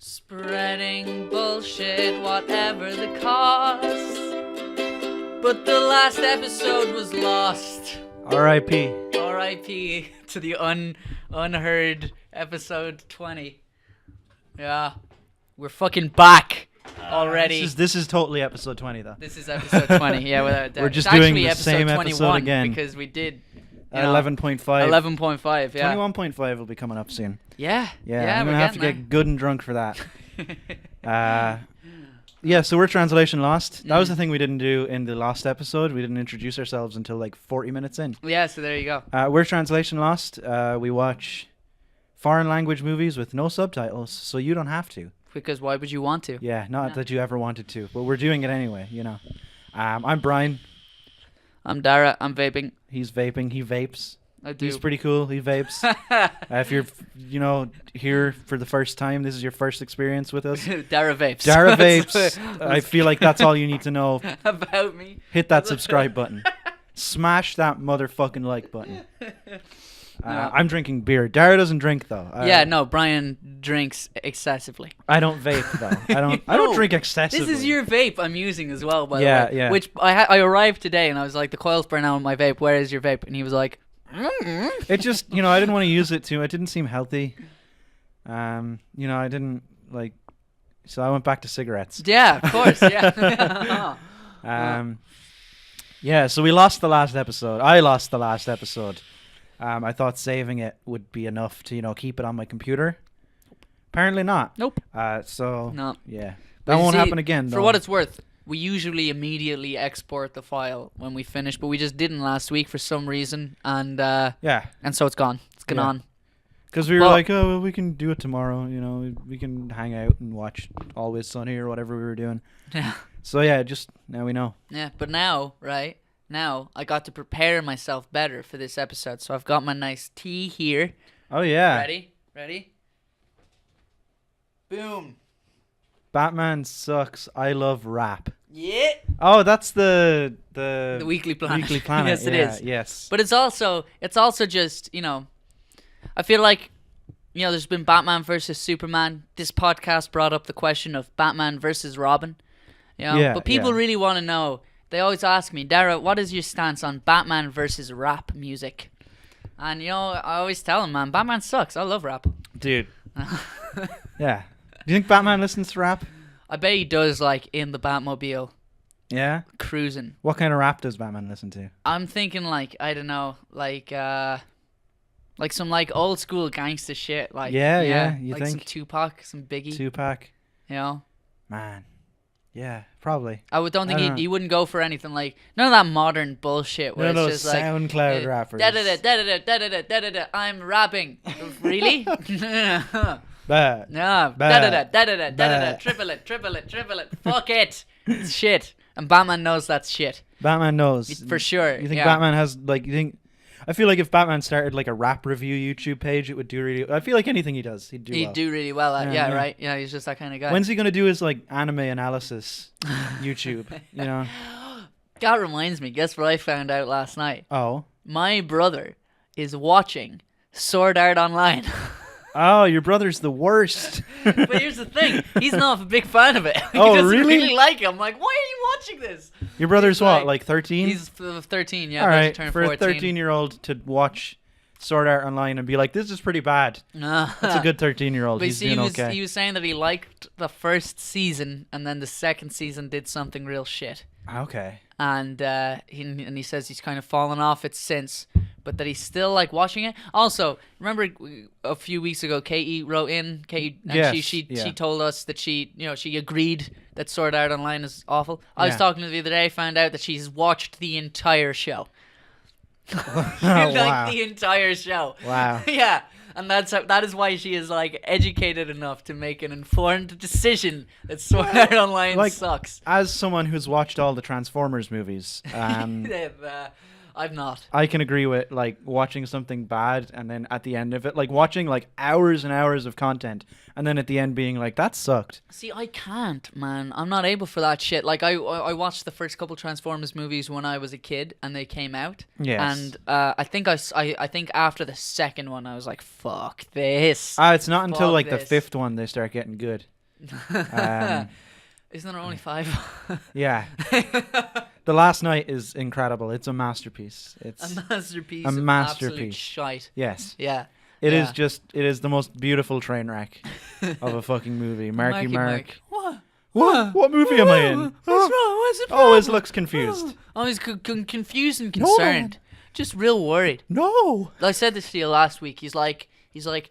Spreading bullshit, whatever the cost. But the last episode was lost. R.I.P. R.I.P. to the unheard episode 20. Yeah, we're fucking back already. This is totally episode 20, though. This is episode 20, yeah, without a doubt. We're just it's doing actually the episode same 21 episode again. because we did 11.5. 11.5, yeah. 21.5 will be coming up soon. Yeah, I'm going to have to there. get good and drunk for that. Yeah, so we're Translation Lost. That was the thing we didn't do in the last episode. We didn't introduce ourselves until like 40 minutes in. Yeah, so there you go. We're Translation Lost. We watch foreign language movies with no subtitles, so you don't have to. Because why would you want to? Yeah, not that you ever wanted to, but we're doing it anyway, you know. I'm Brian. I'm Dara. I'm vaping. He's vaping. He vapes. I do. He's pretty cool. He vapes. If you're, here for the first time, this is your first experience with us. Dara vapes. Dara vapes. I feel like that's all you need to know about me. Hit that subscribe button. Smash that motherfucking like button. No. I'm drinking beer. Dara doesn't drink though. No, Brian drinks excessively. I don't vape though. I don't drink excessively. This is your vape I'm using as well, by the way. Yeah. Which I arrived today and I was like, the coils burn out on my vape. Where is your vape? And he was like, It just, I didn't want to use it too. It didn't seem healthy. I didn't like, so I went back to cigarettes. Yeah, of course. Yeah. Yeah, so we lost the last episode. I lost the last episode. I thought saving it would be enough to, keep it on my computer. Apparently not. Nope. No. Yeah. But That you won't see, happen again, though. For what it's worth, we usually immediately export the file when we finish, but we just didn't last week for some reason, and so it's gone. It's gone on. Because we were like, oh, well, we can do it tomorrow. We can hang out and watch Always Sunny or whatever we were doing. Yeah. So yeah, just now we know. Yeah, but now, right? Now I got to prepare myself better for this episode, so I've got my nice tea here. Oh yeah. Ready? Boom. Batman sucks. I love rap. Yeah. Oh, that's the Weekly Planet. Weekly Planet. Yes, it is. Yes. But it's also just, I feel like, there's been Batman versus Superman. This podcast brought up the question of Batman versus Robin. But people really want to know. They always ask me, Dara, what is your stance on Batman versus rap music? And, I always tell them, man, Batman sucks. I love rap. Dude. Yeah. Do you think Batman listens to rap? I bet he does, like, in the Batmobile. Yeah? Cruising. What kind of rap does Batman listen to? I'm thinking, like, I don't know, like some, like, old school gangster shit. Like, yeah, you like think? some Tupac, some Biggie. Tupac. Man. Yeah, probably. Don't think he wouldn't go for anything like none of that modern bullshit where None of it's those just SoundCloud rappers. Da-da-da, I'm rapping. Really? Bah. No. Bah. Da-da-da, triple it. Fuck it. It's shit. And Batman knows that's shit. Batman knows. For sure. You think Batman has, I feel like if Batman started, like, a rap review YouTube page, it would do really... I feel like anything he does, he'd do really well at. Yeah, right? Yeah, he's just that kind of guy. When's he going to do his, like, anime analysis YouTube, That reminds me. Guess what I found out last night? Oh. My brother is watching Sword Art Online. Oh, your brother's the worst. But here's the thing. He's not a big fan of it. He Oh, doesn't really? like it. I'm like, why are you watching this? Your brother's what, like 13? He's 13, yeah. All right, turn for 14. a 13-year-old to watch Sword Art Online and be like, this is pretty bad. That's a good 13-year-old. He's doing okay. He was saying that he liked the first season, and then the second season did something real shit. Okay. And he says he's kind of fallen off it since, but that he's still like watching it. Also, remember a few weeks ago, Katie wrote in. She told us that she agreed that Sword Art Online is awful. I was talking to her the other day, found out that she's watched the entire show. Wow. The entire show. Wow. Yeah. And that is why she is like educated enough to make an informed decision that Sword Art Online sucks. As someone who's watched all the Transformers movies, I I've not. I can agree with like watching something bad and then at the end of it, like watching like hours and hours of content and then at the end being like, that sucked. See, I can't, man. I'm not able for that shit. Like, I watched the first couple Transformers movies when I was a kid and they came out. Yes. And I think I think after the second one I was like, fuck this. It's not until Fuck like the this. fifth one they start getting good. Isn't there only 5? Yeah. The Last Night is incredible. It's a masterpiece. It's A masterpiece. a Of masterpiece. absolute shite. Yes. Yeah. It Yeah. is the most beautiful train wreck of a fucking movie. Marky Mark. What? What movie am I in? What's wrong? What's the problem? Always looks confused. Oh, he's confused and concerned. Just real worried. No. I said this to you last week. He's like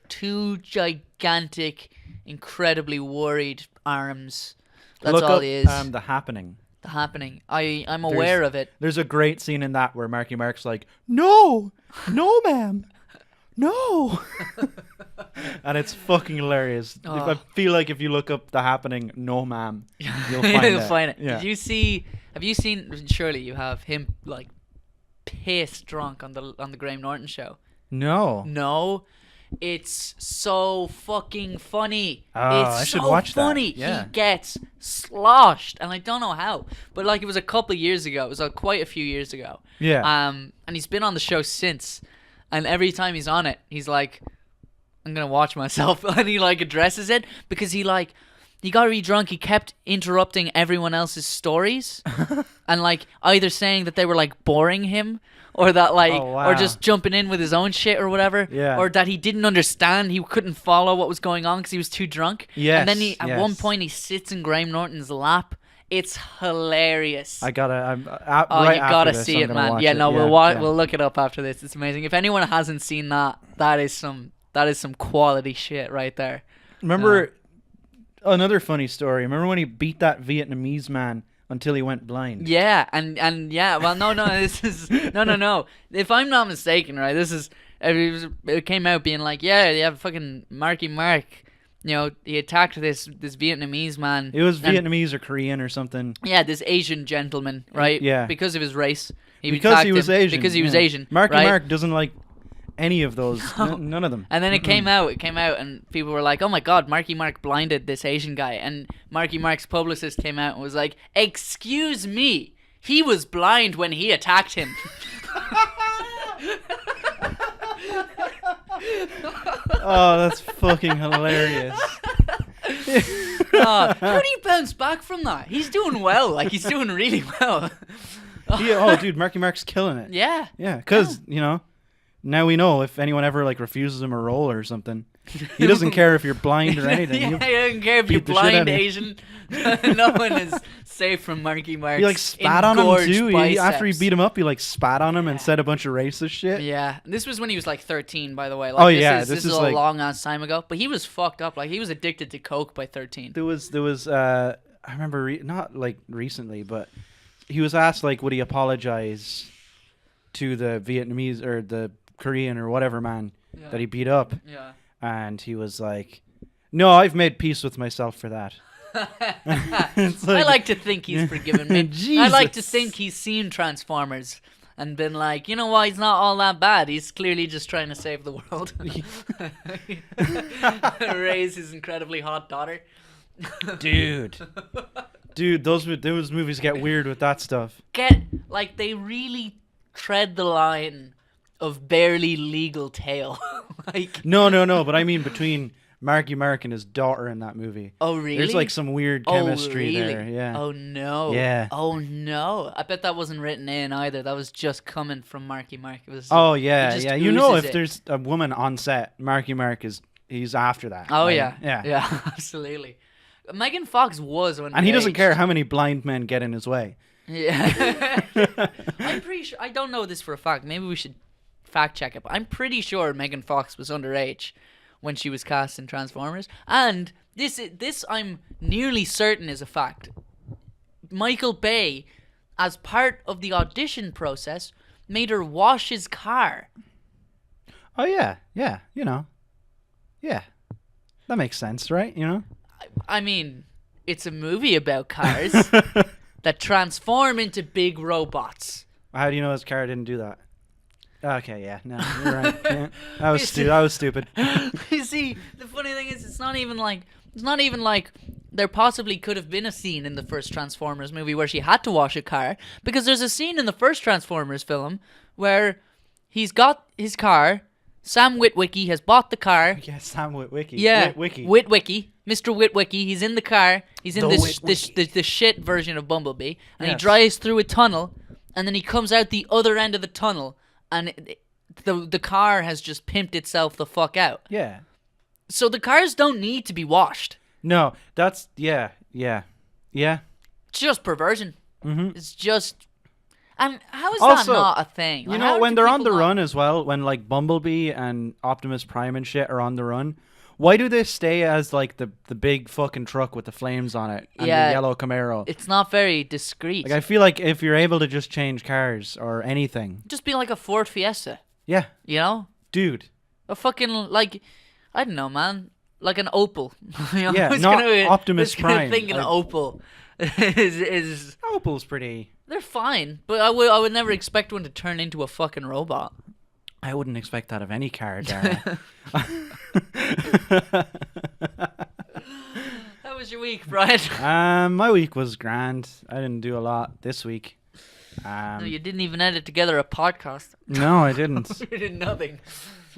two gigantic, incredibly worried arms. That's Look all up, he is. The Happening. The Happening. I'm aware of it. There's a great scene in that where Marky Mark's like, no, ma'am, no. And it's fucking hilarious. Oh. I feel like if you look up The Happening, no, ma'am, you'll find it. You'll find it. Yeah. Have you seen, surely you have, him like pissed drunk on the Graham Norton show? No. No. It's so fucking funny. Oh, It's I should so watch that. funny. Yeah. He gets sloshed, and I don't know how. But like, it was a couple of years ago. It was quite a few years ago. Yeah. And he's been on the show since. And every time he's on it, he's like, "I'm gonna watch myself," and he like addresses it because he got really drunk. He kept interrupting everyone else's stories, and like either saying that they were like boring him, or that like, Oh, wow. or just jumping in with his own shit or whatever, Yeah. or that he didn't understand. He couldn't follow what was going on because he was too drunk. Yes, And then at yes. one point he sits in Graham Norton's lap. It's hilarious. I'm Oh, right you after gotta this, see I'm it, gonna man. watch Yeah, it. no, Yeah, we'll look it up after this. It's amazing. If anyone hasn't seen that, that is some quality shit right there. Remember another funny story? Remember when he beat that Vietnamese man until he went blind? Yeah, and yeah. Well, no. This is no. If I'm not mistaken, right? This is it came out being like, yeah, fucking Marky Mark. You know, he attacked this Vietnamese man. It was and- Vietnamese or Korean or something. Yeah, this Asian gentleman, right? Yeah. Because of his race. Because he was Asian. Because he was yeah. Asian. Marky right? Mark doesn't like any of those. None of them. And then it came out, and people were like, oh my god, Marky Mark blinded this Asian guy. And Marky Mark's publicist came out and was like, excuse me, he was blind when he attacked him. Oh, that's fucking hilarious. How do you bounce back from that? He's doing well. Like, he's doing really well. Dude, Marky Mark's killing it. Yeah. Yeah, because, now we know if anyone ever, like, refuses him a role or something. He doesn't care if you're blind or anything. Yeah, You- he doesn't care if you're beat the shit out blind of him. Asian. No one is safe from Marky Mark's He, like, spat on him, engorged too. After he biceps. beat him up, he, like, spat on him and said a bunch of racist shit. Yeah, this was when he was like 13, by the way. Like, Oh, this yeah, is, this this is is a like- long ass time ago. But he was fucked up. Like, he was addicted to coke by 13. There was I remember not like recently, but he was asked like would he apologize to the Vietnamese or the Korean or whatever man Yeah. that he beat up, Yeah. and he was like, "No, I've made peace with myself for that." It's I like to think he's forgiven me. I Jesus. like to think he's seen Transformers and been like, you know what, he's not all that bad. He's clearly just trying to save the world. Raise his incredibly hot daughter. dude, those movies get weird with that stuff. They really tread the line of barely legal tale. Like, No, but I mean between Marky Mark and his daughter in that movie. oh really? There's like some weird chemistry really? there. Yeah. Oh no. Yeah. Oh no. I bet that wasn't written in either. That was just coming from Marky Mark. It was. Oh yeah, just yeah. You know, oozes if it. there's a woman on set, Marky Mark he's after that. Oh Like, yeah. Yeah. Absolutely. Megan Fox was when. And he doesn't care how many blind men get in his way. Yeah. I'm pretty sure. I don't know this for a fact. Maybe we should fact check it. But I'm pretty sure Megan Fox was underage when she was cast in Transformers. And this I'm nearly certain is a fact. Michael Bay, as part of the audition process, made her wash his car. Oh yeah, yeah. Yeah, that makes sense, right? I mean, it's a movie about cars that transform into big robots. How do you know his car didn't do that? Okay, yeah, no, you're right. Yeah. I was stupid. You see, the funny thing is, it's not even like there possibly could have been a scene in the first Transformers movie where she had to wash a car, because there's a scene in the first Transformers film where he's got his car. Sam Witwicky has bought the car. Yeah, Sam Witwicky. Yeah, Witwicky. Mr. Witwicky. He's in the car. He's in the shit version of Bumblebee, and he drives through a tunnel, and then he comes out the other end of the tunnel, and the car has just pimped itself the fuck out. Yeah. So the cars don't need to be washed. No, that's yeah. It's just perversion. Mm-hmm. It's just, and how is also, that not a thing? Like, you know, when they're on the run as well, when like Bumblebee and Optimus Prime and shit are on the run, why do they stay as like the big fucking truck with the flames on it and the yellow Camaro? It's not very discreet. Like, I feel like if you're able to just change cars or anything, just be like a Ford Fiesta. Yeah. You know, dude. A fucking, like, I don't know, man. Like an Opal. You know? Yeah, not Optimus Prime. I think an Opal is Opal's pretty. They're fine, but I would never expect one to turn into a fucking robot. I wouldn't expect that of any car, Dara. How was your week, Brian? My week was grand. I didn't do a lot this week. No, you didn't even edit together a podcast. No, I didn't. You did nothing.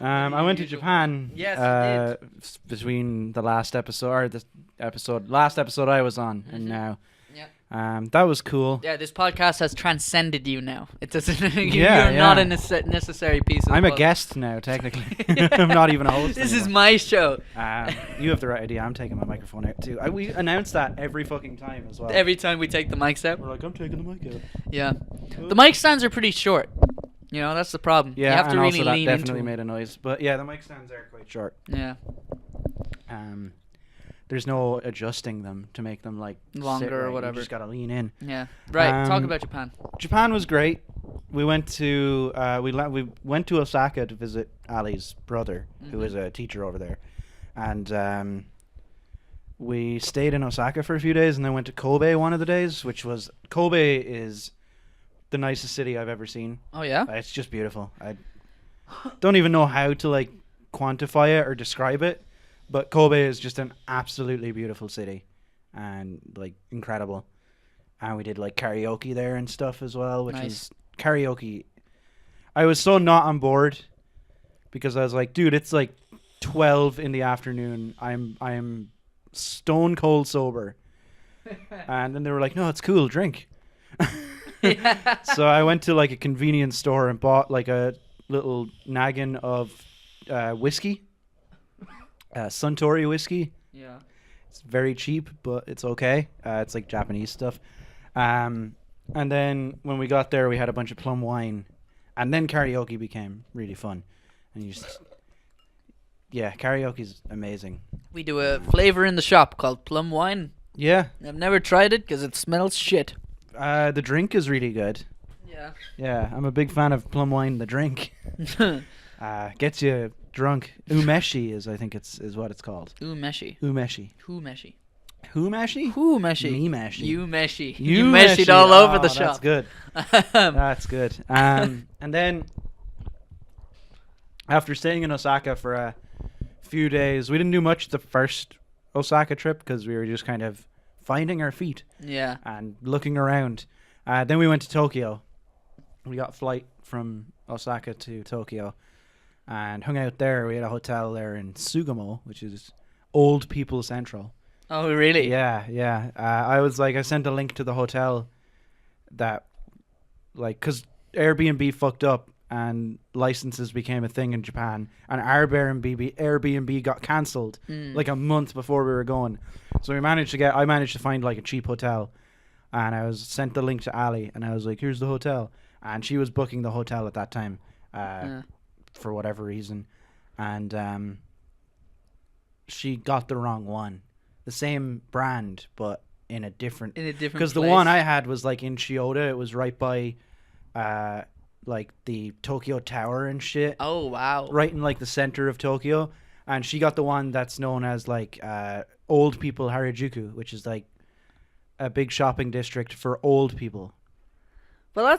I went to Japan. Yes, you did. Between the last episode I was on and now. Yeah. That was cool. Yeah, this podcast has transcended you now. It doesn't. You're not a necessary piece of. I'm a guest now, technically. I'm not even a host. This anymore. is my show. You have the right idea. I'm taking my microphone out too. We announce that every fucking time as well. Every time we take the mics out. We're like, I'm taking the mic out. Yeah. The mic stands are pretty short. You know, that's the problem. Yeah, you have to and really also lean that definitely into made a noise. But yeah, the mic stands are quite short. Yeah. There's no adjusting them to make them like longer or whatever. You just gotta lean in. Yeah. Right. Talk about Japan. Japan was great. We went to we went to Osaka to visit Ali's brother, who is a teacher over there, and we stayed in Osaka for a few days, and then went to Kobe one of the days, Kobe is the nicest city I've ever seen. Oh yeah. It's just beautiful. I don't even know how to like quantify it or describe it. But Kobe is just an absolutely beautiful city and like incredible. And we did like karaoke there and stuff as well, which is karaoke. I was so not on board because I was like, dude, it's like 12 in the afternoon. I'm stone cold sober. And then they were like, no, it's cool, drink. So I went to like a convenience store and bought like a little naggin of whiskey. Suntory whiskey. Yeah. It's very cheap, but it's okay. It's like Japanese stuff. And then when we got there, we had a bunch of plum wine. And then karaoke became really fun. And you just... Yeah, karaoke's amazing. We do a flavor in the shop called plum wine. Yeah. I've never tried it because it smells shit. The drink is really good. Yeah. Yeah, I'm a big fan of plum wine, the drink. Gets you drunk. Umeshi is what it's called. Umeshi. Umeshi. Humeshi. Humeshi? Humeshi. Me-meshi. You meshy. You You meshied all over the shop. That's good. That's good. And then after staying in Osaka for a few days, we didn't do much the first Osaka trip because we were just kind of finding our feet. Yeah. And looking around. Then we went to Tokyo. We got a flight from Osaka to Tokyo and hung out there. We had a hotel there in Sugamo, which is Old People Central. Oh, really? Yeah. I sent a link to the hotel that, like, because Airbnb fucked up and licenses became a thing in Japan, and our Airbnb got cancelled like a month before we were going. So I managed to find like a cheap hotel, and I was sent the link to Ali, and I was like, here's the hotel. And she was booking the hotel at that time for whatever reason. And she got the wrong one. The same brand, but in a different... Because the one I had was like in Chiyoda. It was right by like the Tokyo Tower and shit. Oh, wow. Right in like the center of Tokyo. And she got the one that's known as like Old People Harajuku, which is like a big shopping district for old people. Well,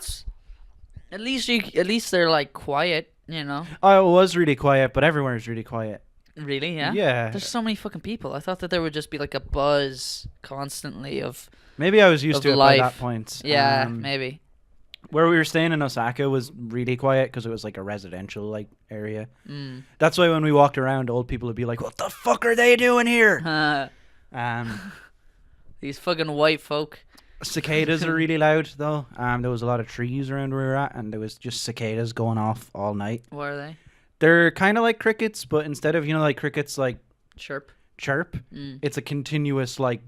At least they're like quiet, you know. Oh, it was really quiet, but everywhere is really quiet. Really? Yeah. Yeah. There's so many fucking people. I thought that there would just be like a buzz constantly of. Maybe I was used to it life. by that point. Yeah, maybe. Where we were staying in Osaka was really quiet because it was like a residential like area. Mm. That's why when we walked around, old people would be like, "What the fuck are they doing here?" These fucking white folk. Cicadas are really loud though. There was a lot of trees around where we were at, and there was just cicadas going off all night. What are they? They're kind of like crickets, but instead of like crickets like chirp, it's a continuous like.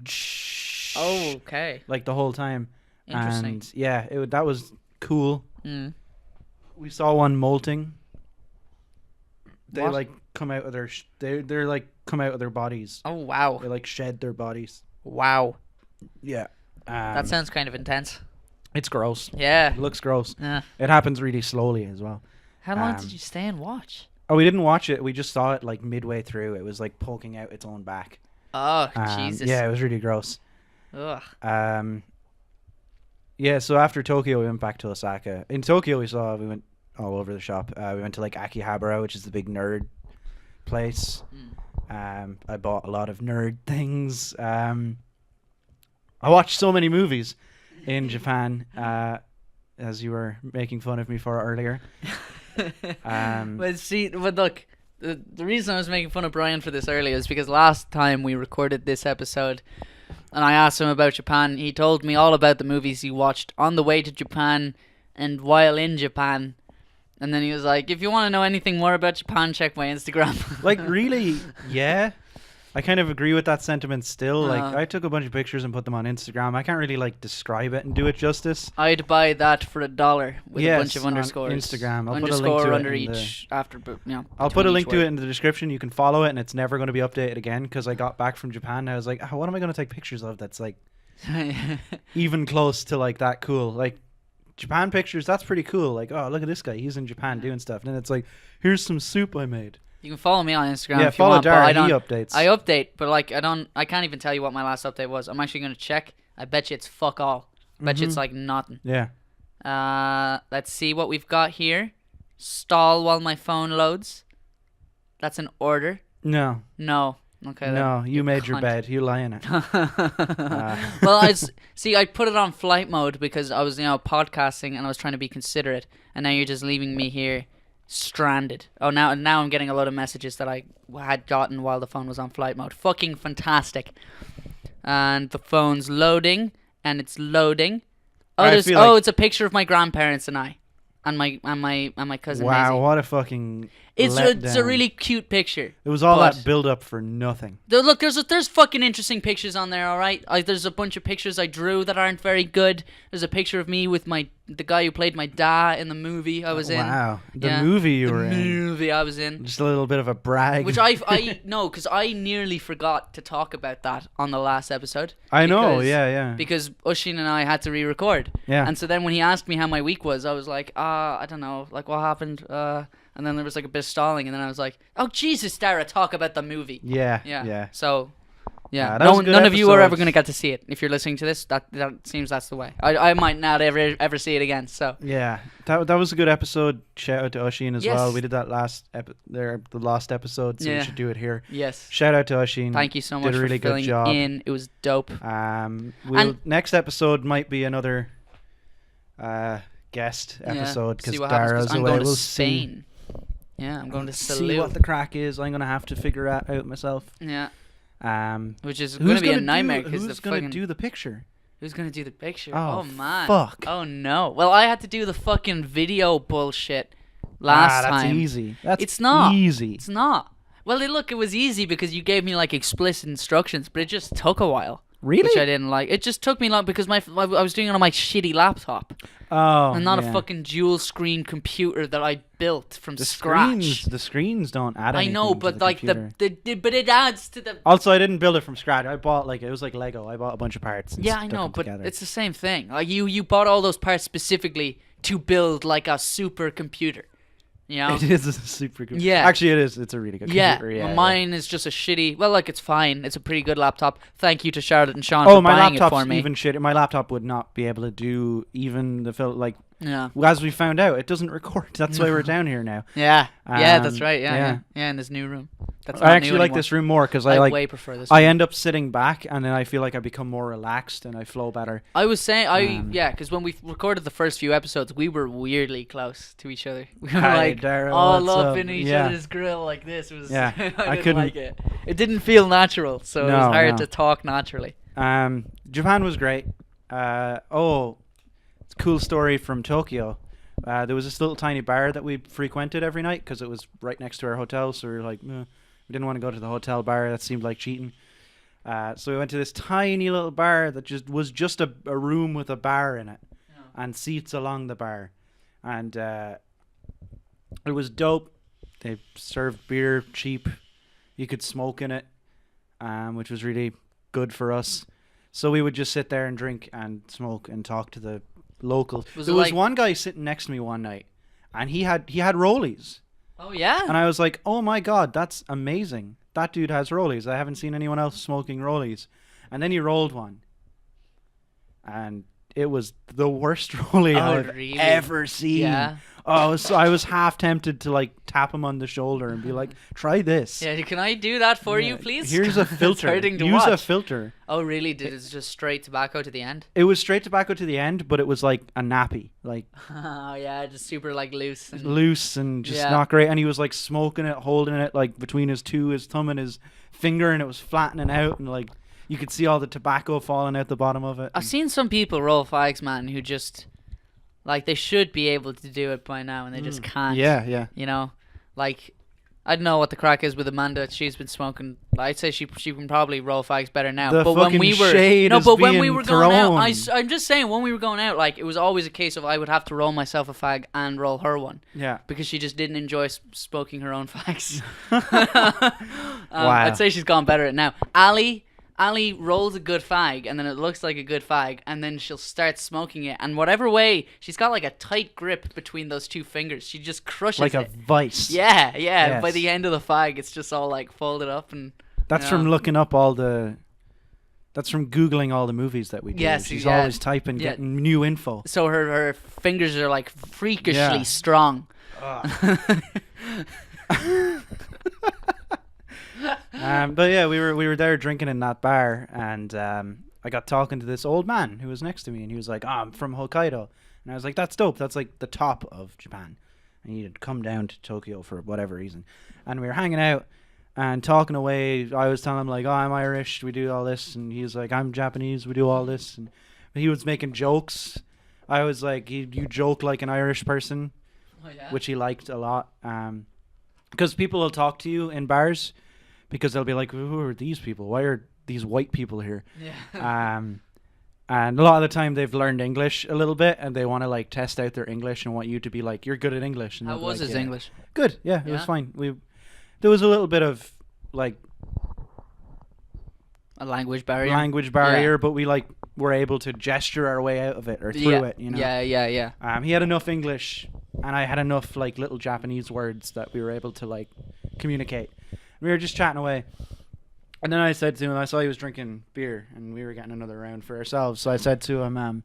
Oh, okay. Like the whole time. Interesting. And yeah, that was cool. Mm. We saw one molting. They What? like come out of their they're like come out of their bodies. Oh wow. They like shed their bodies. Wow. Yeah. That sounds kind of intense. It's gross. Yeah. It looks gross. Yeah. It happens really slowly as well. How long did you stay and watch? Oh, we didn't watch it. We just saw it like midway through. It was like poking out its own back. Oh, Jesus. Yeah, it was really gross. Ugh. Yeah, so after Tokyo, we went back to Osaka. In Tokyo, we went all over the shop. We went to like Akihabara, which is the big nerd place. I bought a lot of nerd things. I watched so many movies in Japan, as you were making fun of me for earlier. But look, the reason I was making fun of Brian for this earlier is because last time we recorded this episode, and I asked him about Japan, he told me all about the movies he watched on the way to Japan and while in Japan. And then he was like, if you want to know anything more about Japan, check my Instagram. Like, really? Yeah. I kind of agree with that sentiment still. Like, I took a bunch of pictures and put them on Instagram. I can't really, like, describe it and do it justice. I'd buy that for $1 with a bunch of underscores. On Instagram. I'll underscore put a link to under it each after, I'll put a link to it in the description. You can follow it, and it's never going to be updated again because I got back from Japan and I was like, oh, what am I going to take pictures of that's, like, even close to, like, that cool? Like, Japan pictures, that's pretty cool. Like, oh, look at this guy. He's in Japan doing stuff. And then it's like, here's some soup I made. You can follow me on Instagram if you want. Follow Dara, he updates. I update, but like I can't even tell you what my last update was. I'm actually going to check. I bet you it's fuck all. I bet you it's like nothing. Yeah. Let's see what we've got here. Stall while my phone loads. That's an order. No. Okay. No, you made your bed. You lie in it. Well, I put it on flight mode because I was, podcasting and I was trying to be considerate, and now you're just leaving me here stranded. Oh, now I'm getting a lot of messages that I had gotten while the phone was on flight mode. Fucking fantastic. And the phone's loading, and it's loading. Oh, it's a picture of my grandparents and I. And my cousin. Wow, Maisie. what a fucking It's a really cute picture. It was all that build up for nothing. Look, there's fucking interesting pictures on there, all right? There's a bunch of pictures I drew that aren't very good. There's a picture of me with the guy who played my dad in the movie I was in. Wow, movie you were in. The movie I was in. Just a little bit of a brag. Which no, because I nearly forgot to talk about that on the last episode. I know, yeah. Because Ushin and I had to re-record. Yeah. And so then when he asked me how my week was, I was like, I don't know, like what happened? And then there was like a bit of stalling, and then I was like, "Oh Jesus, Dara, talk about the movie." Yeah. So, yeah, none of you are ever gonna get to see it. If you're listening to this, that seems that's the way. I might not ever see it again. So yeah, that was a good episode. Shout out to Ushin as well. We did that the last episode, so we should do it here. Yes. Shout out to Ushin. Thank you so much for really filling good job. in. It was dope. Next episode might be another guest episode because Dara's away. I'm going to Spain. Yeah, I'm going to see what the crack is. I'm going to have to figure that out myself. Yeah. Which is going to be a nightmare. Who's going to do the picture? Who's going to do the picture? Oh, man. Fuck. Oh, no. Well, I had to do the fucking video bullshit last time. That's easy. It's not. Easy. It's not. Well, it was easy because you gave me, like, explicit instructions, but it just took a while. Really? Which I didn't like. It just took me long because I was doing it on my shitty laptop. Oh, and not a fucking dual screen computer that I built from scratch. The screens don't add anything. I know, but like but it adds to the. Also, I didn't build it from scratch. I bought it was like Lego. I bought a bunch of parts. And I know, but it's the same thing. Like you bought all those parts specifically to build like a super computer. You know? It is a super good. Yeah. Actually, it is. It's a really good computer. Yeah. Well, mine is just a shitty. Well, like it's fine. It's a pretty good laptop. Thank you to Charlotte and Sean for buying it for me. My laptop's even shit. My laptop would not be able to do even the film. Like Yeah. As we found out, it doesn't record. That's why we're down here now. Yeah. That's right. Yeah, in this new room. That's I actually like this room more because I way prefer this. I end up sitting back, and then I feel like I become more relaxed and I flow better. I was saying, because when we recorded the first few episodes, we were weirdly close to each other. We were like Dara, all up in each other's grill like this. It was I didn't couldn't like it. It didn't feel natural, so it was hard to talk naturally. Japan was great. Cool story from Tokyo. There was this little tiny bar that we frequented every night because it was right next to our hotel, so we were like, we didn't want to go to the hotel bar. That seemed like cheating. So we went to this tiny little bar that was just a room with a bar in it and seats along the bar. And it was dope. They served beer cheap. You could smoke in it, which was really good for us. So we would just sit there and drink and smoke and talk to the locals. There was one guy sitting next to me one night, and he had rollies. Oh yeah. And I was like, oh my god, that's amazing. That dude has rollies. I haven't seen anyone else smoking rollies. And then he rolled one, and it was the worst rollie I've ever seen. Yeah. Oh, so I was half tempted to like tap him on the shoulder and be like, "Try this." Yeah, can I do that for you, please? Here's a filter. Use a filter. Oh, really? Did it just straight tobacco to the end? It was straight tobacco to the end, but it was like a nappy, like. Oh yeah, just super like loose. And just not great. And he was like smoking it, holding it like between his thumb and his finger, and it was flattening out, and like you could see all the tobacco falling out the bottom of it. I've seen some people roll fags, man, who just. Like, they should be able to do it by now, and they just can't. Yeah. You know? Like, I don't know what the crack is with Amanda. She's been smoking. I'd say she can probably roll fags better now. But when we were when we were thrown. going out, I'm just saying, when we were going out, like, it was always a case of I would have to roll myself a fag and roll her one. Yeah. Because she just didn't enjoy smoking her own fags. Wow. I'd say she's gone better at it now. Ali rolls a good fag, and then it looks like a good fag, and then she'll start smoking it, and whatever way, she's got like a tight grip between those two fingers. She just crushes it. Like a vice. Yeah. Yes. By the end of the fag, it's just all like folded up, and that's from looking up that's from Googling all the movies that we do. Yes, she's always typing, getting new info. So her fingers are like freakishly strong. But yeah, we were there drinking in that bar, and I got talking to this old man who was next to me, and he was like, "Oh, I'm from Hokkaido," and I was like, "That's dope. That's like the top of Japan." And he'd come down to Tokyo for whatever reason, and we were hanging out and talking away. I was telling him like, "Oh, I'm Irish. We do all this," and he was like, "I'm Japanese. We do all this," and he was making jokes. I was like, "You joke like an Irish person," which he liked a lot. Because people will talk to you in bars. Because they'll be like, who are these people? Why are these white people here? Yeah. And a lot of the time they've learned English a little bit, and they want to like test out their English and want you to be like, you're good at English. And how was his English? Good. Yeah, it was fine. There was a little bit of like a language barrier, but we like were able to gesture our way out of it or through it. You know. Yeah. He had enough English, and I had enough like little Japanese words that we were able to like communicate. We were just chatting away, and then I said to him, I saw he was drinking beer, and we were getting another round for ourselves. So I said to him,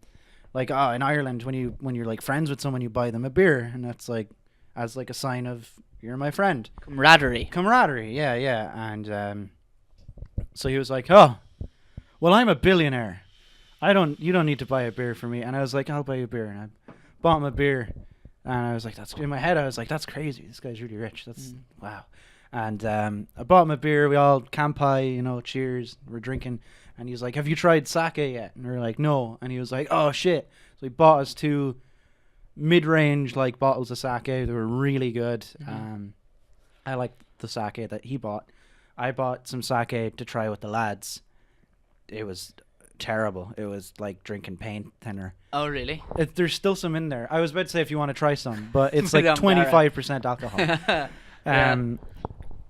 like, oh, in Ireland, when you're like friends with someone, you buy them a beer, and that's like as like a sign of you're my friend. Camaraderie, yeah. And so he was like, oh, well, I'm a billionaire. You don't need to buy a beer for me. And I was like, I'll buy you a beer, and I bought him a beer, and I was like, that's in my head. I was like, that's crazy. This guy's really rich. That's wow. And I bought him a beer. We all kampai, cheers. We're drinking. And he's like, have you tried sake yet? And we were like, no. And he was like, oh, shit. So he bought us 2 mid-range like bottles of sake. They were really good. Mm-hmm. I liked the sake that he bought. I bought some sake to try with the lads. It was terrible. It was like drinking paint thinner. Oh, really? There's still some in there. I was about to say if you want to try some, but it's like 25% alcohol.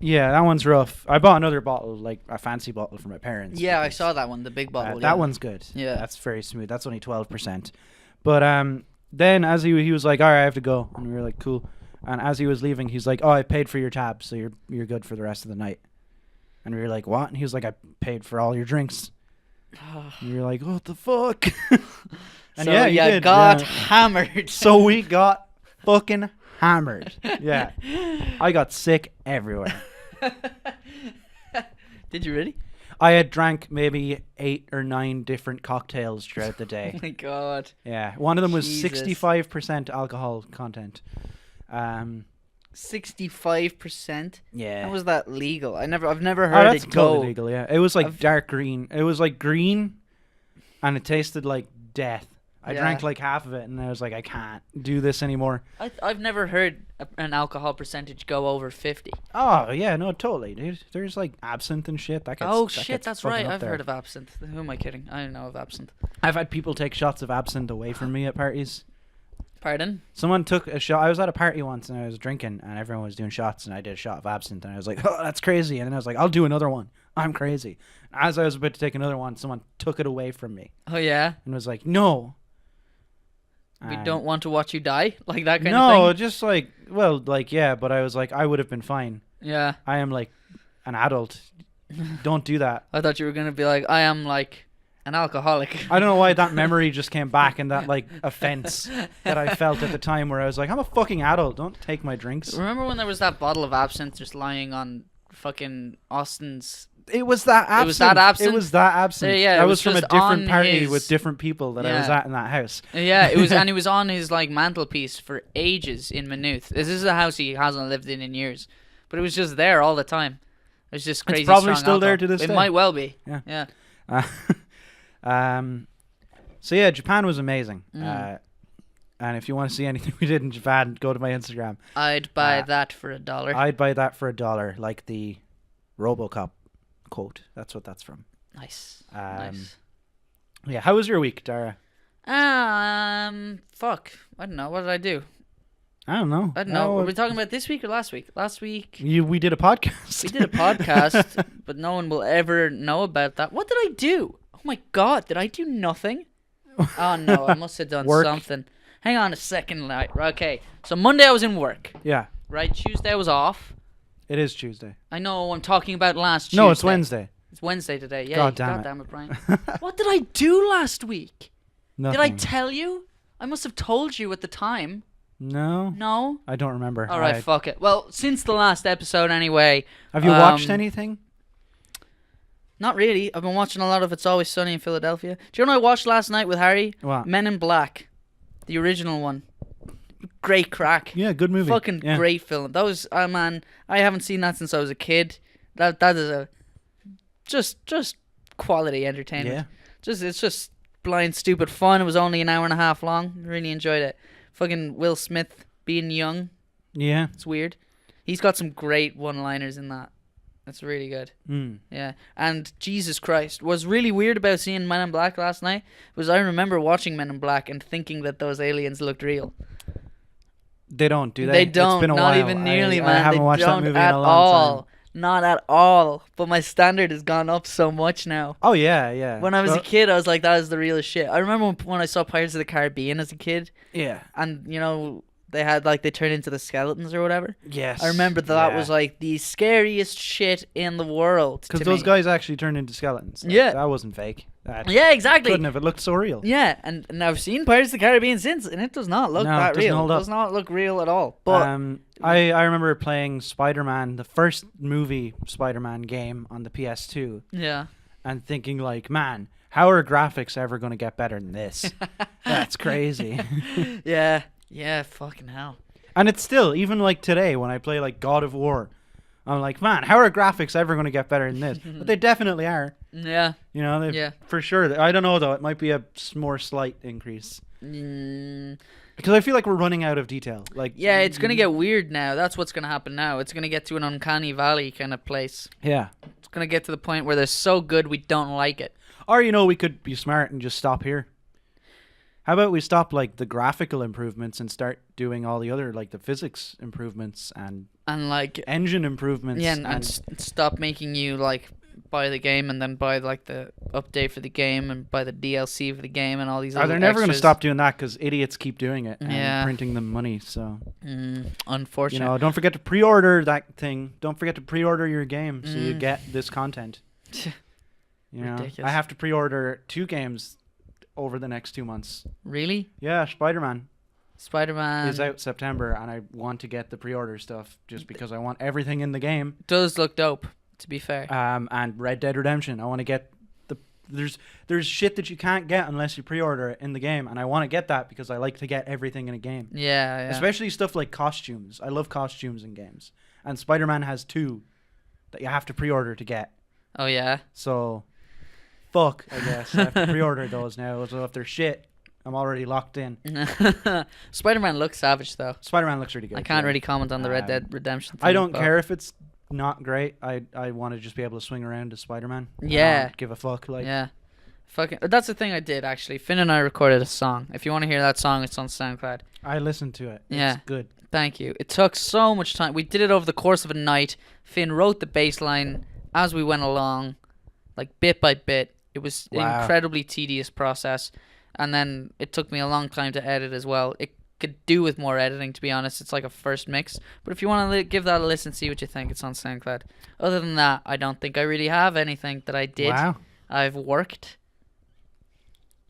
Yeah, that one's rough. I bought another bottle, like a fancy bottle for my parents. Yeah, I saw that one, the big bottle. That one's good. Yeah. That's very smooth. That's only 12%. But then as he was like, all right, I have to go. And we were like, cool. And as he was leaving, he's like, oh, I paid for your tab, so you're good for the rest of the night. And we were like, what? And he was like, I paid for all your drinks. And we were like, what the fuck? And so yeah, you did, got yeah. hammered. So we got fucking hammered. Yeah. I got sick everywhere. Did you really? I had drank maybe 8 or 9 different cocktails throughout the Oh day. my god. Yeah. One of them was Jesus. 65% alcohol content. 65%. Yeah. How was that legal? I've never Oh, heard that's it go. totally legal, yeah. It was like dark green. It was like green, and it tasted like death. I drank like half of it, and I was like, I can't do this anymore. I've never heard an alcohol percentage go over 50. Oh, yeah, no, totally, dude. There's like absinthe and shit. That's right. I've heard of absinthe. Who am I kidding? I don't know of absinthe. I've had people take shots of absinthe away from me at parties. Pardon? Someone took a shot. I was at a party once, and I was drinking, and everyone was doing shots, and I did a shot of absinthe, and I was like, oh, that's crazy. And then I was like, I'll do another one. I'm crazy. As I was about to take another one, someone took it away from me. Oh, yeah? And was like, no. We don't want to watch you die? Like that kind of thing? No, just like, well, like, yeah, but I was like, I would have been fine. Yeah. I am like an adult. Don't do that. I thought you were going to be like, I am like an alcoholic. I don't know why that memory just came back, and that like offense that I felt at the time where I was like, I'm a fucking adult. Don't take my drinks. Remember when there was that bottle of absinthe just lying on fucking Austin's... It was that absinthe. It was that absinthe? It was that absinthe. Yeah, that it was was from a just different on party his- with different people that I was Yeah. at in that house. Yeah, it was, and it was on his like mantelpiece for ages in Maynooth. This is a house he hasn't lived in years, but it was just there all the time. It was just crazy. It's probably strong still there alcohol. to this It day. might well be. Yeah. Yeah. So yeah, Japan was amazing. And if you want to see anything we did in Japan, go to my Instagram. I'd buy that for $1. I'd buy that for $1, like the RoboCop quote. That's what that's from. Nice. Nice. Yeah. How was your week, Dara? Fuck. I don't know. What did I do? I don't know. I don't know. Were we talking about this week or last week? Last week. We did a podcast. We did a podcast, but no one will ever know about that. What did I do? Oh my god, did I do nothing? Oh no, I must have done something. Hang on a second. Okay, so Monday I was in work. Yeah. Right, Tuesday I was off. It is Tuesday. I know, I'm talking about last Tuesday. No, it's Wednesday. It's Wednesday today. Yeah, God damn it, Brian. What did I do last week? Nothing. Did I tell you? I must have told you at the time. No. No? I don't remember. All right, fuck it. Well, since the last episode anyway. Have you watched anything? Not really. I've been watching a lot of It's Always Sunny in Philadelphia. Do you know what I watched last night with Harry? What? Men in Black. The original one. Great crack. Yeah, good movie. Fucking great film. That was, man, I haven't seen that since I was a kid. That is a just quality entertainment. Yeah. It's just blind stupid fun. It was only an hour and a half long. Really enjoyed it. Fucking Will Smith being young. Yeah. It's weird. He's got some great one-liners in that. That's really good. Yeah. And Jesus Christ. What's really weird about seeing Men in Black last night was I remember watching Men in Black and thinking that those aliens looked real. They don't, do they? They don't. It's been a not while. even nearly, man. I haven't they watched don't that movie at in a long all. time. Not at all. But my standard has gone up so much now. Oh, yeah, yeah. When I was a kid, I was like, that is the realest shit. I remember when I saw Pirates of the Caribbean as a kid. Yeah. And, you know, they had, like, they turned into the skeletons or whatever. Yes. I remember that was, like, the scariest shit in the world. Because those guys actually turned into skeletons. Like, yeah. That wasn't fake. Yeah, exactly. Couldn't have. It looked so real. Yeah, and I've seen Pirates of the Caribbean since, and it does not look that real. It does not look real at all. But I remember playing Spider-Man, the first movie Spider-Man game on the PS2. Yeah. And thinking like, man, how are graphics ever going to get better than this? That's crazy. Yeah. Yeah, fucking hell. And it's still, even like today when I play like God of War, I'm like, man, how are graphics ever going to get better than this? But they definitely are. Yeah. You know, for sure. I don't know, though. It might be a more slight increase. Because I feel like we're running out of detail. Like, yeah, it's going to get weird now. That's what's going to happen now. It's going to get to an uncanny valley kind of place. Yeah. It's going to get to the point where they're so good we don't like it. Or, you know, we could be smart and just stop here. How about we stop, like, the graphical improvements and start doing all the other, like, the physics improvements and like engine improvements. Yeah, and stop making you, like, buy the game and then buy, like, the update for the game and buy the DLC for the game and all these other they're never going to stop doing that because idiots keep doing it and printing them money, so. Unfortunate. You know, don't forget to pre-order that thing. Don't forget to pre-order your game so you get this content. You know, Ridiculous. I have to pre-order 2 games over the next 2 months. Really? Yeah, Spider-Man Spider-Man is out September, and I want to get the pre-order stuff just because I want everything in the game. does look dope, to be fair. And Red Dead Redemption. I want to get there's shit that you can't get unless you pre-order it in the game, and I want to get that because I like to get everything in a game. Yeah. Especially stuff like costumes. I love costumes in games, and Spider-Man has 2 that you have to pre-order to get. Oh yeah. So, fuck. I guess I have to pre-order those now. So if they're shit, I'm already locked in. Spider-Man looks savage though. Spider-Man looks really good. I can't really comment on the Red Dead Redemption thing. I don't care if it's not great. I want to just be able to swing around as Spider-Man. Yeah. I don't give a fuck. Like. Yeah. Fucking. That's the thing I did actually. Finn and I recorded a song. If you want to hear that song, it's on SoundCloud. I listened to it. Yeah. It's good. Thank you. It took so much time. We did it over the course of a night. Finn wrote the bass line as we went along, like bit by bit. It was an incredibly tedious process. And then it took me a long time to edit as well. It could do with more editing, to be honest. It's like a first mix. But if you want to give that a listen, see what you think. It's on SoundCloud. Other than that, I don't think I really have anything that I did. Wow. I've worked.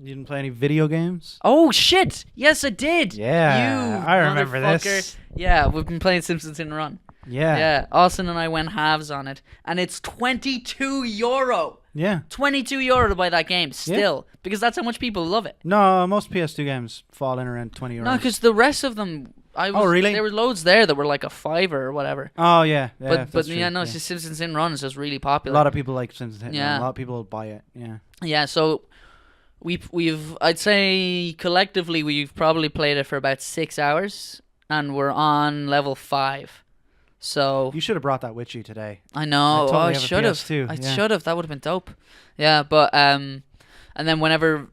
You didn't play any video games? Oh, shit! Yes, I did! Yeah, I remember this. Yeah, we've been playing Simpsons Hit and Run. Yeah. Austin and I went halves on it. And it's €22. Yeah. €22 to buy that game still. Yeah. Because that's how much people love it. No, most PS2 games fall in around €20. No, because the rest of them... Oh, really? There were loads there that were like a $5 or whatever. Oh, yeah. But yeah, no, it's just Simpsons Hit and Run is just really popular. A lot of people like Simpsons Hit and Run. A lot of people buy it. Yeah. Yeah, so... We've I'd say collectively we've probably played it for about 6 hours, and we're on level 5. So you should have brought that with you today. I know. I should have. I should have. That would have been dope. Yeah, but and then whenever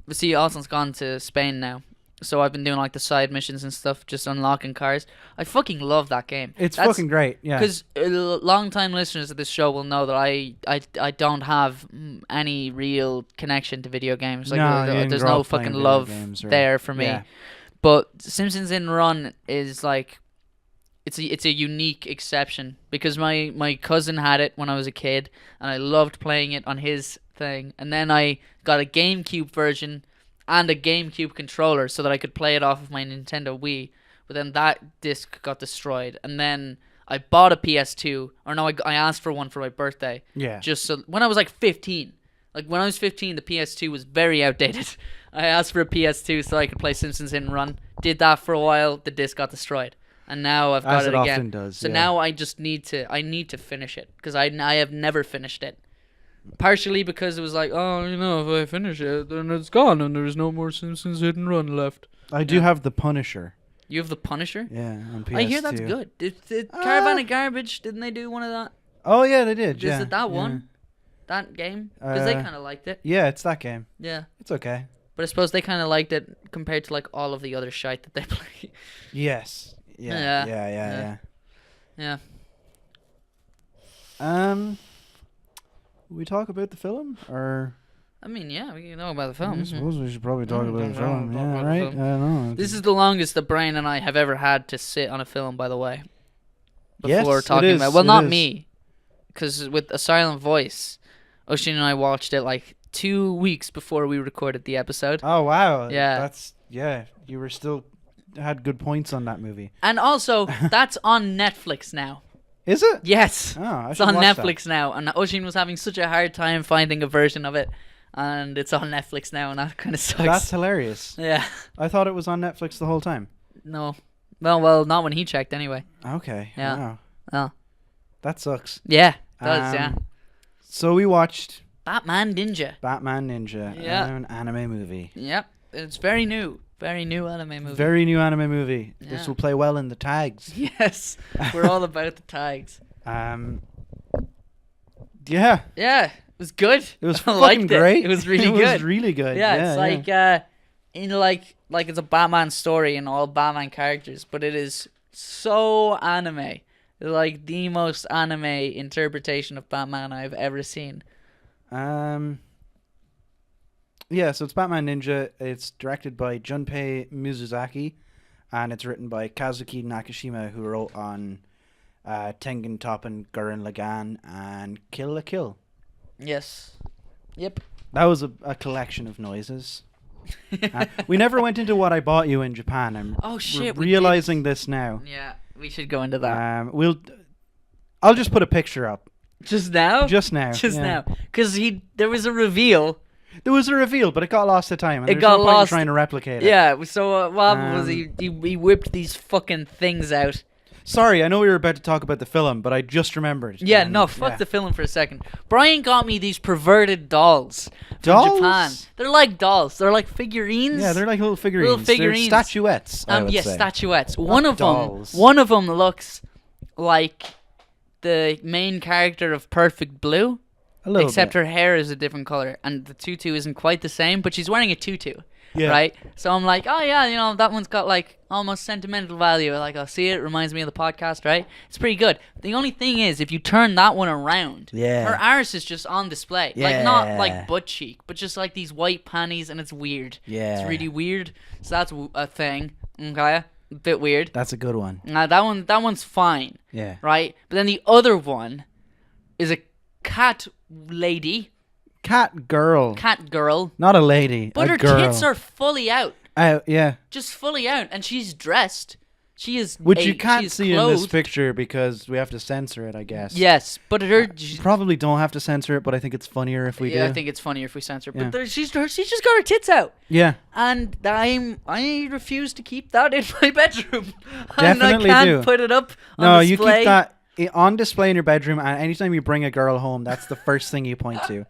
Alston's gone to Spain now, so I've been doing like the side missions and stuff, just unlocking cars. I fucking love that game. That's fucking great. Yeah. Because long-time listeners of this show will know that I don't have any real connection to video games. Like there's no fucking love there for me. Yeah. But Simpsons Hit and Run is like it's a unique exception because my cousin had it when I was a kid and I loved playing it on his thing, and then I got a GameCube version and a GameCube controller so that I could play it off of my Nintendo Wii. But then that disc got destroyed. And then I bought a PS2. Or no, I asked for one for my birthday. Yeah. Just so... When I was like 15. Like when I was 15, the PS2 was very outdated. I asked for a PS2 so I could play Simpsons Hit and Run. Did that for a while. The disc got destroyed. And now I've got it again. Often does, so now I just need to finish it. Because I have never finished it. Partially because it was like, oh, if I finish it, then it's gone and there's no more Simpsons Hit and Run left. I do have the Punisher. You have the Punisher? Yeah, on PS2. I hear that's good. Did Caravan of Garbage, didn't they do one of that? Oh, yeah, they did. Is it that one? That game? Because they kind of liked it. Yeah, it's that game. Yeah. It's okay. But I suppose they kind of liked it compared to like all of the other shite that they play. Yes. Yeah. We talk about the film, or? I mean, yeah, we can know about the film. I suppose we should probably talk about the film. Yeah, right? I don't know. This is the longest that Brian and I have ever had to sit on a film, by the way. Before talking about. Well, not me, because with A Silent Voice, Ocean and I watched it like 2 weeks before we recorded the episode. Oh wow! Yeah, you were still had good points on that movie. And also, that's on Netflix now. Is it? Yes. Oh, it's on Netflix now, and Ocean was having such a hard time finding a version of it, and it's on Netflix now, and that kind of sucks. That's hilarious. Yeah. I thought it was on Netflix the whole time. No. Well, not when he checked anyway. Okay. Yeah. Wow. Oh. That sucks. Yeah, it does, yeah. So we watched Batman Ninja. Yeah. An anime movie. Yep. It's very new. Very new anime movie. Very new anime movie. Yeah. This will play well in the tags. Yes. We're all about the tags. Yeah. Yeah. It was good. It was fucking great. It was really good. It was really good. Yeah, it's like it's a Batman story and all Batman characters, but it is so anime. It's like the most anime interpretation of Batman I've ever seen. Yeah, so it's Batman Ninja. It's directed by Junpei Mizuzaki, and it's written by Kazuki Nakashima, who wrote on Tengen Toppan, Gurren Lagann, and Kill la Kill. Yes. Yep. That was a collection of noises. We never went into what I bought you in Japan. We're realizing this now. Yeah, we should go into that. I'll just put a picture up. Just now? Just now. Now. Because there was a reveal. There was a reveal, but it got lost to time. And it got lost. Trying to replicate it. Yeah, so what happened was he whipped these fucking things out. Sorry, I know we were about to talk about the film, but I just remembered. Yeah, fuck the film for a second. Brian got me these perverted dolls from Japan. They're like dolls. They're like figurines. Yeah, they're like little figurines. They're statuettes. Statuettes. One of them looks like the main character of Perfect Blue. Except her hair is a different color, and the tutu isn't quite the same, but she's wearing a tutu. Yeah. Right? So I'm like, oh yeah, that one's got like almost sentimental value. Like, I'll see it. Reminds me of the podcast, right? It's pretty good. The only thing is, if you turn that one around, her arse is just on display. Yeah. Like, not like butt cheek, but just like these white panties, and it's weird. Yeah. It's really weird. So that's a thing. Okay? A bit weird. That's a good one. That one's fine. Yeah. Right? But then the other one is a cat lady. Cat girl. Not a lady. But her tits are fully out. Yeah. Just fully out. And she's dressed. She is. Which you can't see clothed. In this picture because we have to censor it, I guess. Yes. But probably don't have to censor it, but I think it's funnier if we do. Yeah, I think it's funnier if we censor it. Yeah. But she's just got her tits out. Yeah. And I refuse to keep that in my bedroom. Definitely and I can't put it up on display. You keep that on display in your bedroom, and anytime you bring a girl home, that's the first thing you point to.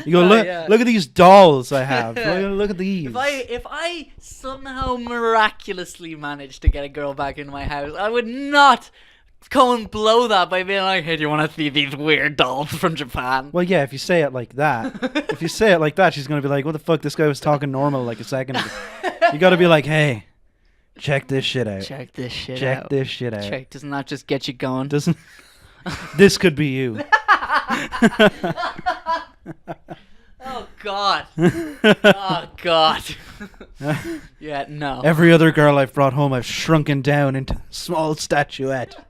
You go, look at these dolls I have. Look at these. If I somehow miraculously managed to get a girl back into my house, I would not come and blow that by being like, hey, do you want to see these weird dolls from Japan? Well, yeah, if you say it like that, she's going to be like, what the fuck, this guy was talking normal like a second ago. You got to be like, hey, check this shit out. Check this shit out. Doesn't that just get you going? This could be you. Oh God. Oh God. Yeah, no. Every other girl I've brought home, I've shrunken down into a small statuette.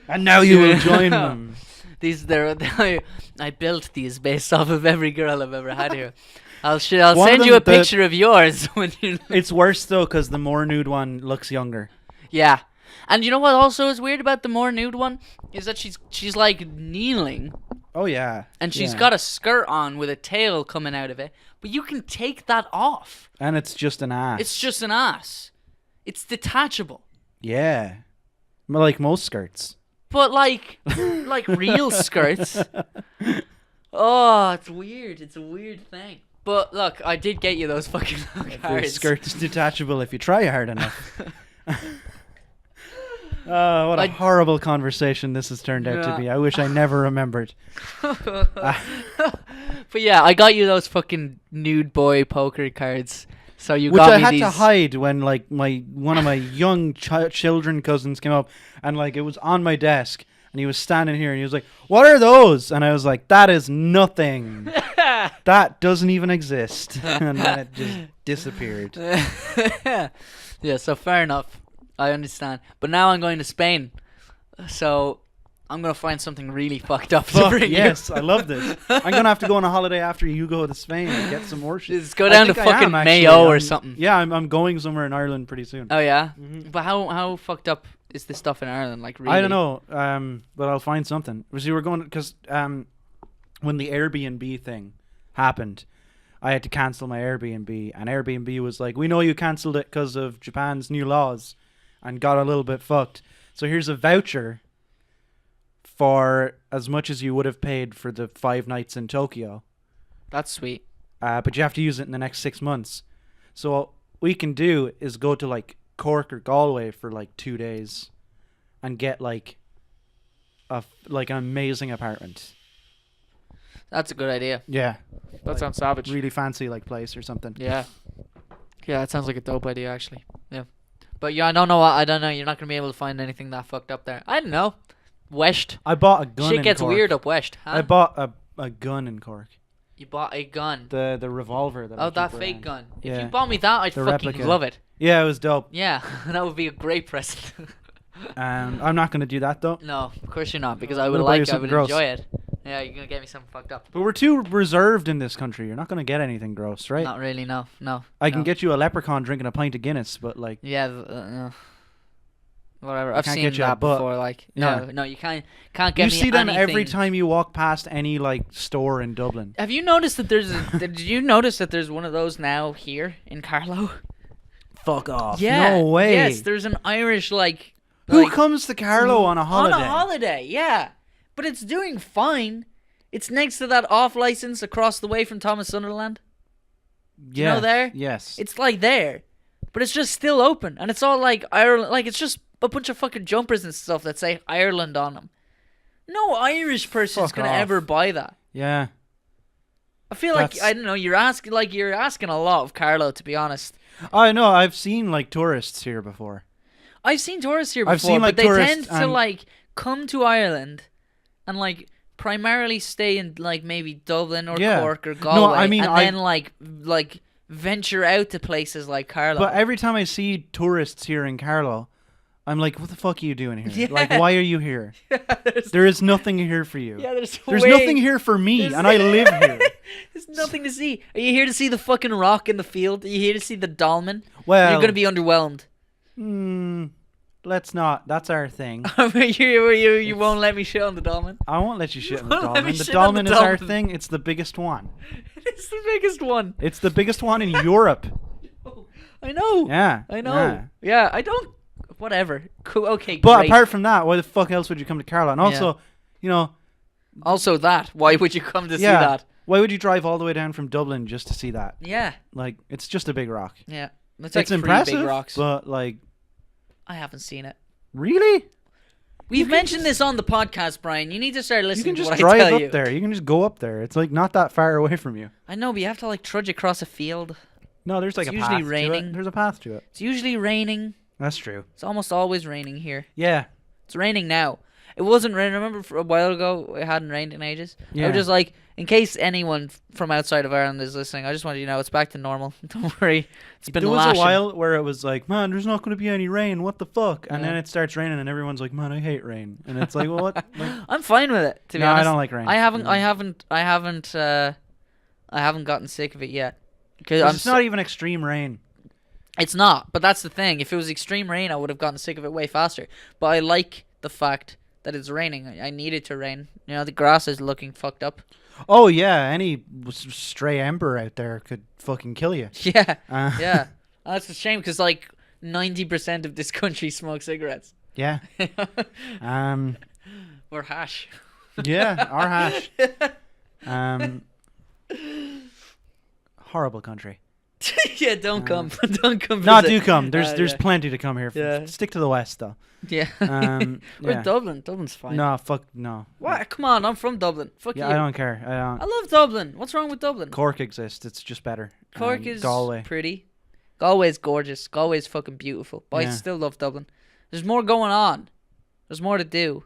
And now you will join them. I built these based off of every girl I've ever had here. I'll send you a picture of yours when you. It's worse though, because the more nude one looks younger. Yeah, and you know what also is weird about the more nude one is that she's like kneeling. Oh yeah. And she's got a skirt on with a tail coming out of it, but you can take that off. And it's just an ass. It's detachable. Yeah, like most skirts. But like real skirts. Oh, it's weird. It's a weird thing. But look, I did get you those fucking cards. Your skirt's detachable if you try hard enough. What a horrible conversation this has turned out to be. I wish I never remembered. But yeah, I got you those fucking nude boy poker cards. So you Which got I me had these. to hide when like one of my young children cousins came up, and like it was on my desk. And he was standing here and he was like, what are those? And I was like, that is nothing. That doesn't even exist. And then it just disappeared. Yeah, so fair enough. I understand. But now I'm going to Spain. So I'm going to find something really fucked up to bring you. Yes, I love this. I'm going to have to go on a holiday after you go to Spain and get some more shit. Just go down to fucking Mayo or something. Yeah, I'm going somewhere in Ireland pretty soon. Oh, yeah? Mm-hmm. But how fucked up is this stuff in Ireland? Like, really? I don't know, but I'll find something. We were going because when the Airbnb thing happened, I had to cancel my Airbnb, and Airbnb was like, we know you cancelled it because of Japan's new laws, and got a little bit fucked. So here's a voucher for as much as you would have paid for the 5 nights in Tokyo. That's sweet. But you have to use it in the next 6 months. So what we can do is go to like Cork or Galway for like 2 days and get like an amazing apartment. That's a good idea. Yeah. That sounds savage. Really fancy like place or something. Yeah. Yeah, that sounds like a dope idea actually. Yeah. But yeah, I don't know. You're not going to be able to find anything that fucked up there. I don't know. West. I bought a gun Shit in gets Cork. weird up West. Huh? I bought a gun in Cork. You bought a gun? The revolver. That fake gun. Yeah. If you bought me that, I'd fucking replica. Love it. Yeah, it was dope. Yeah, that would be a great present. I'm not going to do that though. No, of course you're not, because I would enjoy it. Yeah, you're gonna get me something fucked up. But we're too reserved in this country. You're not gonna get anything gross, right? Not really. No. I can get you a leprechaun drinking a pint of Guinness, but like. Yeah. Whatever. I've seen get you that before. Like, no, you can't get me. You see them anything. every time you walk past any like store in Dublin. Have you noticed that there's? Did you notice that there's one of those now here in Carlow? Fuck off! Yeah. No way. Yes, there's an Irish like. Who comes to Carlow on a holiday? On a holiday, yeah. But it's doing fine. It's next to that off license across the way from Thomas Sunderland. Yeah. You know there? Yes. It's like there, but it's just still open, and it's all like Ireland. Like it's just a bunch of fucking jumpers and stuff that say Ireland on them. No Irish person's gonna ever buy that. Yeah. I feel like I don't know. You're asking a lot of Carlo, to be honest. I know. I've seen like tourists here before. I've seen tourists here before, I've seen, like, but they tourists tend to like come to Ireland and like primarily stay in like maybe Dublin or Cork or Galway, no, I mean, and then like venture out to places like Carlow. But every time I see tourists here in Carlow, I'm like, what the fuck are you doing here? Yeah. Like, why are you here? There is nothing here for you. Yeah, there's nothing here for me, and I live here. There's nothing to see. Are you here to see the fucking rock in the field? Are you here to see the dolmen? Well, you're gonna be underwhelmed. Let's not. That's our thing. you won't let me shit on the dolmen. I won't let you shit on the dolmen. The dolmen is our thing. It's the biggest one. It's the biggest one. It's the biggest one in Europe. I know. Yeah. I know. Yeah. I don't. Whatever. Cool. Okay. But great. apart from that, why the fuck else would you come to Carlow? And also, you know. Also that. Why would you come to see that? Why would you drive all the way down from Dublin just to see that? Yeah. Like, it's just a big rock. Yeah. It's like impressive, big rocks. But like. I haven't seen it. Really? We've mentioned this on the podcast, Brian. You need to start listening to what I tell you. You can just drive up there. You can just go up there. It's like not that far away from you. I know, but you have to like trudge across a field. No, there's like it's a usually path raining. to it. There's a path to it. It's usually raining. That's true. It's almost always raining here. Yeah. It's raining now. It wasn't raining. Remember for a while ago it hadn't rained in ages? Yeah. I was just like, in case anyone from outside of Ireland is listening, I just wanted you to know it's back to normal. Don't worry. It's been lashing. There was a while where it was like, man, there's not going to be any rain. What the fuck? And then it starts raining and everyone's like, man, I hate rain. And it's like, well, what? Like, I'm fine with it, to be honest. I don't like rain. I haven't gotten sick of it yet. Cause it's not even extreme rain. It's not, but that's the thing. If it was extreme rain, I would have gotten sick of it way faster. But I like the fact that it's raining. I need it to rain. You know, the grass is looking fucked up. Oh, yeah. Any stray ember out there could fucking kill you. Yeah. Yeah. That's a shame because, like, 90% of this country smoke cigarettes. Yeah. Or hash. Yeah, or hash. Horrible country. Yeah, don't come. Don't come. No, do come. There's plenty to come here. Yeah. Stick to the west, though. Yeah. We're Dublin. Dublin's fine. No, fuck no. What? Come on, I'm from Dublin. Fuck you. I don't care. I love Dublin. What's wrong with Dublin? Cork exists. It's just better. Cork is Galway. Pretty. Galway's gorgeous. Galway's fucking beautiful. But I still love Dublin. There's more going on. There's more to do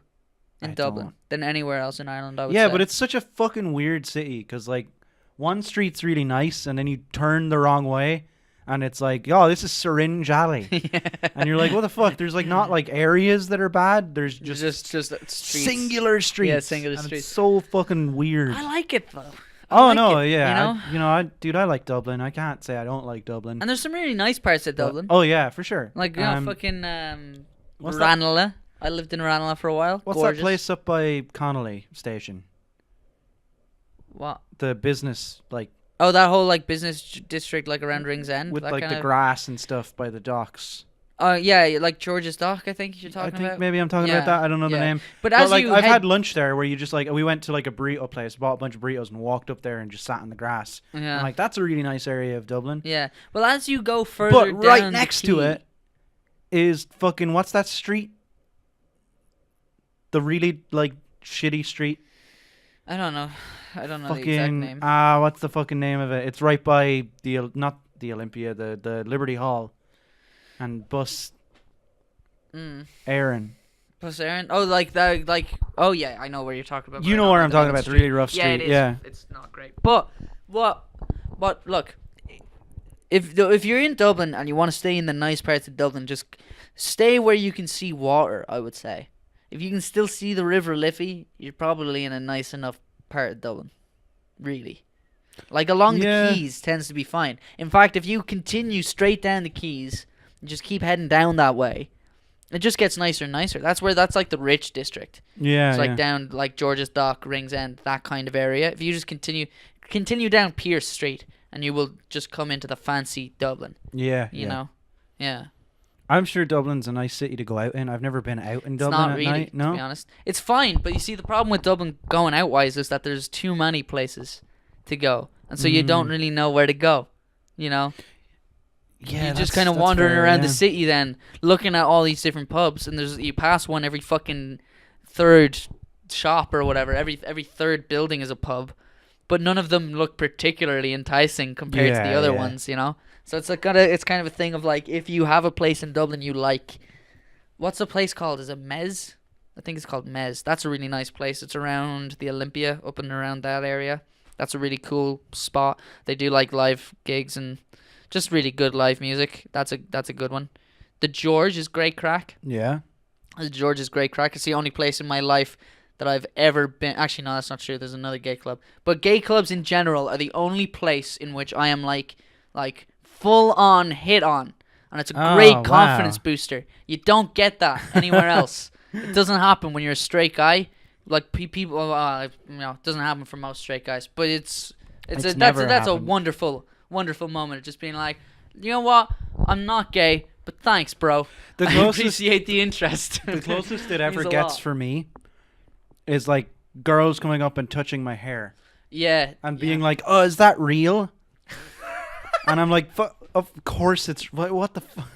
in Dublin than anywhere else in Ireland, I would say. Yeah, but it's such a fucking weird city because, like, one street's really nice and then you turn the wrong way and it's like, oh, this is Syringe Alley. Yeah. And you're like, what the fuck? There's like not like areas that are bad. There's just streets. Singular streets. Yeah, singular streets. It's so fucking weird. I like it though. I like Dublin. I can't say I don't like Dublin. And there's some really nice parts of Dublin. Oh yeah, for sure. Like fucking Ranelagh. I lived in Ranelagh for a while. What's Gorgeous. that place up by Connolly Station? What? The business, like... Oh, that whole, like, business district, like, around Ringsend? With, like, the grass and stuff by the docks. Oh, yeah, like George's Dock, I think you're talking about. I think maybe I'm talking about that. I don't know the name. But as like, I've had lunch there where you just, like... We went to, like, a burrito place, bought a bunch of burritos and walked up there and just sat in the grass. Yeah. I'm like, that's a really nice area of Dublin. Yeah. Well, as you go further down But right next to it is fucking... What's that street? The really, like, shitty street. I don't know the exact name. What's the fucking name of it? It's right by not the Olympia, the Liberty Hall, and Bus Éireann. Bus Éireann? Oh, like that, like, oh yeah, I know where you're talking about. You know where I'm talking about. It's a really rough street. Yeah, it is. Yeah. It's not great. But look, if you're in Dublin and you want to stay in the nice parts of Dublin, just stay where you can see water. I would say. If you can still see the River Liffey, you're probably in a nice enough part of Dublin, really. Like along the quays tends to be fine. In fact, if you continue straight down the quays and just keep heading down that way, it just gets nicer and nicer. That's like the rich district. Yeah, it's like down like George's Dock, Ringsend, that kind of area. If you just continue down Pierce Street, and you will just come into the fancy Dublin. Yeah, you know, yeah. I'm sure Dublin's a nice city to go out in. I've never been out in Dublin at night. No, to be honest, it's fine. But you see, the problem with Dublin going out wise is that there's too many places to go, and so you don't really know where to go. You know. Yeah, you're just kind of wandering around the city, then looking at all these different pubs, and you pass one every fucking third shop or whatever. Every third building is a pub, but none of them look particularly enticing compared to the other ones. You know, so it's kind of a thing of like, if you have a place in Dublin you like, what's the place called? Is it Mez? I think it's called Mez. That's a really nice place. It's around the Olympia, up and around that area. That's a really cool spot. They do like live gigs and just really good live music. That's a good one. The George is great crack. Yeah. The George is great crack. It's the only place in my life that I've ever been. Actually, no, that's not true. There's another gay club. But gay clubs in general are the only place in which I am like full on hit on. And it's a great confidence booster. You don't get that anywhere else. It doesn't happen when you're a straight guy. Like people, it doesn't happen for most straight guys. But that's a wonderful moment of just being like, you know what? I'm not gay, but thanks, bro. I appreciate the interest. The closest it ever gets for me is like girls coming up and touching my hair. Yeah. And being like, "Oh, is that real?" And I'm like, "Of course it's what the fuck?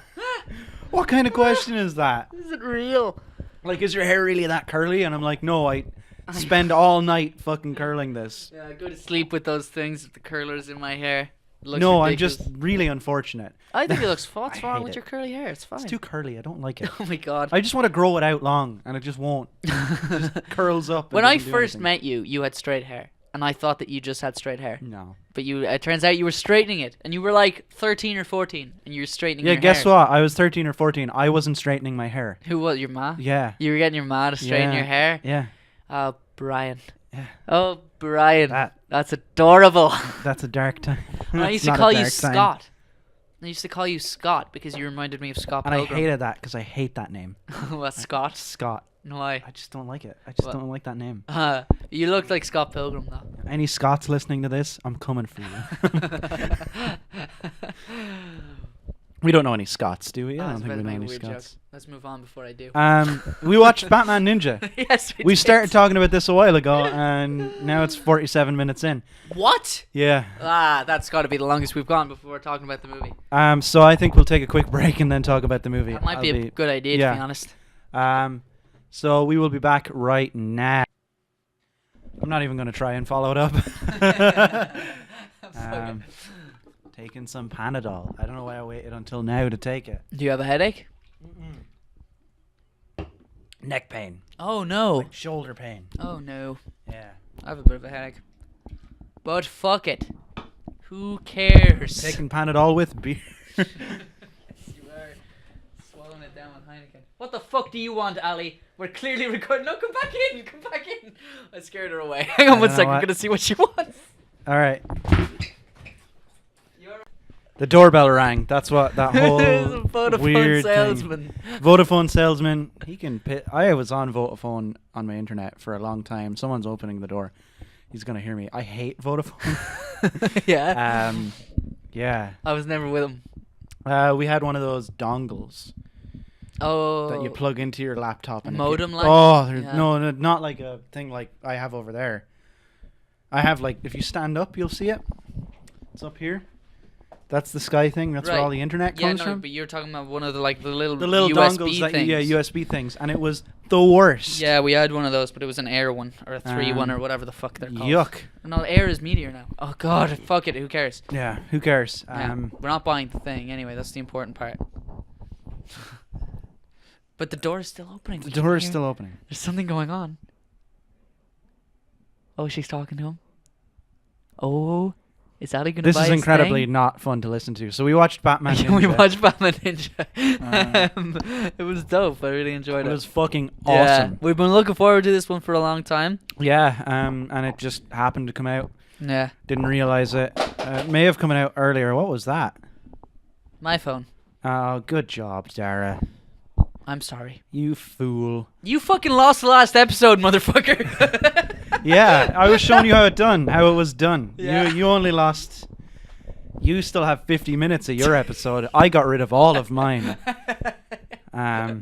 What kind of question is that? Is it real? Like, is your hair really that curly?" And I'm like, "No, I spend all night fucking curling this." Yeah, I go to sleep with those things, with the curlers in my hair. No, ridiculous. I'm just really unfortunate. I think it looks what's wrong with your curly hair? It's fine. It's too curly. I don't like it. Oh my god. I just want to grow it out long, and it just won't. It just curls up. When I first met you, you had straight hair, and I thought that you just had straight hair. No. But it turns out you were straightening it, and you were like 13 or 14, and you were straightening your hair. Yeah, guess what? I was 13 or 14. I wasn't straightening my hair. Who was your ma? Yeah. You were getting your ma to straighten your hair? Yeah. Oh, Brian. Yeah. Oh, Brian. That's adorable. That's a dark time. I used to call you Scott. I used to call you Scott because you reminded me of Scott Pilgrim. And I hated that because I hate that name. What, Scott? Scott. Why? I just don't like it. I just don't like that name. You looked like Scott Pilgrim, though. Any Scots listening to this, I'm coming for you. We don't know any Scots, do we? I don't think we know any Scots. Joke. Let's move on before I do. We watched Batman Ninja. Yes, we did. started talking about this a while ago, and now it's 47 minutes in. What? Yeah. That's got to be the longest we've gone before we're talking about the movie. So I think we'll take a quick break and then talk about the movie. That might be a good idea, to be honest. So we will be back right now. I'm not even going to try and follow it up. Taking some Panadol. I don't know why I waited until now to take it. Do you have a headache? Neck pain. Oh, no. Shoulder pain. Oh, no. Yeah. I have a bit of a headache. But fuck it. Who cares? Taking Panadol with beer. You are swallowing it down with Heineken. What the fuck do you want, Ali? We're clearly recording. No, come back in. Come back in. I scared her away. Hang on one second. I'm going to see what she wants. All right. The doorbell rang. That's what that whole Vodafone weird salesman. Thing. Vodafone salesman. He can I was on Vodafone on my internet for a long time. Someone's opening the door. He's gonna hear me. I hate Vodafone. Yeah. Yeah. I was never with him. We had one of those dongles. Oh. That you plug into your laptop and modem like. Oh, no, not like a thing like I have over there. I have like if you stand up, you'll see it. It's up here. That's the Sky thing. That's where all the internet comes from. But you're talking about one of the little USB dongles things. USB things, and it was the worst. Yeah, we had one of those, but it was an Air one or a 3 one or whatever the fuck they're called. Yuck. No, Air is Meteor now. Oh god, fuck it. Who cares? Yeah, who cares? We're not buying the thing anyway. That's the important part. But the door is still opening. The door is still opening. There's something going on. Oh, she's talking to him. Oh Is Ali gonna This buy is his incredibly thing? not fun to listen to. So we watched Batman Ninja. We watched Batman Ninja. It was dope. I really enjoyed it. It was fucking Yeah, awesome. we've been looking forward to this one for a long time. Yeah, and it just happened to come out. Yeah. Didn't realize it. It may have come out earlier. What was that? My phone. Oh, good job, Dara. I'm sorry. You fool. You fucking lost the last episode, motherfucker. Yeah, I was showing you how it was done. Yeah. You only lost. You still have 50 minutes of your episode. I got rid of all of mine. I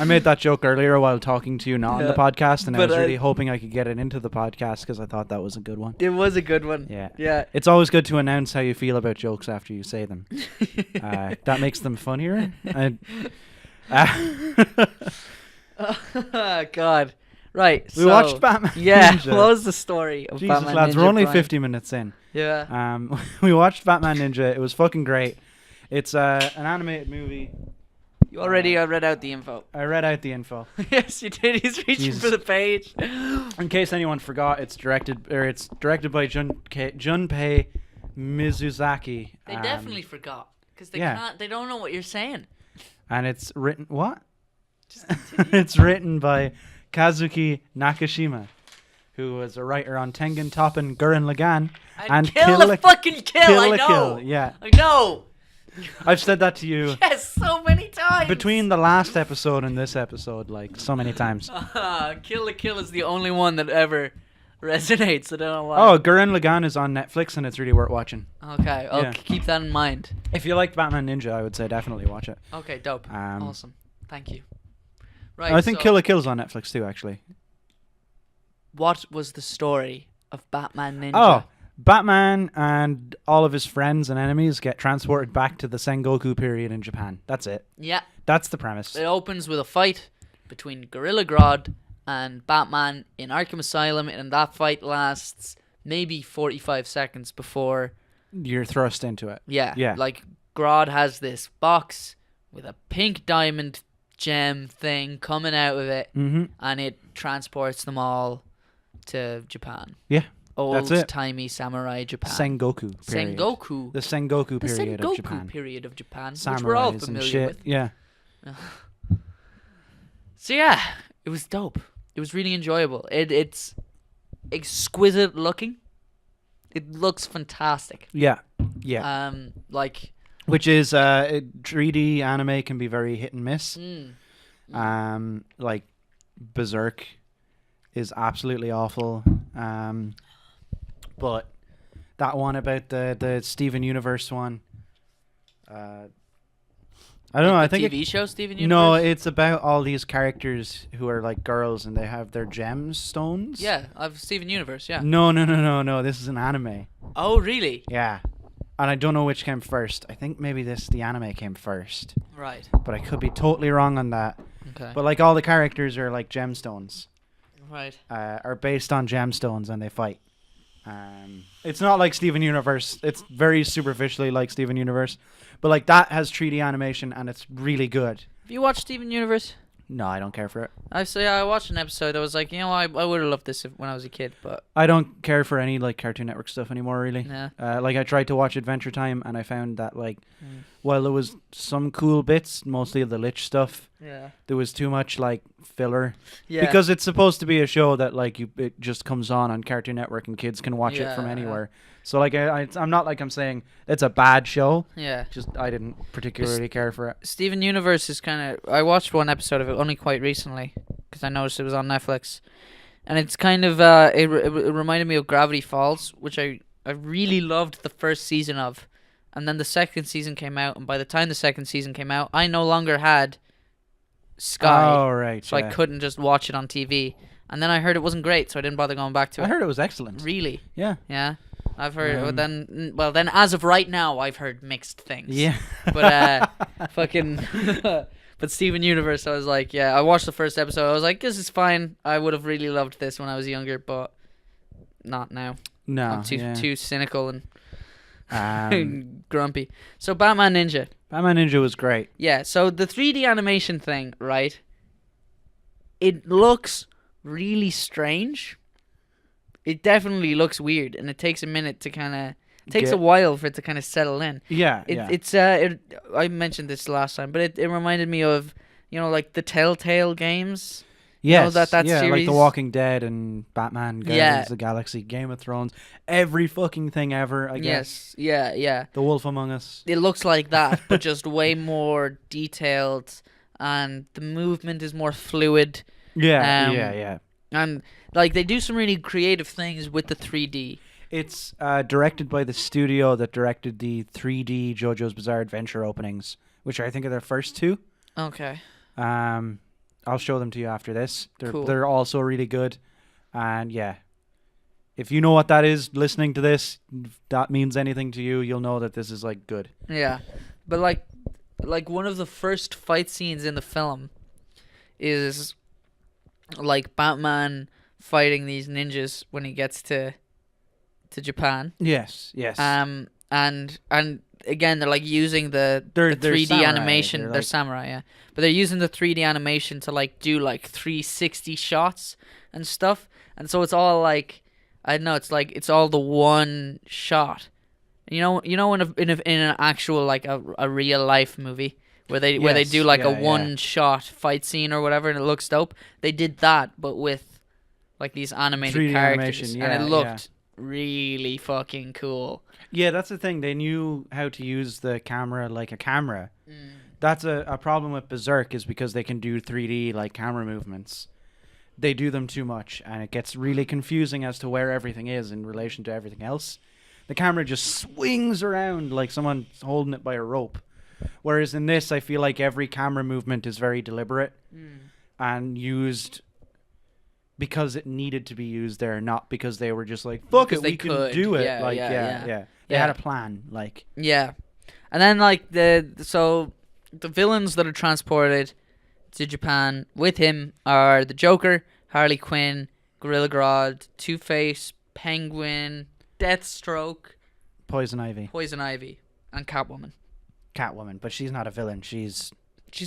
made that joke earlier while talking to you, not on the podcast, and I was really hoping I could get it into the podcast because I thought that was a good one. It was a good one. Yeah. Yeah. It's always good to announce how you feel about jokes after you say them. That makes them funnier. God. Right. We watched Batman Yeah. Ninja. What was the story of Jesus, Batman lads, Ninja? we're only Brian? 50 minutes in. Yeah. We watched Batman Ninja. It was fucking great. It's an animated movie. You already read out the info. I read out the info. Yes, you did. He's reaching Jesus. for the page. In case anyone forgot, it's directed by Junpei Mizuzaki. They definitely forgot because they yeah. can't. They don't know what you're saying. And it's written what? Just continue. It's written by Kazuki Nakashima, who was a writer on Tengen Toppa Gurren Lagann and Kill a fucking Kill. I know. Kill. Yeah, I know. I've said that to you. Yes, so many times. Between the last episode and this episode, like so many times. Kill la Kill is the only one that ever resonates. I don't know why. Oh, Gurren Lagann is on Netflix and it's really worth watching. Okay, I'll keep that in mind. If you liked Batman Ninja, I would say definitely watch it. Okay, dope. Awesome. Thank you. Right. I think Kill la Kill's on Netflix too, actually. What was the story of Batman Ninja? Oh, Batman and all of his friends and enemies get transported back to the Sengoku period in Japan. That's it. Yeah. That's the premise. It opens with a fight between Gorilla Grodd and Batman in Arkham Asylum, and that fight lasts maybe 45 seconds before you're thrust into it. Yeah. Like Grodd has this box with a pink diamond gem thing coming out of it, and it transports them all to Japan. Yeah. Old-timey samurai Japan. Sengoku period. Sengoku. The Sengoku period of Japan. The Sengoku period of Japan, Samurais which we're all and familiar shit. with. Yeah. So yeah, it was dope. It was really enjoyable. It's exquisite looking. It looks fantastic. Yeah. Yeah. Like... Which is 3D anime can be very hit and miss. Like Berserk is absolutely awful. But that one about the Steven Universe one, I don't know. I think TV show Steven Universe. No, it's about all these characters who are like girls and they have their gemstones. Yeah, of Steven Universe. Yeah. No. This is an anime. Oh, really? Yeah. And I don't know which came first. I think maybe the anime came first. Right. But I could be totally wrong on that. Okay. But like all the characters are like gemstones. Right. Are based on gemstones and they fight. It's not like Steven Universe. It's very superficially like Steven Universe. But like that has 3D animation and it's really good. Have you watched Steven Universe? No, I don't care for it. I watched an episode. I was like, I would have loved this when I was a kid, but I don't care for any like Cartoon Network stuff anymore, really. Yeah. Like I tried to watch Adventure Time and I found that like, while there was some cool bits, mostly of the Lich stuff. Yeah. There was too much like filler. Yeah. Because it's supposed to be a show that like it just comes on Cartoon Network and kids can watch it from anywhere. So like I'm not like I'm saying it's a bad show. Yeah. Just I didn't particularly care for it. Steven Universe is kind of... I watched one episode of it only quite recently because I noticed it was on Netflix. And it's kind of... it reminded me of Gravity Falls, which I really loved the first season of. And then the second season came out, and by the time the second season came out, I no longer had Sky. Oh, right. So I couldn't just watch it on TV. And then I heard it wasn't great, so I didn't bother going back to it. I heard it was excellent. Really? Yeah. Yeah. I've heard... then as of right now, I've heard mixed things. Yeah. But fucking... But Steven Universe, I was like, yeah, I watched the first episode. I was like, this is fine. I would have really loved this when I was younger, but not now. No. I'm too cynical and grumpy. So Batman Ninja. Batman Ninja was great. Yeah, so the 3D animation thing, right? It looks really strange. it definitely looks weird, and it takes a minute to kind of. It takes a while for it to kind of settle in. Yeah, It's I mentioned this last time, but it reminded me of like the Telltale games. Yes, that yeah, series. like The Walking Dead and Batman, Guardians of the Galaxy, Game of Thrones, every fucking thing ever, I guess. Yes, yeah. The Wolf Among Us. It looks like that, but just way more detailed, and the movement is more fluid. Yeah. And like they do some really creative things with the 3D. It's directed by the studio that directed the 3D JoJo's Bizarre Adventure openings, which I think are their first two. Okay. I'll show them to you after this. Cool. They're also really good. And yeah, if you know what that is, listening to this, if that means anything to you, you'll know that this is like good. Yeah. But like one of the first fight scenes in the film is like Batman fighting these ninjas when he gets to Japan. Yes. And again, they're like using the 3D samurai. animation. They're samurai, yeah. But they're using the 3D animation to like do like 360 shots and stuff. And so it's all like, I don't know, it's all the one shot. In an actual like a real life movie where they do like a one shot fight scene or whatever, and it looks dope. They did that, but with like these animated 3D characters, animation, and it looked really fucking cool. Yeah, that's the thing. They knew how to use the camera like a camera. That's a problem with Berserk, is because they can do 3D like camera movements. They do them too much, and it gets really confusing as to where everything is in relation to everything else. The camera just swings around like someone's holding it by a rope. Whereas in this, I feel like every camera movement is very deliberate and used because it needed to be used there, not because they were just like, fuck it, we can do it. They had a plan, like. Yeah. And then like the villains that are transported to Japan with him are the Joker, Harley Quinn, Gorilla Grodd, Two-Face, Penguin, Deathstroke, Poison Ivy, and Catwoman. But she's not a villain. She's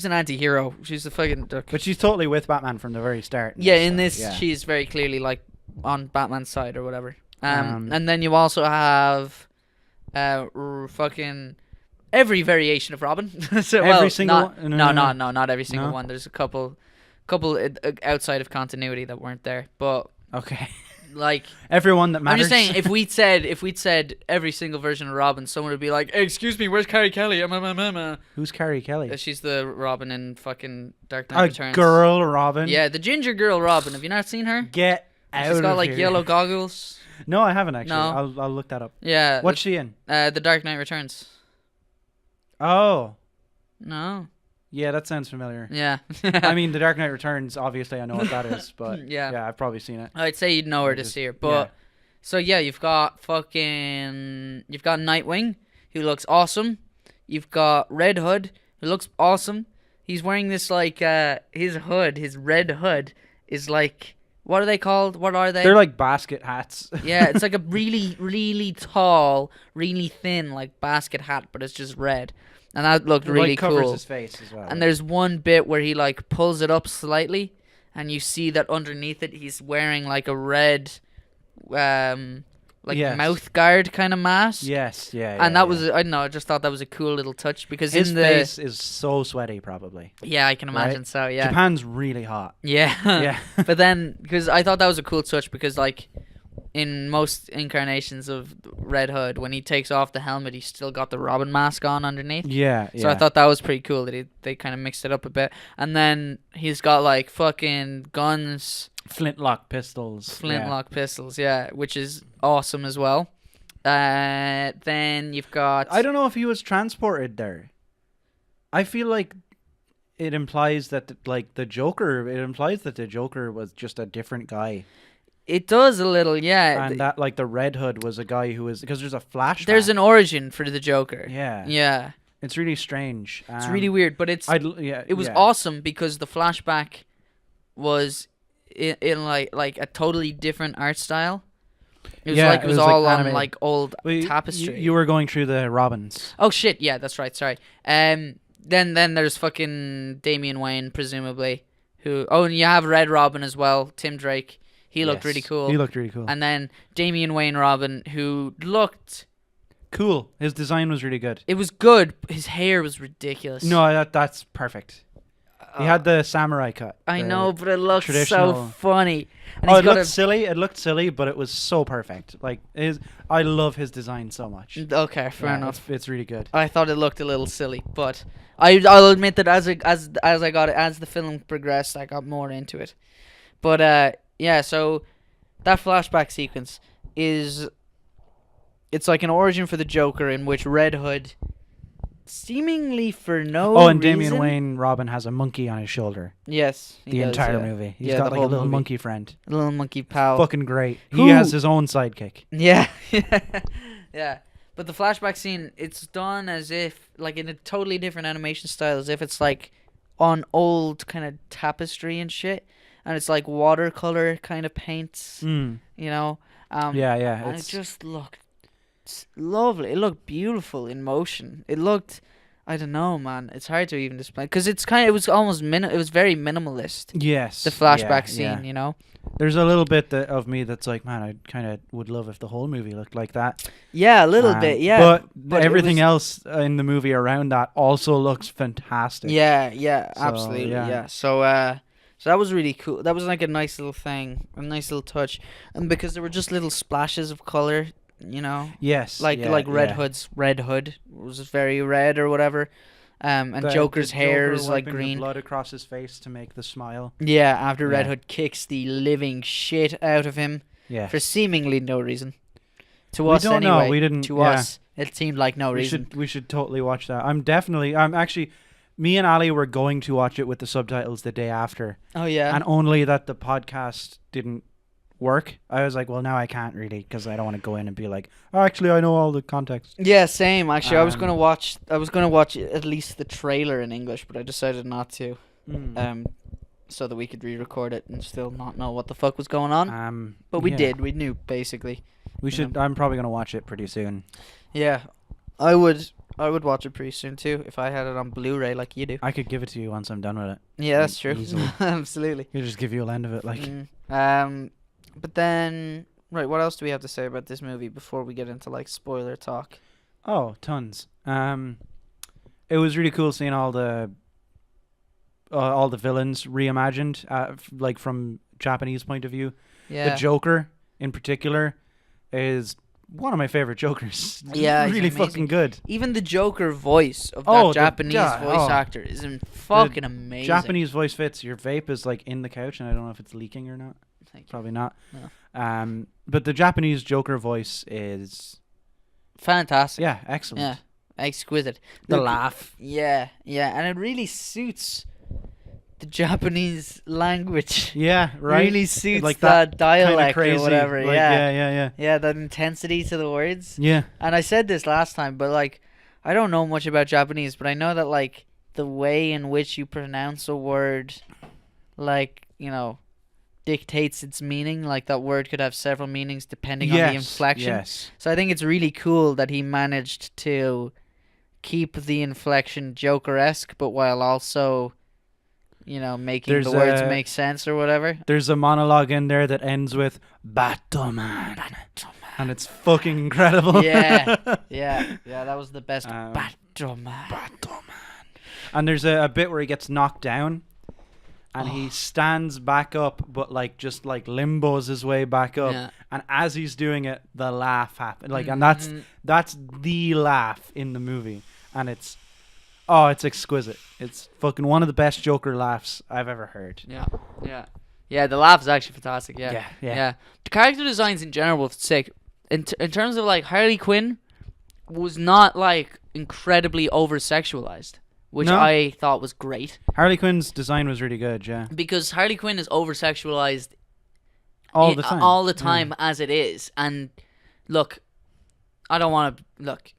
an anti-hero. She's a fucking duck. But she's totally with Batman from the very start. Yeah, in this, she's very clearly like on Batman's side or whatever. And then you also have fucking every variation of Robin. Every single not every single one. There's a couple outside of continuity that weren't there, but okay. Like everyone that matters. I'm just saying, if we'd said every single version of Robin, someone would be like, hey, "Excuse me, where's Carrie Kelly?" Who's Carrie Kelly? She's the Robin in fucking Dark Knight Returns. Girl Robin. Yeah, the ginger girl Robin. Have you not seen her? Get out! She's got like here. yellow goggles. No, I haven't actually. No. I'll look that up. Yeah. What's she in? The Dark Knight Returns. Oh. No. Yeah, that sounds familiar. Yeah. I mean, The Dark Knight Returns, obviously I know what that is, but yeah, I've probably seen it. I'd say you'd know her to see her. But so yeah, you've got Nightwing, who looks awesome. You've got Red Hood, who looks awesome. He's wearing this like his red hood is like, what are they called? What are they? They're like basket hats. Yeah, it's like a really, really tall, really thin like basket hat, but it's just red. And that looked really cool. Covers his face as well. And there's one bit where he like pulls it up slightly, and you see that underneath it he's wearing like a red, mouth guard kind of mask. Yes, yeah. And that was, I don't know, I just thought that was a cool little touch because his face is so sweaty, probably. Yeah, I can imagine. Right? So yeah. Japan's really hot. Yeah. Yeah. But then, because I thought that was a cool touch because like, in most incarnations of Red Hood, when he takes off the helmet, he's still got the Robin mask on underneath. Yeah. So I thought that was pretty cool that they kind of mixed it up a bit. And then he's got like fucking guns. Flintlock pistols, yeah, which is awesome as well. Then you've got... I don't know if he was transported there. I feel like it implies that the Joker was just a different guy. It does a little, yeah. And that, like, the Red Hood was a guy who was... Because there's a flashback. There's an origin for the Joker. Yeah. Yeah. It's really strange. It's really weird, but it was awesome because the flashback was in like a totally different art style. It was it was all on like old tapestry. You were going through the Robins. Oh shit! Yeah, that's right. Sorry. Then there's fucking Damian Wayne, presumably. And you have Red Robin as well, Tim Drake. He looked really cool. He looked really cool. And then Damian Wayne Robin, who looked cool. His design was really good. It was good. His hair was ridiculous. No, that's perfect. He had the samurai cut. I know, but it looked traditional... so funny. And it looked silly. It looked silly, but it was so perfect. Like I love his design so much. Okay, fair enough. It's really good. I thought it looked a little silly, but I'll admit that as the film progressed, I got more into it. But so that flashback sequence it's like an origin for the Joker in which Red Hood, seemingly for no reason... and Damian Wayne Robin has a monkey on his shoulder. Yes. The entire movie. He's got like a little monkey friend. A little monkey pal. Fucking great. He has his own sidekick. Yeah. Yeah. But the flashback scene, it's done as if, like in a totally different animation style, as if it's like on old kind of tapestry and shit. And it's like watercolor kind of paints, you know? Yeah. And it just looked lovely. It looked beautiful in motion. It looked, I don't know, man. It's hard to even explain because it was almost it was very minimalist. Yes. The flashback scene, you know. There's a little bit of me that's like, man, I kind of would love if the whole movie looked like that. Yeah, a little bit. Yeah. But everything else in the movie around that also looks fantastic. Yeah, absolutely. Yeah. So that was really cool. That was like a nice little thing, a nice little touch, and because there were just little splashes of color. You know, yes, like Red Hood was very red or whatever, and Joker's hair is like green. Blood across his face to make the smile. Yeah, after Red Hood kicks the living shit out of him, for seemingly no reason. To us, anyway. Know. We didn't. To us, it seemed like no reason. We should totally watch that. I'm actually. Me and Ali were going to watch it with the subtitles the day after. Oh yeah, and only that the podcast didn't work. I was like, well, now I can't really because I don't want to go in and be like, oh, actually, I know all the context. Yeah, same. Actually, I was gonna watch at least the trailer in English, but I decided not to. So that we could re-record it and still not know what the fuck was going on. But we did. We knew basically. We should. I'm probably gonna watch it pretty soon. Yeah, I would watch it pretty soon too if I had it on Blu-ray like you do. I could give it to you once I'm done with it. Yeah, that's true. Absolutely. You just give you a end of it, like. But then, right, what else do we have to say about this movie before we get into like spoiler talk? Oh, tons. It was really cool seeing all the villains reimagined, like from Japanese point of view. Yeah. The Joker in particular is one of my favorite Jokers. Yeah, really fucking good. Even the Joker voice of that Japanese voice actor is fucking amazing. Japanese voice fits. Your vape is like in the couch, and I don't know if it's leaking or not. Probably not. No. But the Japanese Joker voice is fantastic. Yeah, excellent. Yeah, exquisite. The laugh. Yeah, and it really suits the Japanese language. Yeah, right. Really suits like that dialect crazy, or whatever. Like, yeah. Yeah, that intensity to the words. Yeah. And I said this last time, but like, I don't know much about Japanese, but I know that like the way in which you pronounce a word, like, you know, dictates its meaning. Like that word could have several meanings depending on the inflection. Yes. So I think it's really cool that he managed to keep the inflection Joker-esque, but while also, you know, making the words make sense or whatever. There's a monologue in there that ends with Batman. And it's fucking incredible. Yeah, that was the best. Batman. And there's a bit where he gets knocked down. And he stands back up, but like just like limbos his way back up. Yeah. And as he's doing it, the laugh happens. Like, and that's the laugh in the movie, and it's exquisite. It's fucking one of the best Joker laughs I've ever heard. Yeah. The laugh is actually fantastic. Yeah. The character designs in general were sick. In terms of like Harley Quinn, was not like incredibly over sexualized. Which I thought was great. Harley Quinn's design was really good, yeah. Because Harley Quinn is over-sexualized all the time as it is. And look, I don't want to... Look.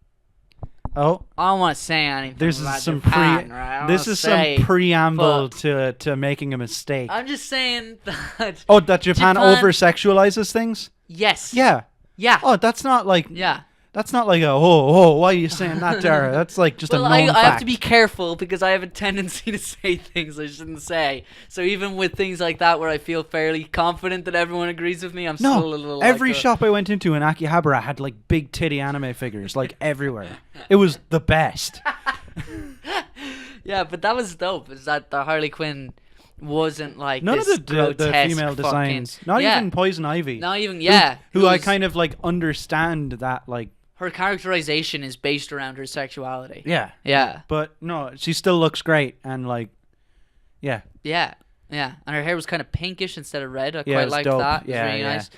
Oh. I don't want to say anything This about is some Japan, right? This is some preamble to making a mistake. I'm just saying that... Oh, that Japan over-sexualizes things? Yes. Yeah. Yeah. Oh, that's not like... Yeah. That's not like why are you saying that, Dara? That's like just a known fact. I have to be careful because I have a tendency to say things I shouldn't say. So even with things like that where I feel fairly confident that everyone agrees with me, I'm still a little every shop I went into in Akihabara had like big titty anime figures, like everywhere. It was the best. Yeah, but that was dope. Is that the Harley Quinn wasn't like none this of the female designs, not even Poison Ivy, not even who I kind of like understand that like her characterization is based around her sexuality. Yeah. But no, she still looks great and like, yeah. And her hair was kind of pinkish instead of red. I Yeah, quite liked dope. that. It was Yeah, really yeah. nice.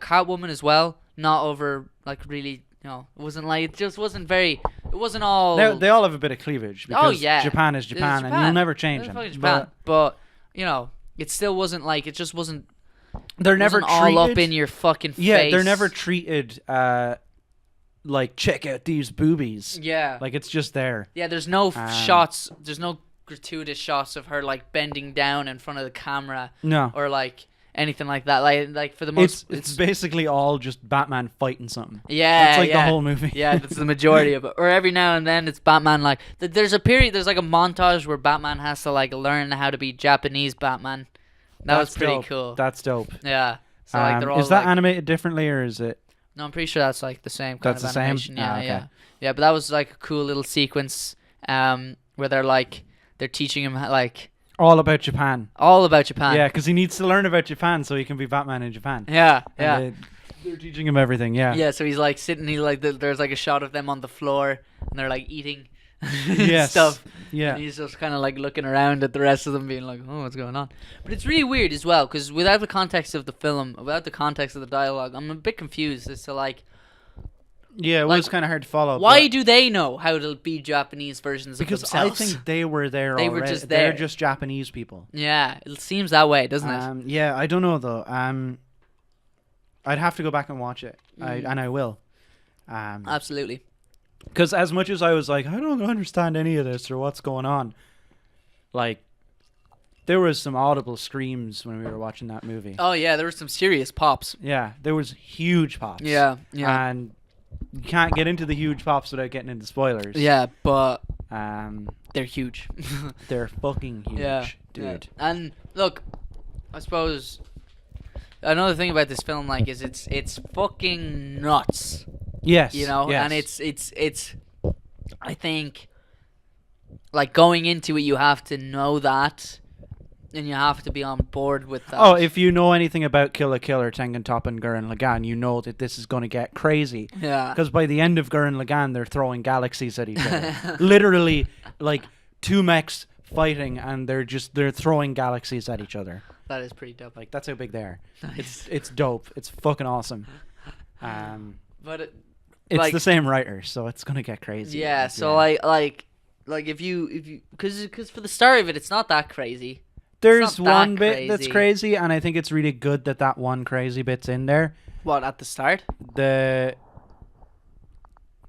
Catwoman as well. Not over like really. You know, it wasn't like it just wasn't very. It wasn't all. They all have a bit of cleavage because yeah. Japan is Japan, and you'll never change them. Japan. But you know, it still wasn't like it just wasn't. They're never wasn't all up in your fucking face. Yeah, they're never treated. Like, check out these boobies. Yeah. Like, it's just there. Yeah, there's no shots. There's no gratuitous shots of her, like, bending down in front of the camera. No. Or, like, anything like that. Like for the most... It's basically all just Batman fighting something. Yeah, that's, like, the whole movie. Yeah, that's the majority of it. Or every now and then, it's Batman, like... There's a period, there's, like, a montage where Batman has to, like, learn how to be Japanese Batman. That's pretty dope. Cool. That's dope. Yeah. So, like, they're all, is that like, animated differently, or is it... No, I'm pretty sure that's like the same kind of animation. Yeah, okay. Yeah. But that was like a cool little sequence where they're teaching him like all about Japan. Yeah, because he needs to learn about Japan so he can be Batman in Japan. Yeah. They're teaching him everything. Yeah. Yeah. So he's like sitting. There's like a shot of them on the floor and they're like eating yes. stuff. Yeah. And he's just kind of like looking around at the rest of them, being like, "Oh, what's going on?" But it's really weird as well because without the context of the film, without the context of the dialogue, I'm a bit confused as to like. Yeah, it was kind of hard to follow. Why do they know how to be Japanese versions of themselves? Because I think they were there already. They were just there. They're just Japanese people. Yeah, it seems that way, doesn't it? Yeah, I don't know though. I'd have to go back and watch it, and I will. Absolutely. Because as much as I was like, I don't understand any of this or what's going on, like, there was some audible screams when we were watching that movie. Oh yeah, there were some serious pops. Yeah, there was huge pops. Yeah. And you can't get into the huge pops without getting into spoilers. Yeah, but they're huge. They're fucking huge, dude. Yeah. And look, I suppose another thing about this film, like, is it's fucking nuts. Yes. You know, yes. and it's I think, like, going into it, you have to know that, and you have to be on board with that. Oh, if you know anything about Kill la Kill or Tengen Toppa and Gurren Lagann, you know that this is going to get crazy. Yeah. Because by the end of Gurren Lagann, they're throwing galaxies at each other. Literally, like, two mechs fighting, and they're throwing galaxies at each other. That is pretty dope. Like, that's how big they are. Nice. It's dope. It's fucking awesome. But it's like, the same writer, so it's gonna get crazy. Yeah. So like if you because for the start of it, it's not that crazy. There's one bit that's crazy, and I think it's really good that one crazy bit's in there. What, at the start? The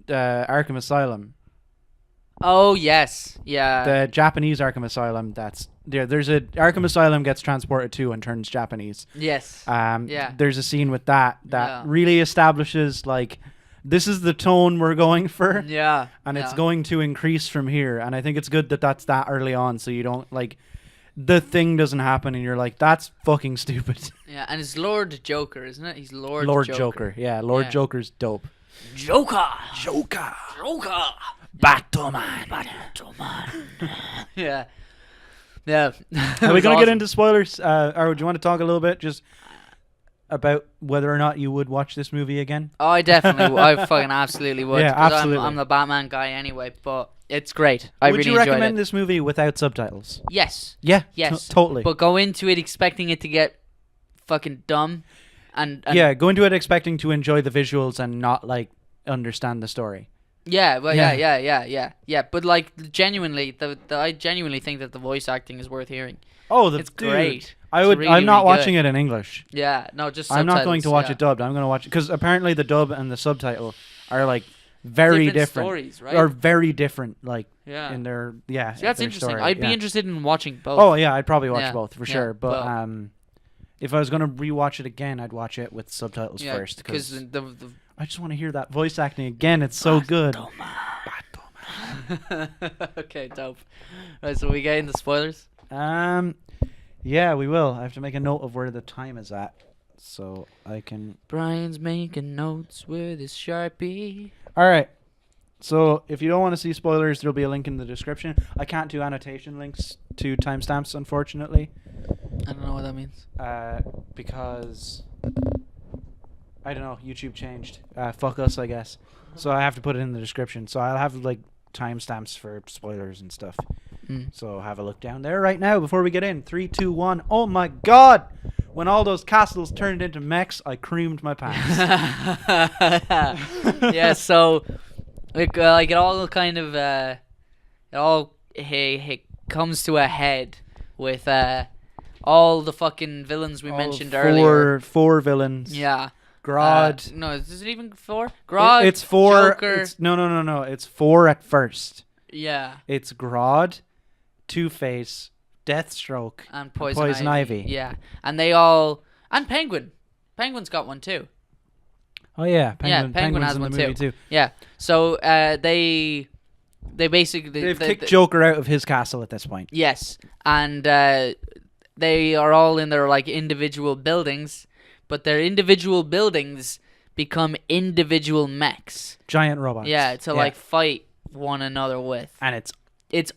Arkham Asylum. Oh yes, yeah. The Japanese Arkham Asylum. There's a Arkham Asylum gets transported to and turns Japanese. Yes. Yeah. There's a scene with that really establishes, like, this is the tone we're going for. Yeah. And it's going to increase from here. And I think it's good that that's that early on, so you don't, like, the thing doesn't happen and you're like, that's fucking stupid. Yeah, and it's Lord Joker, isn't it? He's Lord Joker. Yeah, Lord Joker's dope. Joker. Batman. Yeah. Yeah. Are we going to get into spoilers? Or do you want to talk a little bit just about whether or not you would watch this movie again? Oh, I definitely would. I fucking absolutely would. Yeah, absolutely. I'm the Batman guy anyway, but it's great. I really enjoyed it. Would you recommend this movie without subtitles? Yes. Yeah. Yes. Totally. But go into it expecting it to get fucking dumb. And yeah, go into it expecting to enjoy the visuals and not, like, understand the story. Yeah, well, yeah. But, like, genuinely, I genuinely think that the voice acting is worth hearing. Oh, it's great. I'm not watching it in English. Yeah, no, just subtitles. I'm not going to watch it dubbed. I'm going to watch it because apparently the dub and the subtitle are, like, very different. Stories, right? Are very different, like, yeah. in their See, that's interesting. Story. I'd be interested in watching both. Oh yeah, I'd probably watch both for sure. But if I was going to rewatch it again, I'd watch it with subtitles first. Because I just want to hear that voice acting again. It's so good. Okay, dope. Right, so we get into spoilers? Yeah, we will. I have to make a note of where the time is at, so I can... Brian's making notes with his Sharpie. Alright. So, if you don't want to see spoilers, there'll be a link in the description. I can't do annotation links to timestamps, unfortunately. I don't know what that means. Because... I don't know, YouTube changed. Fuck us, I guess. So I have to put it in the description. So I'll have, like, timestamps for spoilers and stuff. So have a look down there right now before we get in. 3, 2, 1. Oh my god! When all those castles turned into mechs, I creamed my pants. Yeah, so like it all kind of it comes to a head with all the fucking villains we mentioned earlier. 4 villains. Yeah. Grodd. No, is it even 4? Grodd. It's 4. Joker. No. It's 4 at first. Yeah. It's Grodd, Two-Face, Deathstroke, and Poison Ivy. Yeah, and they all and Penguin. Penguin's got one too. Oh yeah, Penguin has in one the movie too. Yeah, so they basically they've kicked Joker out of his castle at this point. Yes, and they are all in their like individual buildings, but their individual buildings become individual mechs. Giant robots. Yeah, to like fight one another with. And it's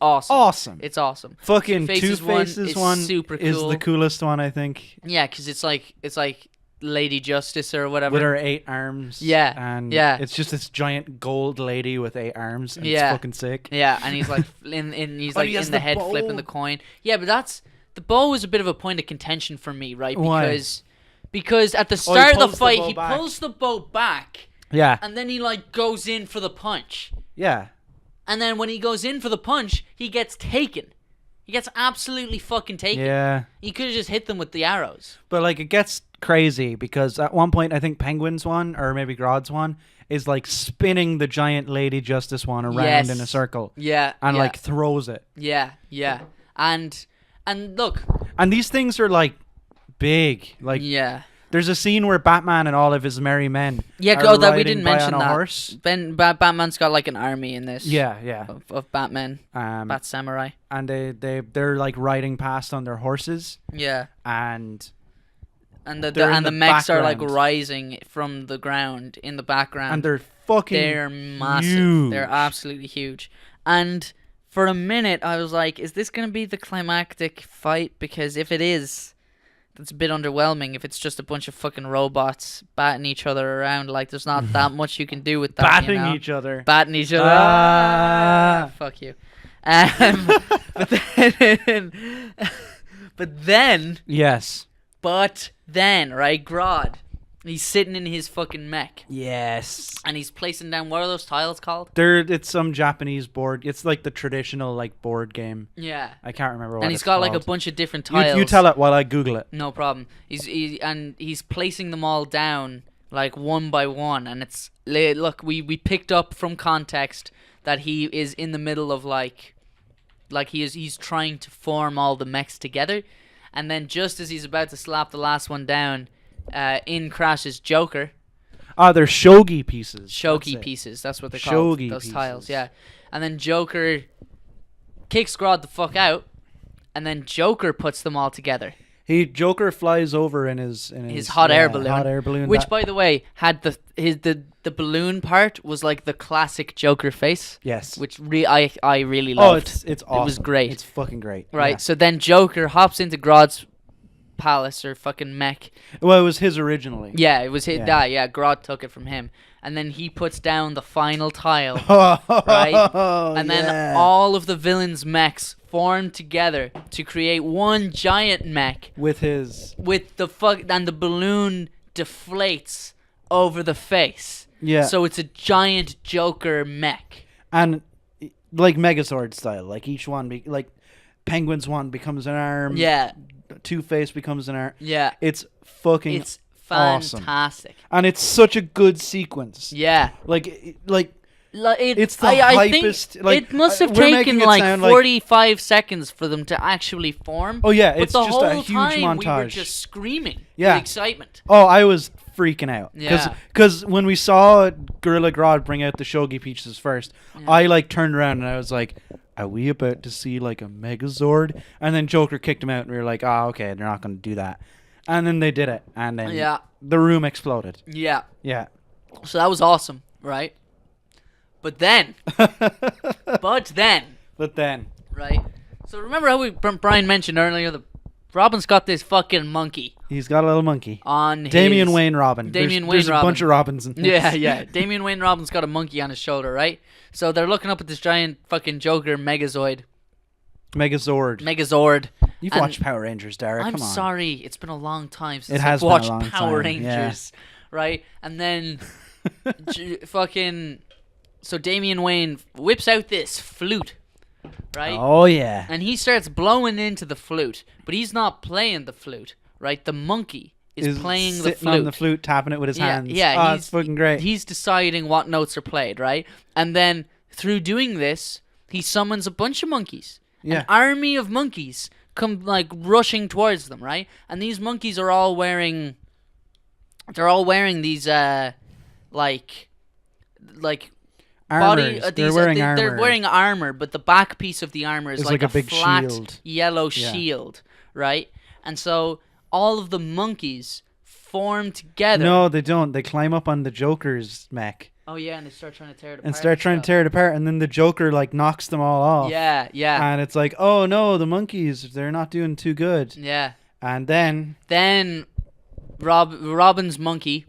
awesome. It's awesome. Fucking Two-Face's one super cool. is the coolest one, I think. Yeah, because it's like Lady Justice or whatever with her 8 arms. Yeah, and yeah. It's just this giant gold lady with 8 arms. And yeah, it's fucking sick. Yeah, and he's like in the head bow. flipping the coin. Yeah, but the bow is a bit of a point of contention for me, right? Because at the start of the fight, he pulls the bow back. Yeah, and then he like goes in for the punch. Yeah. And then when he goes in for the punch, he gets taken. He gets absolutely fucking taken. Yeah. He could have just hit them with the arrows. But, like, it gets crazy because at one point, I think Penguin's one, or maybe Grodd's one, is, like, spinning the giant Lady Justice one around in a circle. Yeah. And, like, throws it. Yeah, yeah. And look. And these things are, like, big. Like, yeah. There's a scene where Batman and all of his merry men that we didn't mention on a that. Horse. Batman's got like an army in this. Yeah. Of Batmen, Bat Samurai. And they're like riding past on their horses. Yeah. And the mechs are like rising from the ground in the background. And they're massive. Huge. They're absolutely huge. And for a minute I was like, is this going to be the climactic fight? Because if it is, it's a bit underwhelming. If it's just a bunch of fucking robots batting each other around, like there's not that much you can do with that. Batting each other. Fuck you. But then, yes. But then, right, Grodd, he's sitting in his fucking mech. Yes. And he's placing down, what are those tiles called? It's some Japanese board. It's like the traditional like board game. Yeah. I can't remember what and it's he's got called. like a bunch of different tiles. You tell it while I Google it. No problem. He's placing them all down like one by one, and it's look, we picked up from context that he is in the middle of like he's trying to form all the mechs together, and then just as he's about to slap the last one down, in crashes Joker. They're shogi pieces. Shogi pieces, that's what they're called. Those pieces. Tiles, yeah. And then Joker kicks Grodd the fuck out, and then Joker puts them all together. Joker flies over in his hot air balloon. Which, by the way, had the balloon part was like the classic Joker face. Yes. Which I really loved. It's awesome. It was great. It's fucking great. Right. Yeah. So then Joker hops into Grodd's palace or fucking mech. Well, it was his originally. Yeah, it was his. Yeah, Grodd took it from him, and then he puts down the final tile. Right. And then all of the villains' mechs form together to create one giant mech and the balloon deflates over the face. Yeah. So it's a giant Joker mech. And like Megazord style, like each one like Penguin's one becomes an arm. Yeah. Two-Face becomes an arm. Yeah. It's fucking fantastic. Awesome. And it's such a good sequence. Yeah. It's the hypest. Like, it must have taken like 45 seconds for them to actually form. Oh yeah, but it's the just whole a huge time montage. We were just screaming with excitement. Oh, I was freaking out. Yeah. Because when we saw Gorilla Grodd bring out the shogi pieces first, I like turned around and I was like, are we about to see like a Megazord? And then Joker kicked him out and we were like, oh, okay, they're not going to do that. And then they did it. And then the room exploded. Yeah. Yeah. So that was awesome, right? But then. Right? So remember how Brian mentioned earlier that Robin's got this fucking monkey. He's got a little monkey. On Damian Wayne Robin. There's a bunch of Robins in this. Yeah. Damian Wayne Robin's got a monkey on his shoulder, right? So they're looking up at this giant fucking Joker Megazord. You've watched Power Rangers, Dara. Come on. I'm sorry. It's been a long time since I've watched Power Rangers. Yeah. Right? And then so Damian Wayne whips out this flute. Right? Oh, yeah. And he starts blowing into the flute, but he's not playing the flute, right? The monkey is playing the flute. Sitting on the flute, tapping it with his hands. Yeah, it's fucking great. He's deciding what notes are played, right? And then through doing this, he summons a bunch of monkeys. Yeah. An army of monkeys come like rushing towards them, right? And these monkeys are all wearing these like Armors. They're wearing armor. They're wearing armor, but the back piece of the armor is like a big flat shield. yellow shield, right? And so all of the monkeys form together. No, they don't. They climb up on the Joker's mech. Oh yeah, and they start trying to tear it apart. And then the Joker like knocks them all off. Yeah. And it's like, oh no, the monkeys, they're not doing too good. Yeah. And then Robin's monkey,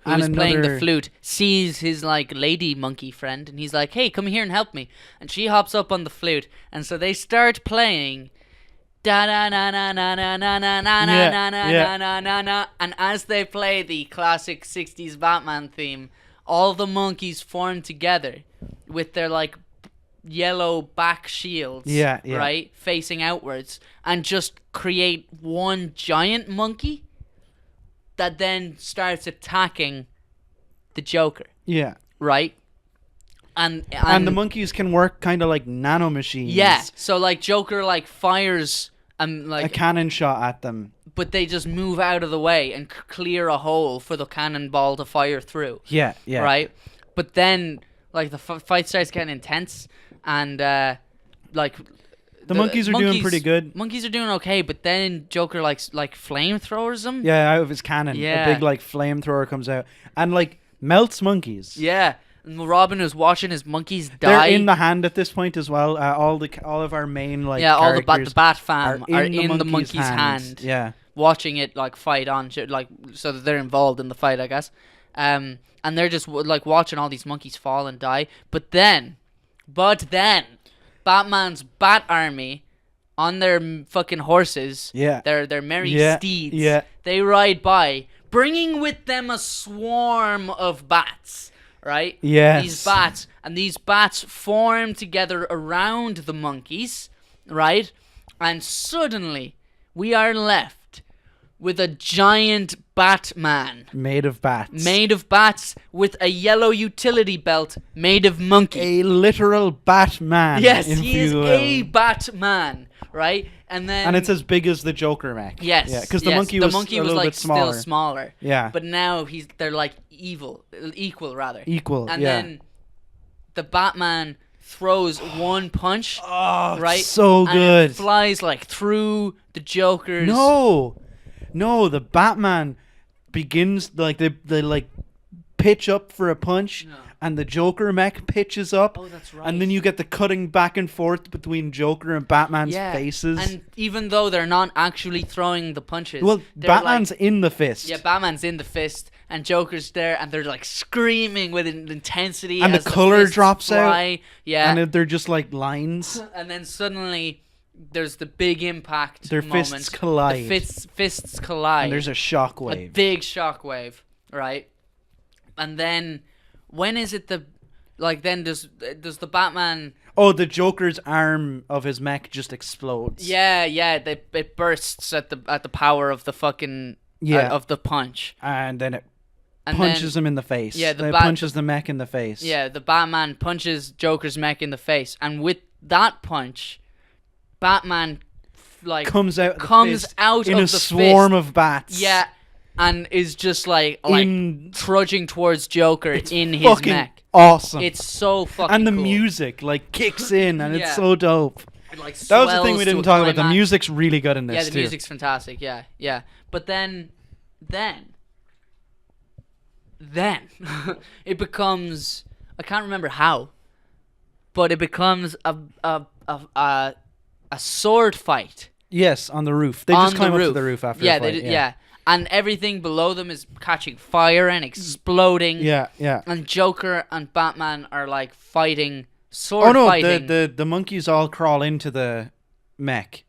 who's playing the flute, sees his like lady monkey friend, and he's like, hey, come here and help me. And she hops up on the flute, and so they start playing da na na na na na na na na na na na na na, and as they play the classic 60s Batman theme, all the monkeys form together with their like yellow back shields, right, facing outwards, and just create one giant monkey that then starts attacking the Joker. Yeah. Right? And the monkeys can work kind of like nanomachines. Yeah. So like Joker like fires like a cannon shot at them. But they just move out of the way and clear a hole for the cannonball to fire through. Yeah. Right? But then like the fight starts getting intense, and like the monkeys are doing pretty good. Monkeys are doing okay, but then Joker like flamethrowers them. Yeah, out of his cannon. Yeah. A big like flamethrower comes out and like melts monkeys. Yeah. And Robin is watching his monkeys die. They're in the hand at this point as well. All of our main like all the characters Bat fam are in the monkey's monkey's hand. Yeah. Watching it like fight on, like so that they're involved in the fight, I guess. And they're just like watching all these monkeys fall and die. But then, Batman's Bat Army, on their fucking horses, their merry steeds, they ride by, bringing with them a swarm of bats, right? Yes. These bats form together around the monkeys, right? And suddenly, we are left with a giant Batman. Made of bats with a yellow utility belt made of monkeys. A literal Batman. Yes, he is a Batman, right? And it's as big as the Joker mech. Yes. Yeah, because the monkey was a little bit smaller. Still smaller. Yeah. But now they're like equal. And then the Batman throws one punch. Oh, right? So good. And it flies like through the Joker's. No, the Batman begins like they like pitch up for a punch, and the Joker mech pitches up. Oh, that's right. And then you get the cutting back and forth between Joker and Batman's faces. And even though they're not actually throwing the punches, Batman's in the fist. Yeah, Batman's in the fist, and Joker's there, and they're like screaming with intensity. And as the color drops fly. out. Yeah, and they're just like lines. And then suddenly, there's the big impact. Their moment. fists collide. Fists collide. And there's a shockwave. A big shockwave, right? And then, when is it then does the Batman? Oh, the Joker's arm of his mech just explodes. Yeah, it bursts at the power of the fucking of the punch. And then it punches him in the face. Yeah, it punches the mech in the face. Yeah, the Batman punches Joker's mech in the face, and with that punch, Batman comes out in a swarm of bats. Yeah, and is just like trudging towards Joker in his fucking mech. Awesome. It's so fucking and the cool. music like kicks in, and Yeah. it's so dope. It, like, That was the thing we swells didn't to a talk about. The climax. music's really good in this Yeah, the too. music's fantastic. Yeah. But then it becomes, I can't remember how, but it becomes a sword fight. Yes, on the roof. They just climb up to the roof after a fight. Yeah. And everything below them is catching fire and exploding. Yeah. And Joker and Batman are like fighting, fighting. The monkeys all crawl into the mech.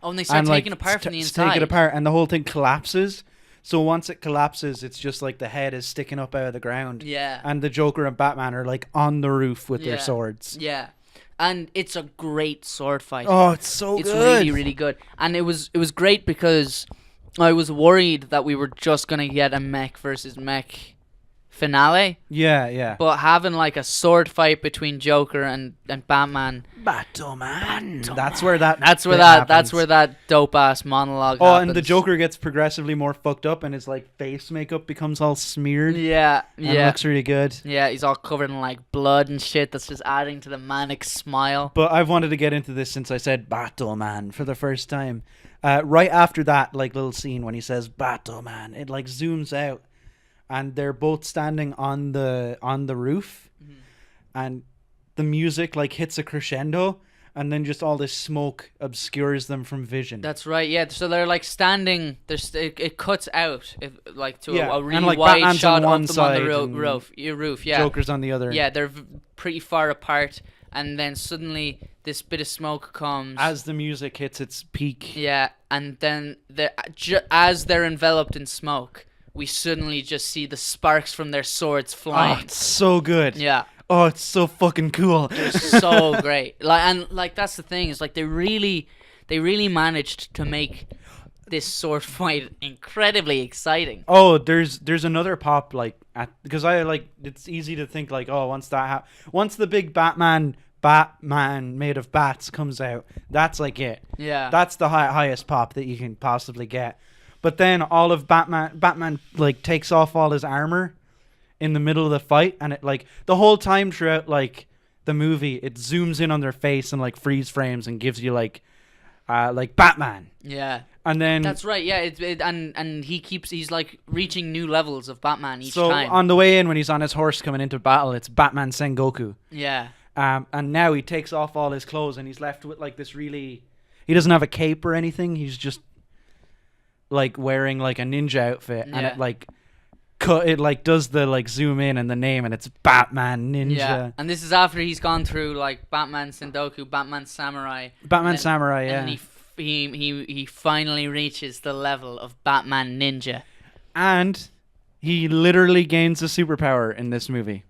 Oh, and they start taking it apart from the inside. Take it apart, and the whole thing collapses. So once it collapses, it's just like the head is sticking up out of the ground. Yeah. And the Joker and Batman are like on the roof with their swords. Yeah. And it's a great sword fight. Oh, it's so good. It's really, really good. And it was great because I was worried that we were just going to get a mech versus mech finale. Yeah. But having like a sword fight between Joker and Batman. Batman. That's where that dope ass monologue happens. And the Joker gets progressively more fucked up, and his like face makeup becomes all smeared. Yeah. And it looks really good. Yeah, he's all covered in like blood and shit. That's just adding to the manic smile. But I've wanted to get into this since I said Batman for the first time. Right after that like little scene when he says Batman, it like zooms out. And they're both standing on the roof, and the music like hits a crescendo, and then just all this smoke obscures them from vision. That's right. Yeah. So they're like standing. It cuts out to a really and, like, wide Batman's shot on one of them side on the roof. Yeah. Joker's on the other. Yeah, they're pretty far apart, and then suddenly this bit of smoke comes as the music hits its peak. Yeah, and then as they're enveloped in smoke, we suddenly just see the sparks from their swords flying. Oh, it's so good. Yeah. Oh, it's so fucking cool. They're so great. That's the thing, is like they really managed to make this sword fight incredibly exciting. Oh, there's another pop because it's easy to think like, oh, once the big Batman made of bats comes out, that's like it. Yeah. That's the highest pop that you can possibly get. But then all of Batman like takes off all his armor in the middle of the fight, and it like the whole time throughout like the movie, it zooms in on their face and like freeze frames and gives you like Batman. Yeah. And then that's right. Yeah. And he's like reaching new levels of Batman each So time. on the way in, when he's on his horse coming into battle, it's Batman Sengoku. Yeah. And now he takes off all his clothes and he's left with like this really. He doesn't have a cape or anything. He's just like wearing like a ninja outfit, and it like does the like zoom in and the name, and it's Batman Ninja. Yeah, and this is after he's gone through like Batman Sendoku, Batman Samurai. Yeah. And he finally reaches the level of Batman Ninja. And he literally gains a superpower in this movie.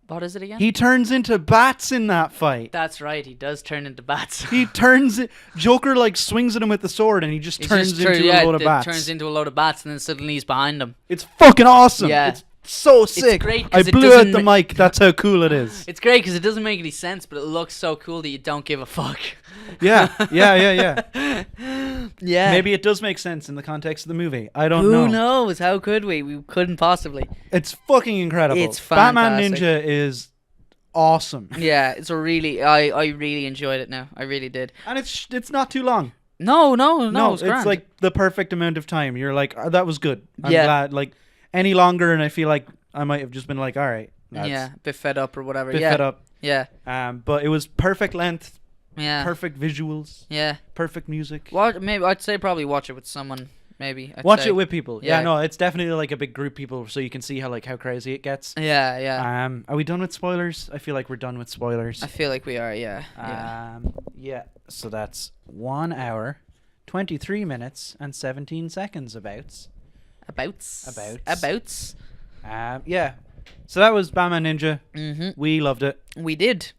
What is it again? He turns into bats in that fight. That's right, he does turn into bats. Joker like swings at him with the sword, and he just turns into a load of bats. Turns into a load of bats, and then suddenly he's behind him. It's fucking awesome. Yeah. It's so sick. It's great. I blew out the mic. That's how cool it is. It's great because it doesn't make any sense, but it looks so cool that you don't give a fuck. Yeah. Yeah. Maybe it does make sense in the context of the movie. I don't know. Who knows? How could we? We couldn't possibly. It's fucking incredible. It's fantastic. Batman Ninja is awesome. Yeah, it's a really. I really enjoyed it now. I really did. And it's not too long. No. It's like the perfect amount of time. You're like, oh, that was good. I'm Yeah. glad. Like any longer, and I feel like I might have just been like, all right. Yeah, a bit fed up or whatever. Fed up. Yeah. But it was perfect length. Yeah. Perfect visuals. Yeah. Perfect music. Maybe I'd say probably watch it with someone. Maybe watch it with people. Yeah, no, it's definitely like a big group of people, so you can see how crazy it gets. Yeah. Are we done with spoilers? I feel like we're done with spoilers. I feel like we are. Yeah. Yeah. So that's 1 hour, 23 minutes, and 17 seconds Abouts. Yeah. So that was Batman Ninja. Mm-hmm. We loved it. We did.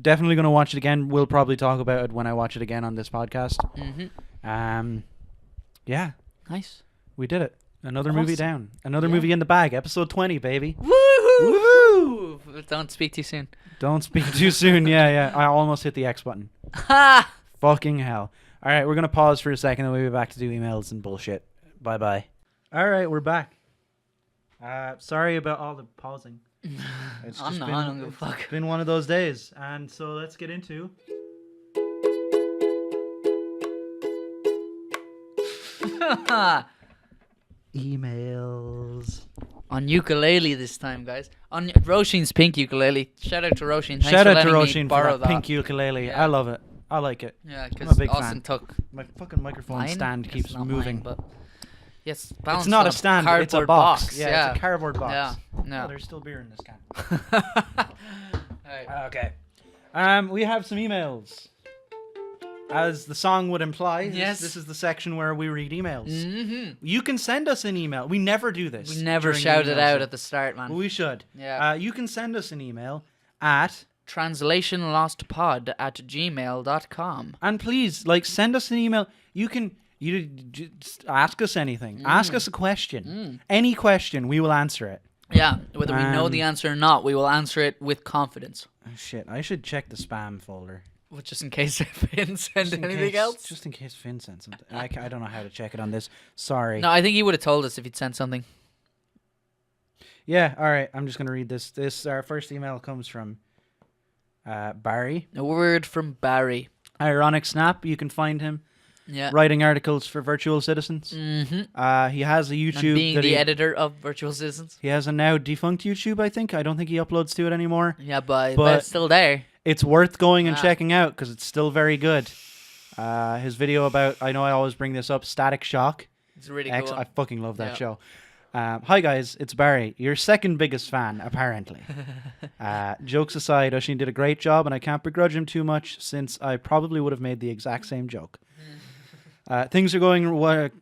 Definitely gonna watch it again. We'll probably talk about it when I watch it again on this podcast. Mm-hmm. Yeah. Nice. We did it. Another movie down. Another movie in the bag. Episode 20, baby. Woohoo! Don't speak too soon. Don't speak too soon. Yeah. I almost hit the X button. Ha! Fucking hell. All right, we're gonna pause for a second, and we'll be back to do emails and bullshit. Bye. All right, we're back. Sorry about all the pausing. It's I don't give a fuck. It's been one of those days, and so let's get into. Emails. On ukulele this time, guys. On Roshin's pink ukulele. Shout out to Roshin. Thanks Shout for out to letting me Roshin for borrow that pink ukulele. Yeah. I love it. I like it. Yeah, I'm a because big Austin fan. took My fucking microphone mine. stand It's keeps not moving. Mine, but yes, It's not a stand. It's a cardboard box. Yeah, it's a cardboard box. Yeah. No. Oh, there's still beer in this can. Right. Okay. We have some emails. As the song would imply, Yes. this is the section where we read emails. Mm-hmm. You can send us an email. We never do this. We never during shout it emails. out at the start, man. We should. Yeah. You can send us an email at... translationlostpod@gmail.com. And please, send us an email. You just ask us anything. Ask us a question. Any question, we will answer it. Yeah, whether we know the answer or not, we will answer it with confidence. Oh, shit, I should check the spam folder. Well, just in case Finn sent anything else. Just in case Finn sent something. I don't know how to check it on this. Sorry. No, I think he would have told us if he'd sent something. Yeah, all right. I'm just going to read this. Our first email comes from Barry. A word from Barry. Ironic Snap. You can find him Yeah. writing articles for Virtual Citizens. Mm-hmm. He has a YouTube. And being the editor of Virtual Citizens. He has a now defunct YouTube, I think. I don't think he uploads to it anymore. Yeah, but But it's still there. It's worth going and checking out because it's still very good. His video about, I know I always bring this up, Static Shock. It's really cool. I fucking love that show. Hi guys, it's Barry, your second biggest fan, apparently. Jokes aside, Oshin did a great job and I can't begrudge him too much since I probably would have made the exact same joke. Things are going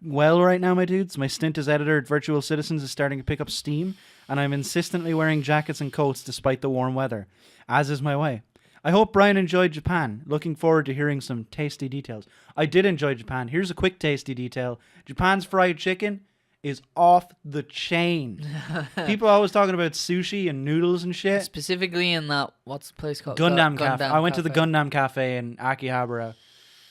well right now, my dudes. My stint as editor at Virtual Citizens is starting to pick up steam and I'm insistently wearing jackets and coats despite the warm weather, as is my way. I hope Brian enjoyed Japan. Looking forward to hearing some tasty details. I did enjoy Japan. Here's a quick tasty detail. Japan's fried chicken is off the chain. People are always talking about sushi and noodles and shit. Specifically in that, what's the place called? Gundam Cafe. I went to the Gundam Cafe in Akihabara.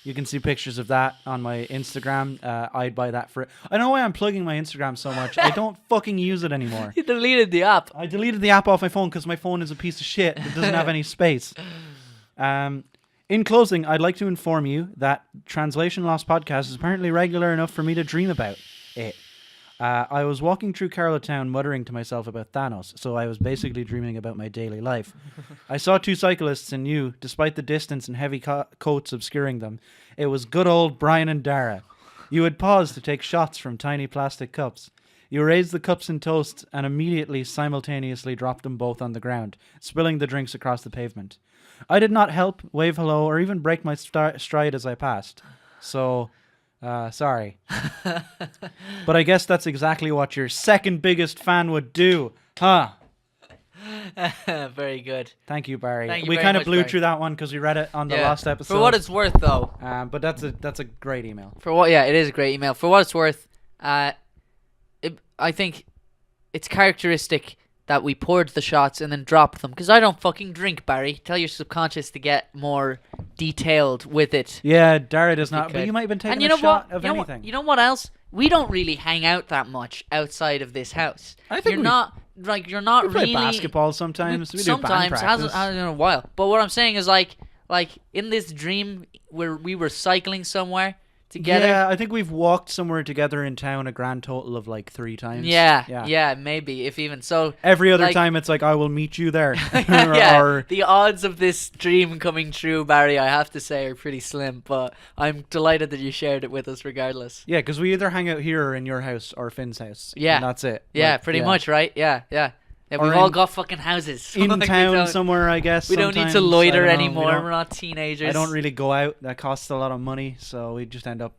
You can see pictures of that on my Instagram. I'd buy that for... I don't know why I'm plugging my Instagram so much. I don't fucking use it anymore. You deleted the app. I deleted the app off my phone because my phone is a piece of shit. It doesn't have any space. In closing, I'd like to inform you that Translation Lost Podcast is apparently regular enough for me to dream about it. I was walking through Carlow muttering to myself about Thanos, so I was basically dreaming about my daily life. I saw two cyclists and knew, despite the distance and heavy coats obscuring them, it was good old Brian and Dara. You had paused to take shots from tiny plastic cups. You raised the cups in toast and immediately simultaneously dropped them both on the ground, spilling the drinks across the pavement. I did not help, wave hello, or even break my stride as I passed. So... sorry. But I guess that's exactly what your second biggest fan would do, huh? Very good. Thank you, Barry. Thank you we very kind of much, blew Barry. through that one because we read it on the last episode. For what it's worth, though. But that's a great email. It is a great email. For what it's worth, I think it's characteristic that we poured the shots and then dropped them. Because I don't fucking drink, Barry. Tell your subconscious to get more detailed with it. Yeah, Dara does not. But you might have been taking a shot of anything. You know what else? We don't really hang out that much outside of this house. I think you're not we play really basketball sometimes. We do band sometimes practice. hasn't in a while. But what I'm saying is like in this dream where we were cycling somewhere together. Yeah, I think we've walked somewhere together in town a grand total of 3 times. Yeah, maybe if even so. Every other time it's I will meet you there. Yeah, the odds of this dream coming true, Barry, I have to say are pretty slim. But I'm delighted that you shared it with us, regardless. Yeah, because we either hang out here or in your house or Finn's house. Yeah, and that's it. Yeah, pretty much, right? Yeah. We've all got fucking houses. In town somewhere, I guess. We don't need to loiter anymore. We're not teenagers. I don't really go out. That costs a lot of money, so we just end up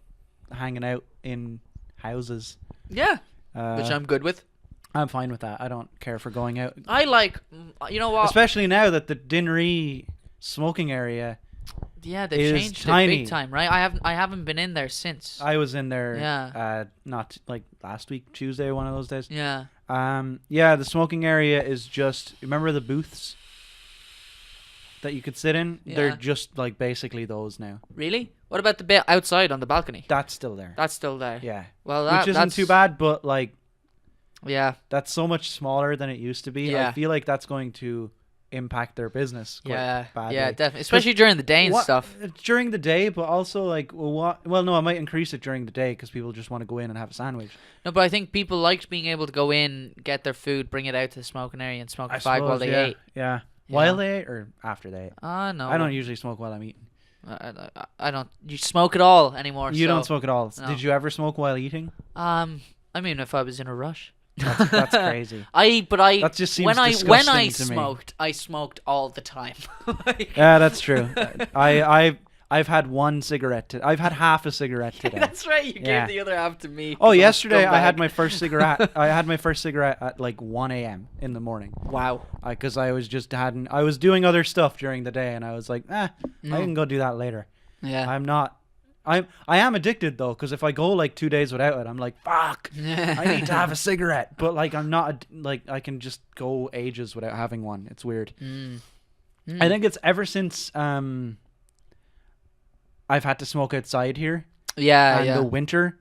hanging out in houses. Yeah, which I'm good with. I'm fine with that. I don't care for going out. I like, you know what? Especially now that the Dinnery smoking area. Yeah, they changed tiny. it big time, right? I haven't been in there since. I was in there. Yeah. Not last week, Tuesday, one of those days. Yeah. Yeah, the smoking area is just. Remember the booths that you could sit in? Yeah. They're just basically those now. Really? What about the bit outside on the balcony? That's still there. That's still there. Yeah. Well, which isn't too bad, but like, yeah, that's so much smaller than it used to be. Yeah. I feel like that's going to impact their business quite badly. Yeah, definitely. Especially during the day and stuff. During the day, but also like, well, no, I might increase it during the day because people just want to go in and have a sandwich. No, but I think people liked being able to go in, get their food, bring it out to the smoking area and smoke a fag while they ate. Yeah. While they ate or after they ate? No. I don't usually smoke while I'm eating. I don't. You smoke at all anymore? You don't smoke at all. No. Did you ever smoke while eating? I mean, if I was in a rush. That's crazy. That just seems when disgusting I to me. smoked, I smoked all the time. Yeah, that's true. I've had one cigarette. I've had half a cigarette today. That's right. You gave the other half to me. Oh, yesterday I had my first cigarette. I had my first cigarette at like 1 a.m. in the morning. Wow. Because I was I was doing other stuff during the day, and I was like, I can go do that later. Yeah. I'm not. I am addicted though, because if I go like 2 days without it, I'm like, fuck, I need to have a cigarette. But like, I'm not like, I can just go ages without having one. It's weird. I think it's ever since I've had to smoke outside here. Yeah, and the winter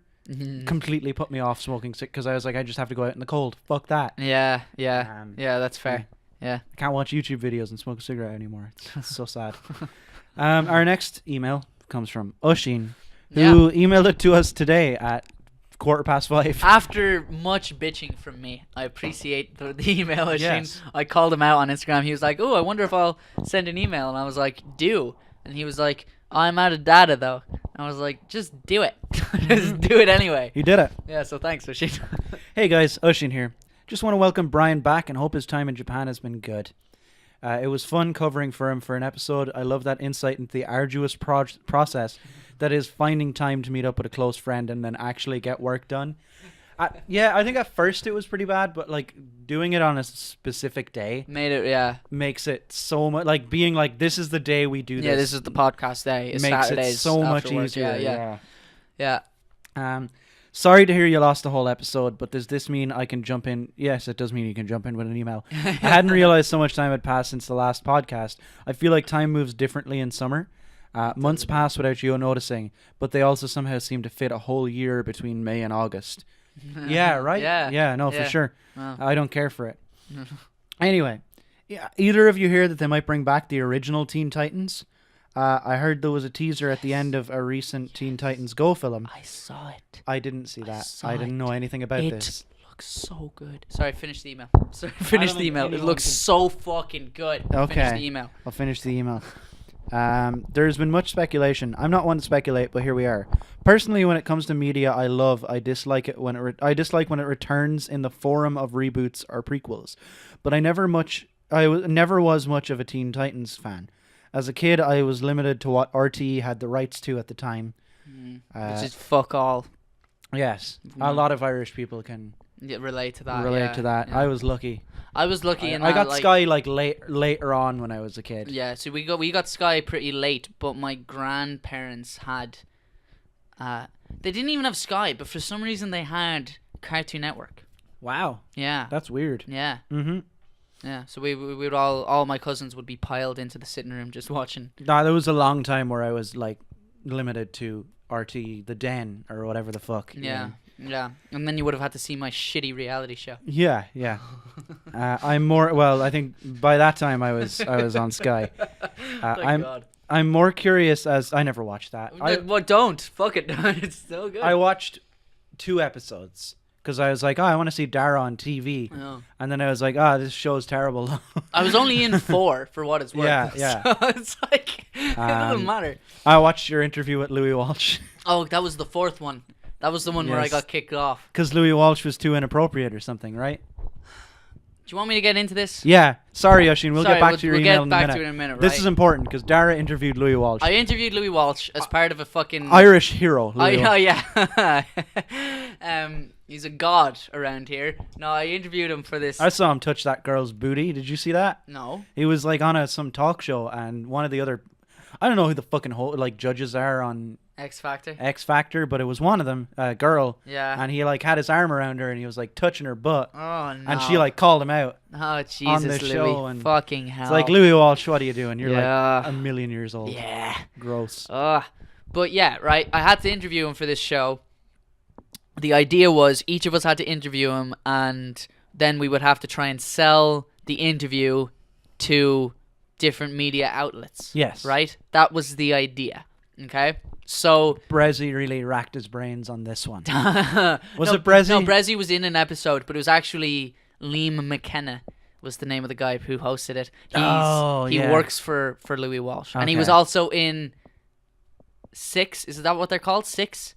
completely put me off smoking because I was like, I just have to go out in the cold. Fuck that. Yeah, that's fair. Yeah. I can't watch YouTube videos and smoke a cigarette anymore. It's so sad. Our next email comes from Ushin, who emailed it to us today at 5:15. After much bitching from me, I appreciate the email, Ushin. Yes. I called him out on Instagram. He was like, "Oh, I wonder if I'll send an email," and I was like, "Do," and he was like, "I'm out of data though." I was like, "Just do it, just do it anyway." You did it. Yeah. So thanks, Ushin. Hey guys, Ushin here. Just want to welcome Brian back and hope his time in Japan has been good. It was fun covering for him for an episode. I love that insight into the arduous process that is finding time to meet up with a close friend and then actually get work done. I think at first it was pretty bad, but like doing it on a specific day makes it so much like being like, this is the day we do this. Yeah, this is the podcast day. It's makes Saturdays it so much afterwards. easier. Yeah. Sorry to hear you lost the whole episode, but does this mean I can jump in? Yes, it does mean you can jump in with an email. I hadn't realized so much time had passed since the last podcast. I feel like time moves differently in summer. Months pass without you noticing, but they also somehow seem to fit a whole year between May and August. Yeah, right? Yeah, for sure. Wow. I don't care for it. Anyway, either of you hear that they might bring back the original Teen Titans? I heard there was a teaser at the end of a recent Teen Titans Go film. I saw it. I didn't see that. I didn't know anything about this. It looks so good. Sorry, finish the email. It looks so fucking good. Okay. Finish the email. I'll finish the email. There's been much speculation. I'm not one to speculate, but here we are. Personally, when it comes to media I dislike it when it returns in the form of reboots or prequels. But I never was much of a Teen Titans fan. As a kid, I was limited to what RTE had the rights to at the time. Which is fuck all. Yes, a lot of Irish people can relate to that. Yeah. I was lucky. I was lucky in I that, got Sky like later on when I was a kid. Yeah, so we got Sky pretty late, but my grandparents had. They didn't even have Sky, but for some reason they had Cartoon Network. Wow. Yeah. That's weird. Yeah. Mhm. Yeah, so we would all my cousins would be piled into the sitting room just watching. Nah, there was a long time where I was like limited to RT, the Den, or whatever the fuck. Yeah, and then you would have had to see my shitty reality show. Yeah. I'm more. Well, I think by that time I was on Sky. I'm more curious as I never watched that. Don't fuck it. It's so good. I watched 2 episodes. Because I was like, I want to see Dara on TV. Oh. And then I was like, this show's terrible. I was only in 4 for what it's worth. Yeah. So it's like, it doesn't matter. I watched your interview with Louis Walsh. Oh, that was the 4th one. That was the one where I got kicked off. Because Louis Walsh was too inappropriate or something, right? Do you want me to get into this? Yeah. Sorry, Oshin. We'll get back to your email in a minute. We'll get back to it in a minute, right? This is important because Dara interviewed Louis Walsh. I interviewed Louis Walsh as part of a fucking... Irish hero. Oh, yeah. He's a god around here. No, I interviewed him for this. I saw him touch that girl's booty. Did you see that? No. He was like on some talk show, and one of the other... I don't know who the fucking judges are on... X Factor, but it was one of them, a girl. Yeah. And he like had his arm around her and he was like touching her butt. Oh no. And she like called him out. Oh Jesus, on the Louis. show and fucking hell. It's like, Louis Walsh, what are you doing? You're like a million years old. Yeah. Gross. But But yeah, right. I had to interview him for this show. The idea was each of us had to interview him, and then we would have to try and sell the interview to different media outlets. Yes. Right? That was the idea. Okay? So Brezzy really racked his brains on this one. Was no, it Brezzy? No, Brezzy was in an episode, but it was actually Liam McKenna was the name of the guy who hosted it. He works for Louis Walsh. Okay. And he was also in Six. Is that what they're called? Six?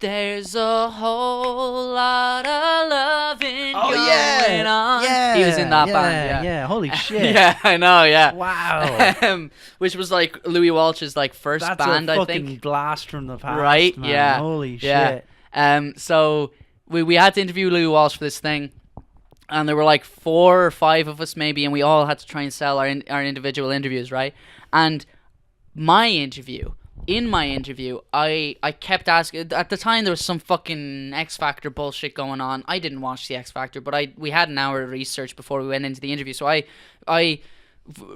There's a whole lot of loving going on. Yeah. He was in that band. Yeah. Holy shit. Yeah, I know. Yeah. Wow. Which was like Louis Walsh's like first band, I think. That's a fucking blast from the past. Right? Man. Yeah. Holy shit. So we had to interview Louis Walsh for this thing, and there were like 4 or 5 of us maybe, and we all had to try and sell our individual interviews, right? And in my interview, I kept asking. At the time, there was some fucking X Factor bullshit going on. I didn't watch the X Factor, but we had an hour of research before we went into the interview. So I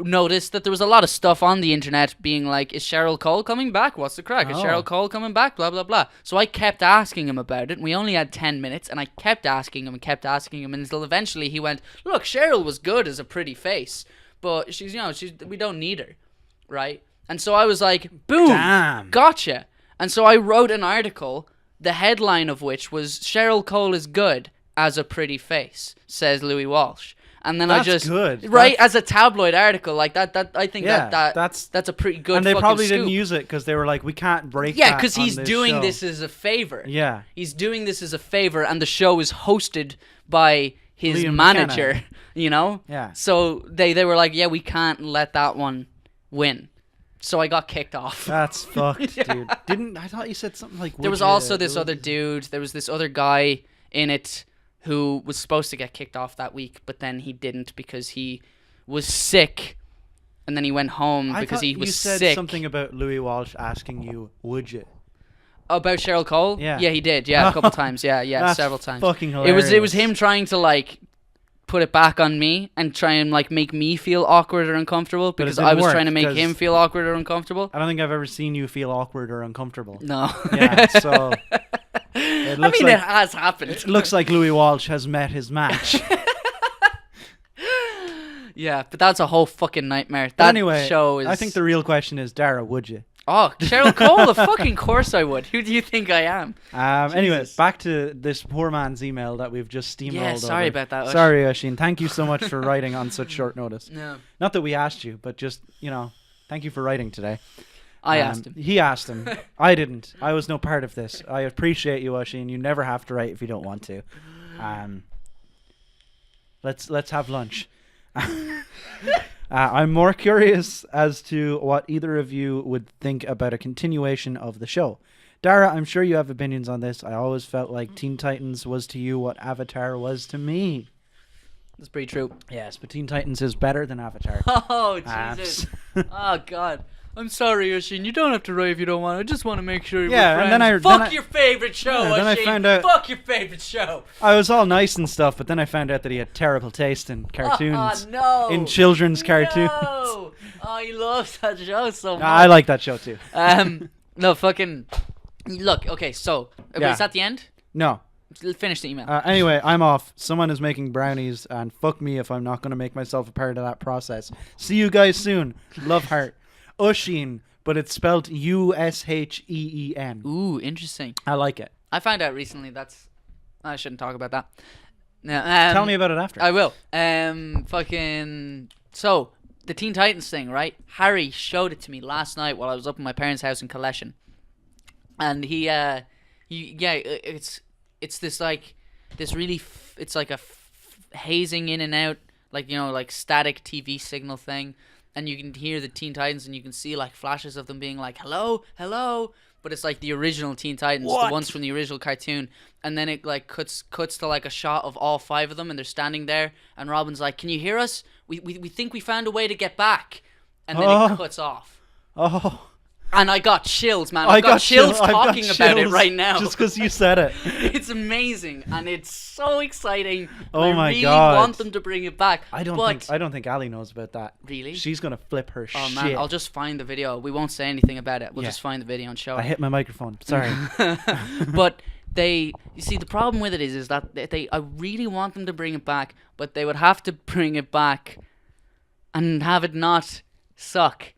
noticed that there was a lot of stuff on the internet being like, is Cheryl Cole coming back? What's the crack? Is Cheryl Cole coming back? Blah, blah, blah. So I kept asking him about it. And we only had 10 minutes, and I kept asking him until eventually he went, look, Cheryl was good as a pretty face, but we don't need her, right? And so I was like, boom, damn. Gotcha. And so I wrote an article, the headline of which was, Cheryl Cole is good as a pretty face, says Louis Walsh. And then that's good. Right, as a tabloid article, like that I think that's a pretty good and they fucking probably scoop. didn't use it because they were like, we can't break Yeah, because he's doing this as a favor. Yeah. He's doing this as a favor, and the show is hosted by his Liam manager, McKenna. you know? Yeah. So they were like, yeah, we can't let that one win. So I got kicked off. That's fucked, dude. I thought you said something like... There was also this other dude. There was this other guy in it who was supposed to get kicked off that week, but then he didn't because he was sick. And then he went home because he was sick. You said something about Louis Walsh asking you, would you? About Cheryl Cole? Yeah. Yeah, he did. Yeah, a couple times. Yeah, That's several times. Fucking hilarious. It was him trying to like put it back on me and try and like make me feel awkward or uncomfortable because I was trying to make him feel awkward or uncomfortable. I don't think I've ever seen you feel awkward or uncomfortable. No. Yeah, so it has happened. It looks like Louis Walsh has met his match. Yeah, but that's a whole fucking nightmare. Show is... I think the real question is, Dara, would you? Oh, Cheryl Cole, of fucking course I would. Who do you think I am? Anyway, back to this poor man's email that we've just steamrolled over. Yeah, sorry about that, Ush. Sorry, Oisin. Thank you so much for writing on such short notice. No. Not that we asked you, but just, thank you for writing today. I asked him. He asked him. I didn't. I was no part of this. I appreciate you, Oisin. You never have to write if you don't want to. Let's have lunch. I'm more curious as to what either of you would think about a continuation of the show. Dara, I'm sure you have opinions on this. I always felt like Teen Titans was to you what Avatar was to me. That's pretty true. Yes, but Teen Titans is better than Avatar. Oh, Jesus. Oh, God. I'm sorry, Oisin. You don't have to write if you don't want. I just want to make sure you're friends. And then Fuck your favorite show, Oisin. Then I found out... Fuck your favorite show. I was all nice and stuff, but then I found out that he had terrible taste in cartoons. Oh, no. In children's cartoons. No. Oh, he loves that show so much. I like that show, too. No, fucking... Look, okay, so... Is that the end? No. Finish the email. Anyway, I'm off. Someone is making brownies, and fuck me if I'm not going to make myself a part of that process. See you guys soon. Love, heart. Oisin, but it's spelled Usheen. Ooh, interesting. I like it. I found out recently I shouldn't talk about that. No, tell me about it after. I will. So, the Teen Titans thing, right? Harry showed it to me last night while I was up in my parents' house in Collection. And it's this like, this really, it's like a hazing in and out, like, like static TV signal thing. And you can hear the Teen Titans and you can see like flashes of them being like, hello, hello. But it's like the original Teen Titans, the ones from the original cartoon. And then it like cuts to like a shot of all 5 of them and they're standing there. And Robin's like, can you hear us? We think we found a way to get back. And then it cuts off. Oh. And I got chills, man. I got chills talking about it right now. Just because you said it. It's amazing, and it's so exciting. Oh my God! God. I really want them to bring it back. I don't think Ali knows about that. Really? She's gonna flip her shit. Oh man, I'll just find the video. We won't say anything about it. We'll just find the video and show it. I hit my microphone. Sorry. But you see, the problem with it is that I really want them to bring it back, but they would have to bring it back and have it not suck.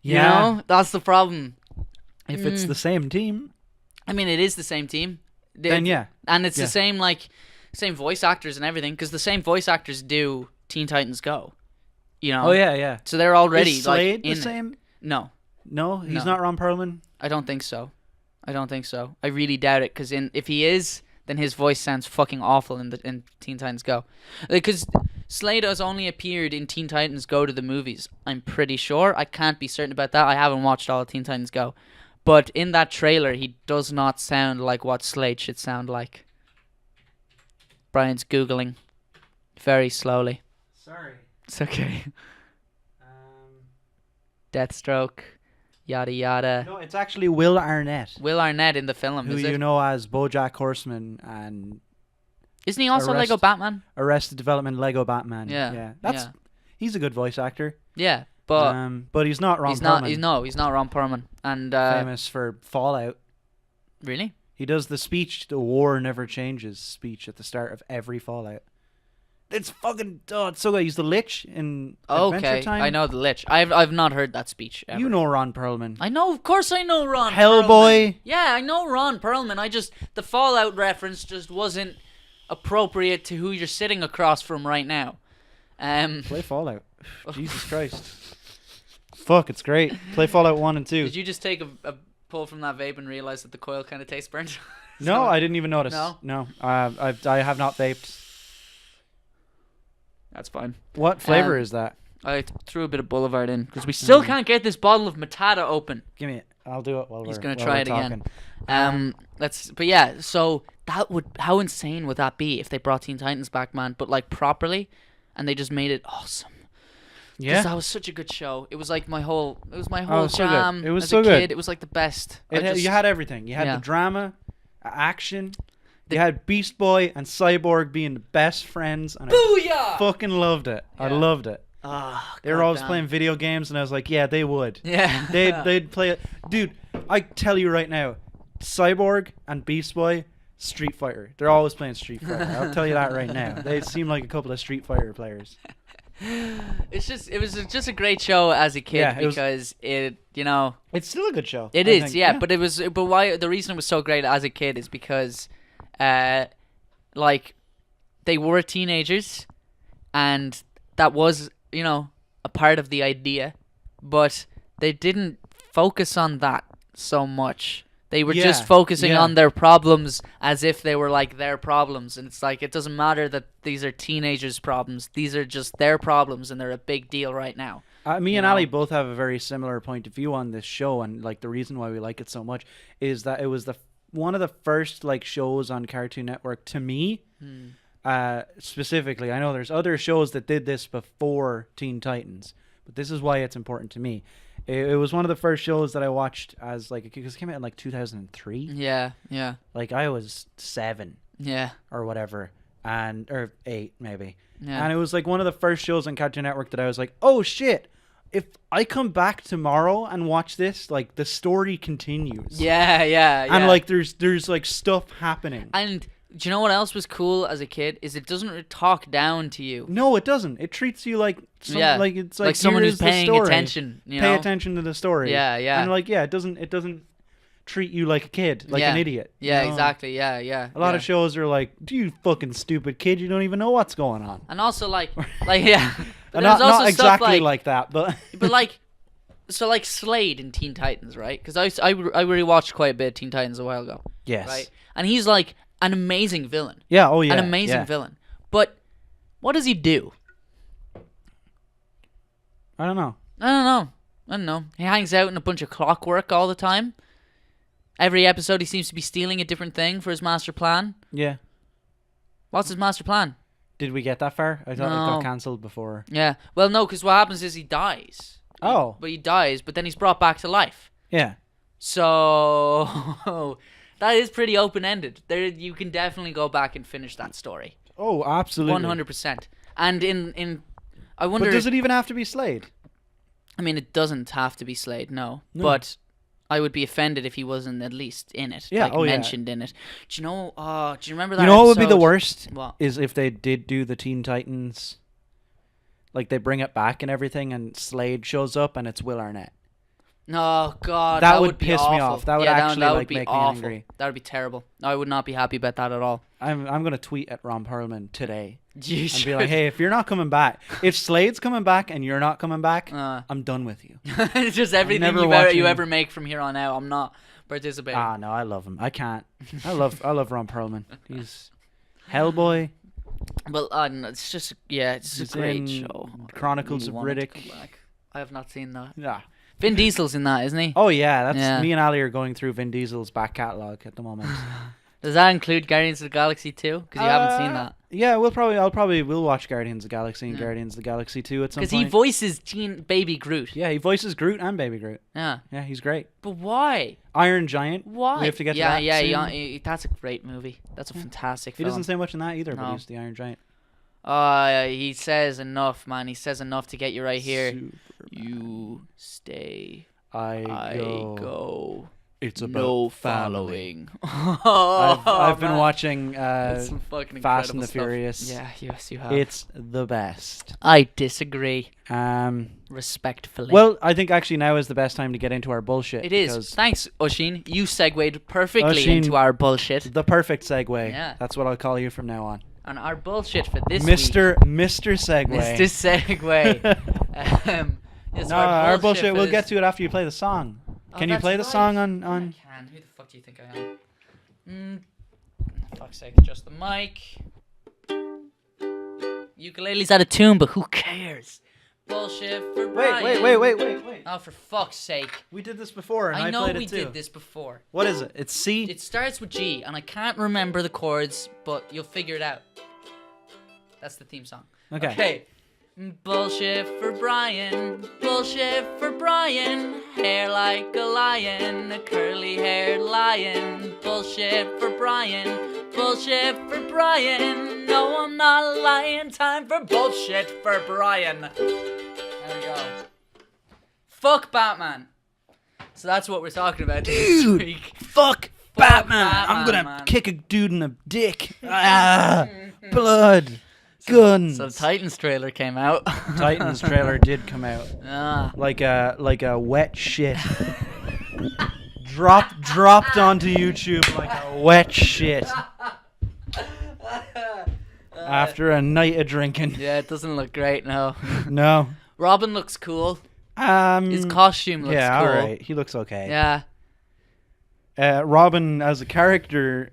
You know? That's the problem. If it's the same team. I mean, it is the same team. Then yeah. And it's the same, same voice actors and everything, because the same voice actors do Teen Titans Go. You know? Oh, yeah. So they're already, is Slade in the same? No. No? He's not Ron Perlman? I don't think so. I really doubt it, because if he is, then his voice sounds fucking awful in Teen Titans Go. Because Slade has only appeared in Teen Titans Go to the movies, I'm pretty sure. I can't be certain about that. I haven't watched all of Teen Titans Go. But in that trailer, he does not sound like what Slade should sound like. Brian's Googling very slowly. Sorry. It's okay. Deathstroke. Yada yada. No, it's actually Will Arnett. Will Arnett in the film, who is it? you know as BoJack Horseman and... Isn't he also Lego Batman? Arrested Development, Lego Batman. Yeah. He's a good voice actor. Yeah, but he's not Ron Perlman. He's not Ron Perlman. And famous for Fallout. Really? He does the speech, the war never changes speech at the start of every Fallout. It's fucking it's so good. He's the Lich in Adventure Time. I know the Lich. I've not heard that speech ever. You know Ron Perlman. I know, of course I know Ron Hellboy. Perlman. Yeah, I know Ron Perlman. The Fallout reference just wasn't appropriate to who you're sitting across from right now. Play Fallout. Jesus Christ. Fuck, it's great. Play Fallout 1 and 2. Did you just take a pull from that vape and realize that the coil kind of tastes burnt? No, I didn't even notice. No? I have not vaped. That's fine. What flavor is that? I threw a bit of Boulevard in because we still can't get this bottle of Matata open. Give me it. I'll do it while He's we're gonna try it talking. Again. But yeah. So how insane would that be if they brought Teen Titans back, man? But like properly, and they just made it awesome. Yeah, that was such a good show. It was like my whole jam. It was as so a good. Kid. It was like the best. You had everything. You had the drama, action. You had Beast Boy and Cyborg being the best friends, and I fucking loved it. Yeah. I loved it. They were always playing video games, and I was like, yeah, they would. Yeah. They'd play it. Dude, I tell you right now, Cyborg and Beast Boy, Street Fighter. They're always playing Street Fighter. I'll tell you that right now. They seem like a couple of Street Fighter players. It was just a great show as a kid because it's still a good show. It is, yeah. But why the reason it was so great as a kid is because they were teenagers, and that was a part of the idea, but they didn't focus on that so much. They were just focusing on their problems as if they were like their problems, and it's like it doesn't matter that these are teenagers' problems. These are just their problems, and they're a big deal right now. Me and Ali both have a very similar point of view on this show, and like the reason why we like it so much is that it was one of the first like shows on Cartoon Network to me. Specifically, I know there's other shows that did this before Teen Titans, but this is why it's important to me. It was one of the first shows that I watched as because it came out in 2003. Yeah. Like I was 7. Yeah. Or whatever, or 8 maybe. Yeah. And it was like one of the first shows on Cartoon Network that I was like, oh shit. If I come back tomorrow and watch this, like the story continues. Yeah. And like there's like stuff happening. And do you know what else was cool as a kid? Is it doesn't talk down to you. No, it doesn't. It treats you like it's like someone who's paying attention. Pay attention to the story. Yeah. And it doesn't treat you like a kid, like an idiot. Yeah, exactly. Yeah. A lot of shows are like, you fucking stupid kid, you don't even know what's going on. And also yeah. But not exactly like that, but so like Slade in Teen Titans, right? Because I really watched quite a bit of Teen Titans a while ago. Yes. Right, and he's like an amazing villain. Yeah. Oh yeah. An amazing villain. But what does he do? I don't know. He hangs out in a bunch of clockwork all the time. Every episode, he seems to be stealing a different thing for his master plan. Yeah. What's his master plan? Did we get that far? I thought it got cancelled before. Yeah. Well, no, because what happens is he dies. Oh. But he dies, but then he's brought back to life. Yeah. So that is pretty open-ended. There, you can definitely go back and finish that story. Oh, absolutely. 100%. And in I wonder. But does it even have to be Slade? I mean, it doesn't have to be Slade, no. But I would be offended if he wasn't at least in it. Yeah, mentioned in it. Do you know? Do you remember that? You know what would be the episode? worst? What? Is if they did do the Teen Titans, like they bring it back and everything, and Slade shows up and it's Will Arnett. Oh God, that would piss me awful. off. That would actually that would like be make awful. me angry. That would be terrible. I would not be happy about that at all. I'm gonna tweet at Ron Perlman today You and should. be like, hey, if you're not coming back, if Slade's coming back and you're not coming back, I'm done with you. It's just everything you ever make from here on out. I'm not participating. Ah, no, I love him. I can't. I love Ron Perlman. He's Hellboy. Well, no, it's just it's a great show. Chronicles of Riddick. I have not seen that. Yeah. Vin Diesel's in that, isn't he? Oh yeah, me and Ali are going through Vin Diesel's back catalogue at the moment. Does that include Guardians of the Galaxy 2? Because you haven't seen that. Yeah, we'll watch Guardians of the Galaxy and Guardians of the Galaxy 2 at some point. Because he voices Baby Groot. Yeah, he voices Groot and Baby Groot. Yeah. Yeah, he's great. But why? Iron Giant. Why? We have to get to that soon. That's a great movie. That's a fantastic film. He doesn't say much in that either, but he's the Iron Giant. He says enough, man. He says enough to get you right here. Superman. You stay. I go. It's about no following. I've been watching some fucking Fast and the stuff. Furious. Yeah, yes, you have. It's the best. I disagree. Respectfully. Well, I think actually now is the best time to get into our bullshit. It is. Thanks, Oshin. You segued perfectly into our bullshit. The perfect segue. Yeah. That's what I'll call you from now on. And our bullshit for this Mr. week. Mr. Segue. Mr. Segue. No, our bullshit. We'll get to it after you play the song. Can you play the song on? I can. Who the fuck do you think I am? Fuck's sake, just the mic. Ukulele's out of tune, but who cares? Bullshit for Brian. Wait. Oh, for fuck's sake. We did this before, and I know played we it too. did this before. What is it? It's C? It starts with G, and I can't remember the chords, but you'll figure it out. That's the theme song. Okay. Bullshit for Brian, bullshit for Brian, hair like a lion, a curly-haired lion. Bullshit for Brian, bullshit for Brian, no I'm not lying, time for bullshit for Brian. There we go. Fuck Batman. So that's what we're talking about this week. Fuck Batman. I'm gonna kick a dude in the dick. Blood. Guns. So the Titans trailer came out. Titans trailer did come out. Like a wet shit. dropped onto YouTube like a wet shit. After a night of drinking. Yeah, it doesn't look great, no. No. Robin looks cool. His costume looks cool. Yeah, alright. He looks okay. Yeah. Robin as a character.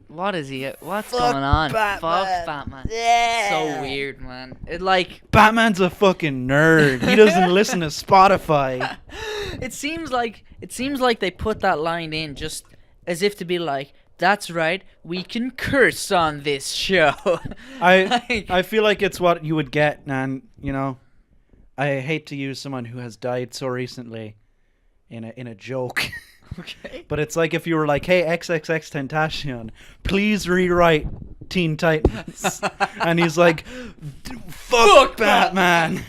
What is he? What's going on? Batman. Fuck Batman. Yeah. So weird, man. Batman's a fucking nerd. He doesn't listen to Spotify. It seems like they put that line in just as if to be like, that's right, we can curse on this show. I feel like it's what you would get, and I hate to use someone who has died so recently in a joke. Okay. But it's like if you were like, hey, XXXTentacion, please rewrite Teen Titans. And he's like, fuck Batman.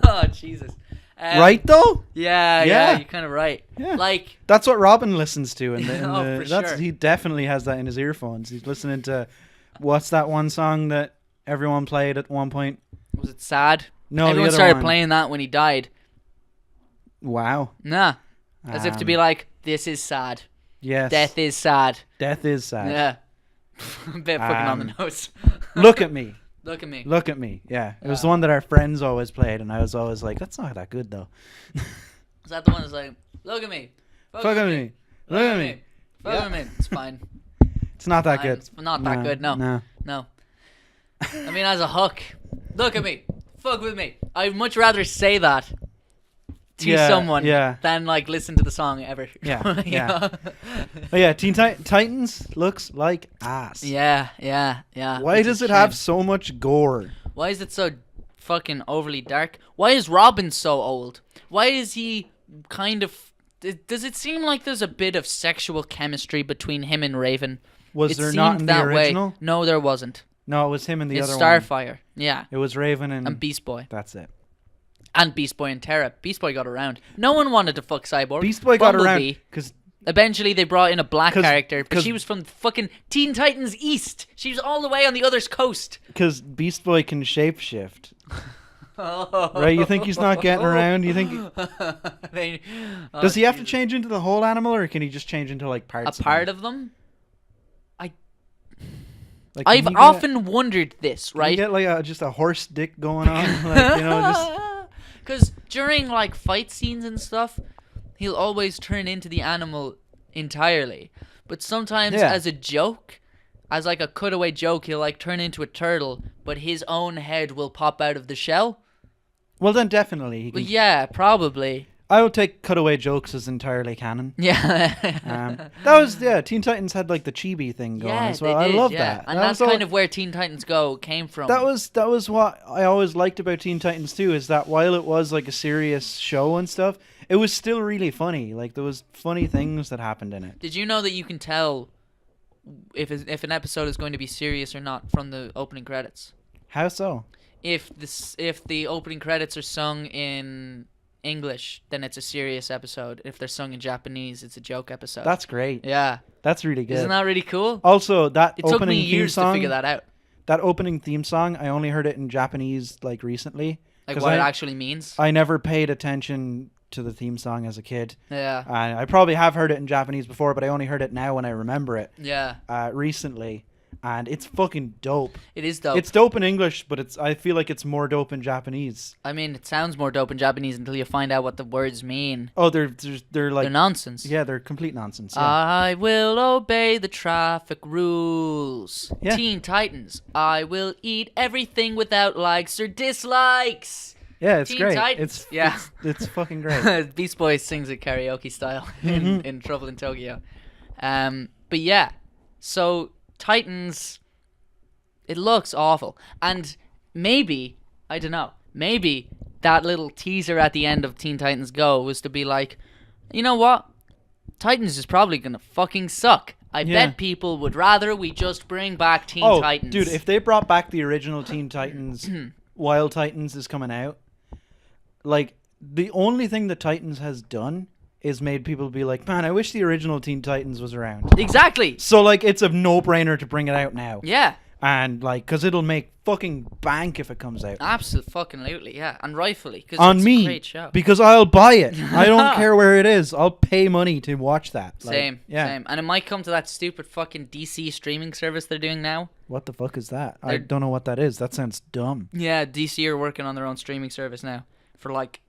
Oh, Jesus. Right, though? Yeah, you're kind of right. Yeah. Like, that's what Robin listens to. For sure. He definitely has that in his earphones. He's listening to, what's that one song that everyone played at one point? Was it Sad? No, everyone started playing that when he died. Wow. Nah. As if to be like, this is sad. Yes. Death is sad. Death is sad. Yeah. A bit fucking on the nose. Look at me. Look at me. Look at me. Yeah. It was the one that our friends always played, and I was always like, that's not that good, though. Is that the one that's like, look at me. Fuck at me. Look at me. Fuck at me. It's fine. It's not that good. It's not that good, no. No. I mean, as a hook, look at me. Fuck with me. I'd much rather say that to someone than like listen to the song ever. Yeah. Oh yeah, Teen Titans looks like ass. Yeah. Why does it have so much gore? Why is it so fucking overly dark. Why is Robin so old? Why is he kind of... Does it seem like there's a bit of sexual chemistry between him and Raven? Was there not in the original? Way. No, there wasn't. No, it was him and the other Starfire. one. Yeah. It was Raven and Beast Boy. That's it. And Beast Boy and Terra. Beast Boy got around. No one wanted to fuck Cyborg. Beast Boy got around because eventually they brought in a black character, but she was from fucking Teen Titans East. She was all the way on the other coast. Because Beast Boy can shapeshift. Right? You think he's not getting around? You think? Does he have to change into the whole animal, or can he just change into like parts? A part of them? I've often wondered this. Right? You get like just a horse dick going on, like, you know, just. Because during like fight scenes and stuff, he'll always turn into the animal entirely. But sometimes as a joke, as like a cutaway joke, he'll like turn into a turtle, but his own head will pop out of the shell. Well, then definitely. He can... Yeah, probably. I would take cutaway jokes as entirely canon. Yeah. That was, Teen Titans had like the chibi thing going as well. I love that. And that's kind of where Teen Titans Go came from. That was what I always liked about Teen Titans too, is that while it was like a serious show and stuff, it was still really funny. Like there was funny things that happened in it. Did you know that you can tell if an episode is going to be serious or not from the opening credits? How so? If the opening credits are sung in English, then it's a serious episode. If they're sung in Japanese, it's a joke episode. That's great. Yeah. That's really good. Isn't that really cool? Also, that it opening took me years theme song, to figure that out. That opening theme song, I only heard it in Japanese like recently. Like what it actually means? I never paid attention to the theme song as a kid. Yeah. I probably have heard it in Japanese before, but I only heard it now when I remember it. Yeah. Recently. And it's fucking dope. It is dope. It's dope in English, but I feel like it's more dope in Japanese. I mean, it sounds more dope in Japanese until you find out what the words mean. Oh, they're like... They're nonsense. Yeah, they're complete nonsense. Yeah. I will obey the traffic rules. Yeah. Teen Titans. I will eat everything without likes or dislikes. Yeah, it's Teen great. Titans. It's fucking great. Beast Boy sings it karaoke style in Trouble in Tokyo. But yeah, so... Titans, it looks awful. And maybe, I don't know, maybe that little teaser at the end of Teen Titans Go was to be like, you know what? Titans is probably going to fucking suck. I bet people would rather we just bring back Teen Titans. Dude, if they brought back the original Teen Titans while Titans is coming out, like, the only thing that Titans has done is made people be like, man, I wish the original Teen Titans was around. Exactly. So, like, it's a no-brainer to bring it out now. Yeah. And, like, because it'll make fucking bank if it comes out. Absolutely, yeah. And rightfully. On it's me. A great show. Because I'll buy it. I don't care where it is. I'll pay money to watch that. Same. And it might come to that stupid fucking DC streaming service they're doing now. What the fuck is that? I don't know what that is. That sounds dumb. Yeah, DC are working on their own streaming service now. For, like...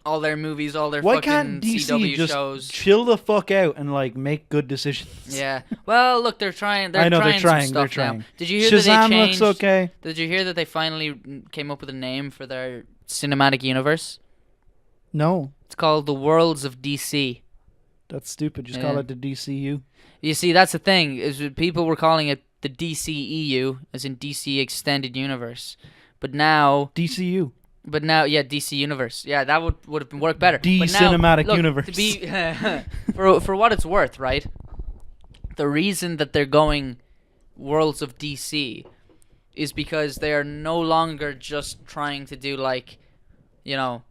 all their movies, all their Why fucking can't DC CW just shows. Chill the fuck out and like make good decisions? Yeah. Well, look, they're trying. I know they're trying. Some stuff now. Did you hear that they changed? Looks okay. Did you hear that they finally came up with a name for their cinematic universe? No. It's called the Worlds of DC. That's stupid. Just call it the DCU. You see, that's the thing. Is people were calling it the DCEU, as in DC Extended Universe, but now DCU. But now, DC Universe. Yeah, that would have worked better. Cinematic Universe. To be, for what it's worth, right? The reason that they're going Worlds of DC is because they are no longer just trying to do like they're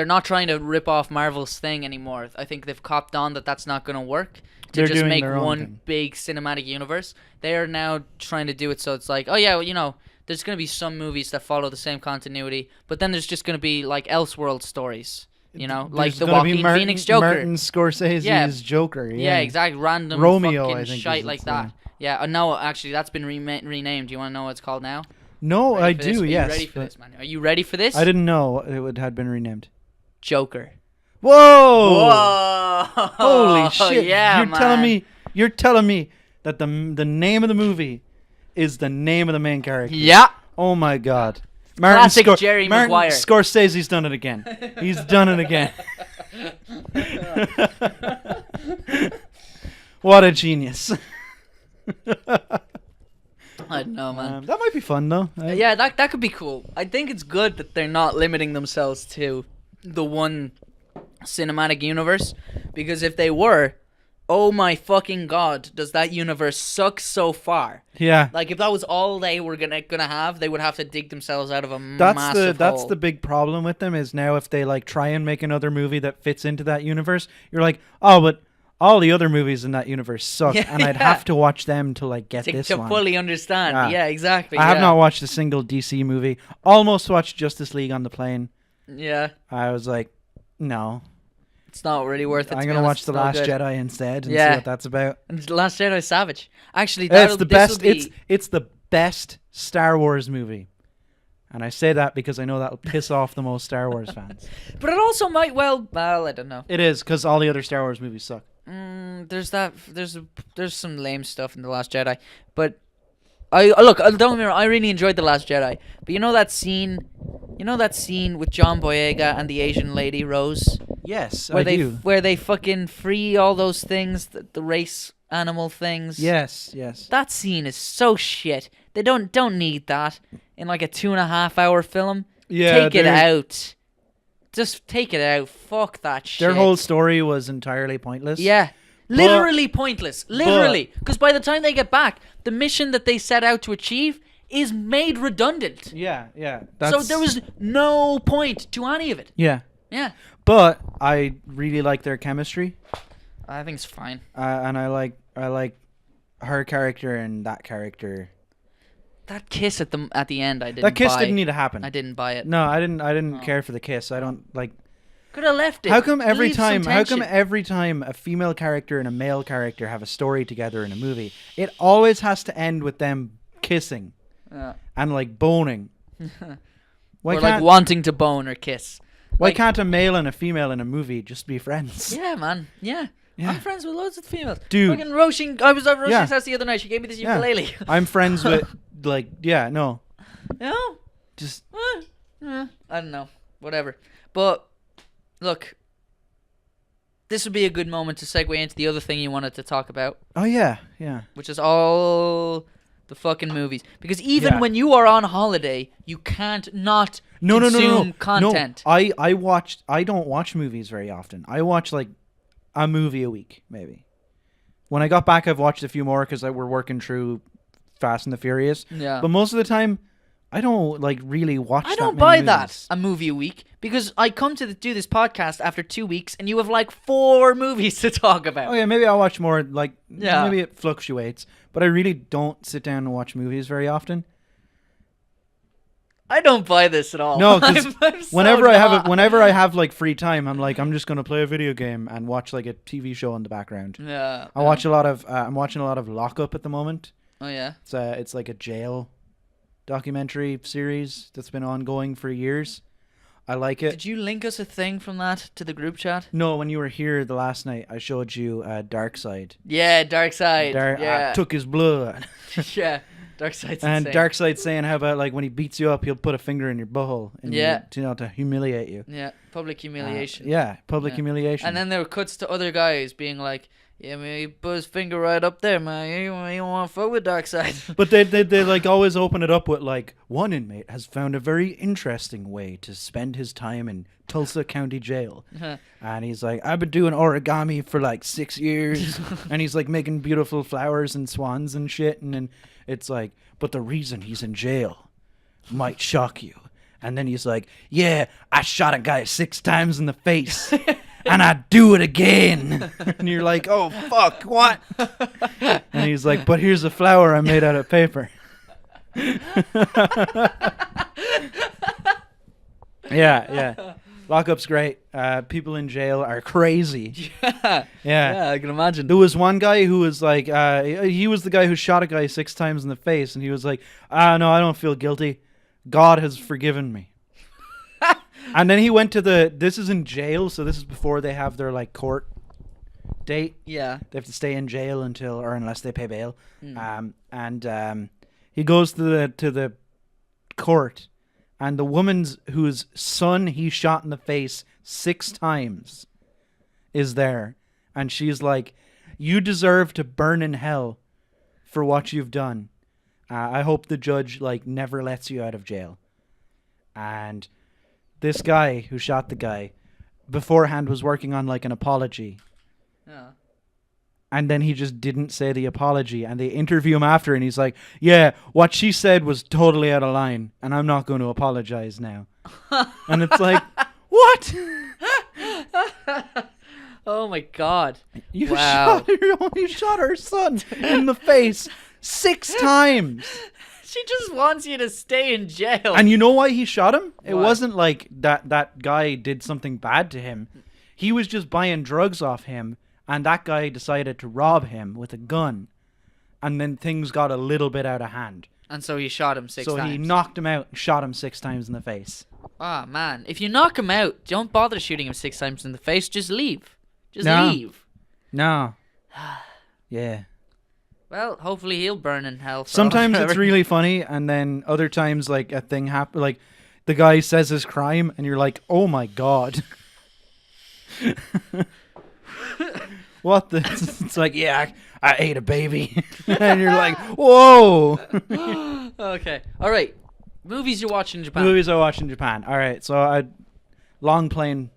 not trying to rip off Marvel's thing anymore. I think they've copped on that that's not going to work. To just make one big cinematic universe. They are now trying to do it so it's like, oh yeah, there's going to be some movies that follow the same continuity, but then there's just going to be like Elseworld stories, like the Joaquin Phoenix Joker. Martin Scorsese's Joker. Yeah, exactly. Random Romeo, fucking I think shite like that. Yeah, no, actually, that's been renamed. Do you want to know what it's called now? No, I do, yes. Are you ready for this, man? Are you ready for this? I didn't know it had been renamed. Joker. Whoa! Holy shit! Yeah, You're telling me that the name of the movie is the name of the main character. Yeah. Oh my god. Classic Jerry Maguire. Scorsese's done it again. He's done it again. What a genius. I don't know, man. That might be fun though. Yeah, that could be cool. I think it's good that they're not limiting themselves to the one cinematic universe, because if they were, oh my fucking god, does that universe suck so far? Yeah. Like if that was all they were gonna have, they would have to dig themselves out of a massive That's hole. the big problem with them is now if they like try and make another movie that fits into that universe, you're like, oh, but all the other movies in that universe suck, and I'd have to watch them to like get this to one. fully understand. Yeah, exactly. I have not watched a single DC movie. Almost watched Justice League on the plane. Yeah. I was like, no. It's not really worth it. I'm gonna watch The Last Jedi instead and see what that's about. And The Last Jedi is savage. Actually, it's the best. It's the best Star Wars movie, and I say that because I know that'll piss off the most Star Wars fans. But it also might well, I don't know. It is because all the other Star Wars movies suck. There's some lame stuff in The Last Jedi, but don't get me wrong, I really enjoyed The Last Jedi. But you know that scene with John Boyega and the Asian lady Rose? Yes, I do. Where they fucking free all those things, the race animal things. Yes. That scene is so shit. They don't need that in like a 2.5 hour film. Yeah, take it out. Just take it out. Fuck that shit. Their whole story was entirely pointless. Yeah. Literally pointless. Literally. Because by the time they get back, the mission that they set out to achieve is made redundant. Yeah. So there was no point to any of it. Yeah. Yeah. But I really like their chemistry. I think it's fine. And I like her character and that character. That kiss at the end, I didn't. That kiss didn't need to happen. I didn't buy it. No, I didn't care for the kiss. I don't like. Could have left it. How come every time a female character and a male character have a story together in a movie, it always has to end with them kissing and like boning? Or like wanting to bone or kiss. Why can't a male and a female in a movie just be friends? Yeah, man. Yeah. I'm friends with loads of females. Dude. Fucking Roisin. I was at Roisin's house the other night. She gave me this ukulele. I'm friends with, no. No? Just. I don't know. Whatever. But, look. This would be a good moment to segue into the other thing you wanted to talk about. Oh, yeah. Which is all the fucking movies. Because even when you are on holiday, you can't not consume content. No, I don't watch movies very often. I watch, like, a movie a week, maybe. When I got back, I've watched a few more because we're working through Fast and the Furious. Yeah. But most of the time, I don't really watch. I don't buy that a movie a week because I come to do this podcast after 2 weeks and you have like 4 movies to talk about. Oh yeah, maybe I'll watch more. Maybe it fluctuates, but I really don't sit down and watch movies very often. I don't buy this at all. No, because whenever I have like free time, I'm just gonna play a video game and watch like a TV show in the background. Yeah. I'm watching a lot of Lock Up at the moment. Oh yeah. It's like a jail documentary series that's been ongoing for years. I like it. Did you link us a thing from that to the group chat? No, when you were here the last night, I showed you Dark Side. Yeah, Dark Side. I took his blood. Yeah. Darkseid's and insane. Darkseid's saying how about like when he beats you up, he'll put a finger in your butthole, to humiliate you. Yeah, public humiliation. Public humiliation. And then there were cuts to other guys being like, "Yeah, man, he put his finger right up there, man. You don't want to fuck with Darkseid." But they like always open it up with like, one inmate has found a very interesting way to spend his time in Tulsa County Jail. And he's like, I've been doing origami for like 6 years. And he's like making beautiful flowers and swans and shit. And then it's like, but the reason he's in jail might shock you. And then he's like, yeah, I shot a guy 6 times in the face. And I'd do it again. And you're like, oh, fuck, what? And he's like, but here's a flower I made out of paper. Yeah. Lockup's great. People in jail are crazy. Yeah, I can imagine. There was one guy who was like, he was the guy who shot a guy 6 times in the face, and he was like, no, I don't feel guilty. God has forgiven me. And then he went to this is in jail, so this is before they have their like court date. Yeah. They have to stay in jail unless they pay bail. He goes to the court. And the woman whose son he shot in the face 6 times is there. And she's like, you deserve to burn in hell for what you've done. I hope the judge like never lets you out of jail. And this guy who shot the guy beforehand was working on like an apology. Yeah. And then he just didn't say the apology. And they interview him after and he's like, yeah, what she said was totally out of line. And I'm not going to apologize now. And it's like, what? Oh my God. You Wow. shot her son in the face 6 times. She just wants you to stay in jail. And you know why he shot him? It Why? wasn't like that guy did something bad to him. He was just buying drugs off him, and that guy decided to rob him with a gun. And then things got a little bit out of hand. And so he shot him 6 times. So he knocked him out and shot him 6 times in the face. Ah, man. If you knock him out, don't bother shooting him 6 times in the face. Just leave. Just No. leave. No. Yeah. Well, hopefully he'll burn in hell. Sometimes forever. it's really funny, and then other times, like, a thing happens, like, the guy says his crime, and you're like, oh my God. What the? It's like, yeah, I ate a baby. And you're like, whoa. Okay. All right. Movies you're watching in Japan. Movies I watch in Japan. All right, so I long plane,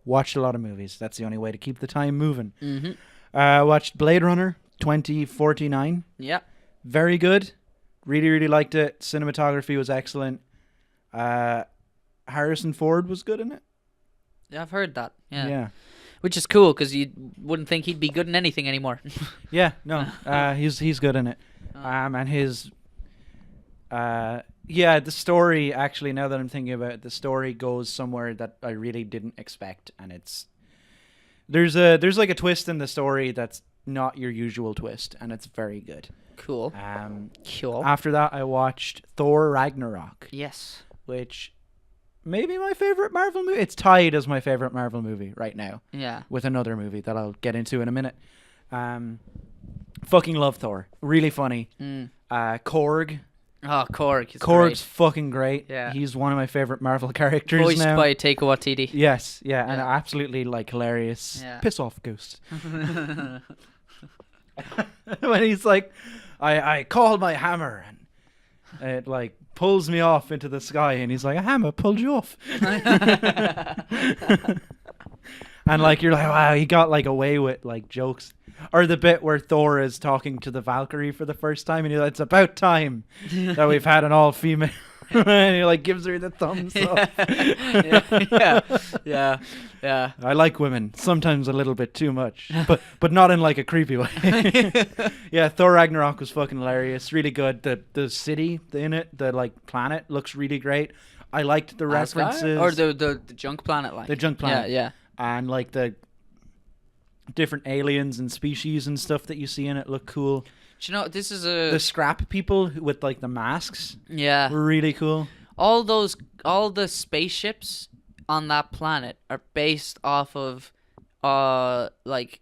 watched a lot of movies. That's the only way to keep the time moving. Mm-hmm. Watched Blade Runner 2049. Yeah. Very good. Really, really liked it. Cinematography was excellent. Harrison Ford was good in it. Yeah, I've heard that. Yeah. Yeah. Which is cool because you wouldn't think he'd be good in anything anymore. Yeah, no. He's good in it. And his the story, actually, now that I'm thinking about it, the story goes somewhere that I really didn't expect, and there's like a twist in the story that's not your usual twist, and it's very good. Cool. Cool. After that, I watched Thor Ragnarok, Yes. which may be my favorite Marvel movie. It's tied as my favorite Marvel movie right now. Yeah. With another movie that I'll get into in a minute. Fucking love Thor. Really funny. Korg. Oh, Korg. Korg's fucking great. Yeah. He's one of my favorite Marvel characters Voiced now. by Taika Waititi. Yes, yeah, and Yeah. absolutely like hilarious. Yeah. Piss off, Ghost. When he's like, I called my hammer and it like pulls me off into the sky, and he's like, a hammer pulled you off. And like you're like, wow, he got like away with like jokes. Or the bit where Thor is talking to the Valkyrie for the first time, and he's like, it's about time that we've had an all-female. And he like gives her the thumbs up. Yeah. I like women, sometimes a little bit too much, but not in like a creepy way. Yeah, Thor Ragnarok was fucking hilarious, really good. The city in it, the like planet looks really great. I liked the references, or the junk planet, like the junk planet, Yeah. and like the different aliens and species and stuff that you see in it look cool. Do you know this is The scrap people with like the masks were really cool. All the spaceships on that planet are based off of like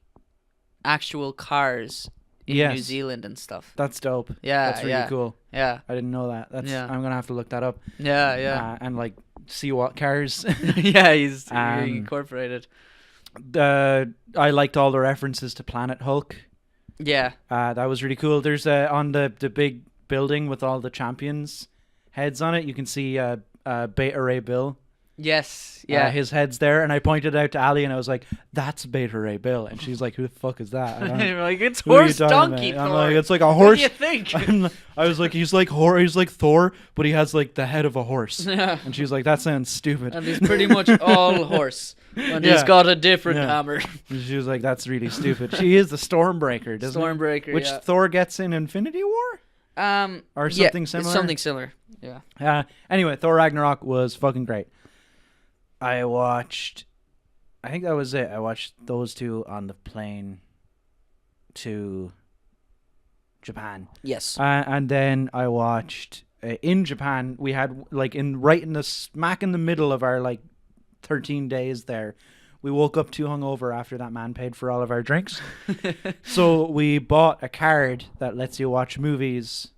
actual cars in Yes. New Zealand and stuff. That's dope. Yeah, That's really cool. Yeah. I didn't know that. I'm gonna have to look that up. Yeah. And like see what cars. Yeah, he's Um, incorporated. I liked all the references to Planet Hulk. Yeah. That was really cool. There's on the big building with all the champions heads on it. You can see Beta Ray Bill. Yes. Yeah. His head's there, and I pointed out to Ali, and I was like, "That's Beta Ray Bill," and she's like, "Who the fuck is that?" You're like, it's Who are you horse talking donkey about? Thor. I'm like, it's like a horse. What do you think? I was like, he's like Thor, but he has like the head of a horse. And she's like, that sounds stupid. And he's pretty much all horse. And he's got a different hammer. And she was like, that's really stupid. She is the Stormbreaker, doesn't it? Stormbreaker, Which yeah. Thor gets in Infinity War? Or something similar? It's something similar. Yeah. Anyway, Thor Ragnarok was fucking great. I think that was it. I watched those two on the plane to Japan. Yes. And then I watched in Japan. We had like right in the smack in the middle of our like 13 days there. We woke up too hungover after that man paid for all of our drinks. So we bought a card that lets you watch movies,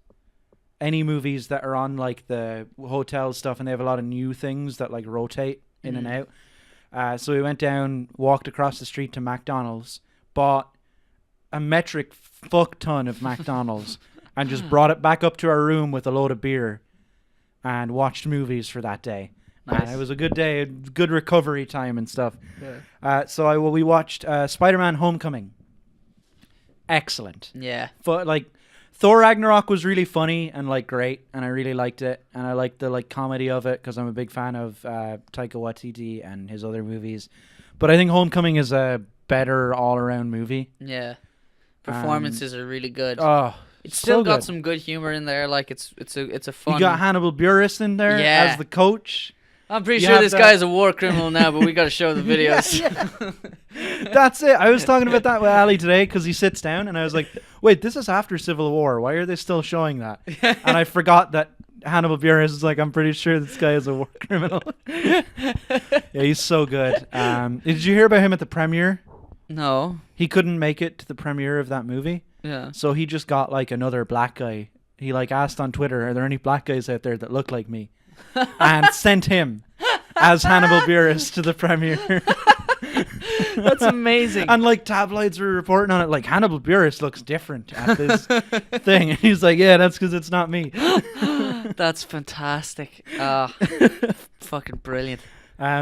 any movies that are on like the hotel stuff, and they have a lot of new things that like rotate in and out. So we went down, walked across the street to McDonald's, bought a metric fuck ton of McDonald's, and just brought it back up to our room with a load of beer and watched movies for that day. Nice. And it was a good day, good recovery time and stuff. Yeah. We watched Spider-Man Homecoming. Excellent. Yeah. But like Thor Ragnarok was really funny and like great, and I really liked it, and I liked the like comedy of it because I'm a big fan of Taika Waititi and his other movies. But I think Homecoming is a better all-around movie. Yeah. Performances are really good. Oh, it's still so got good. some good humor in there. Like it's a fun. You got Hannibal Buress in there as the coach. I'm pretty sure this guy's a war criminal now, but we got to show the videos. That's it. I was talking about that with Ali today because he sits down and I was like, wait, this is after Civil War. Why are they still showing that? And I forgot that Hannibal Buress is like, I'm pretty sure this guy is a war criminal. Yeah, he's so good. Did you hear about him at the premiere? No. He couldn't make it to the premiere of that movie. Yeah. So he just got like another black guy. He like asked on Twitter, are there any black guys out there that look like me? And sent him as Hannibal Buress to the premiere. That's amazing. And like tabloids were reporting on it, like Hannibal Buress looks different at this thing. And he's like, yeah, that's because it's not me. That's fantastic. Fucking brilliant.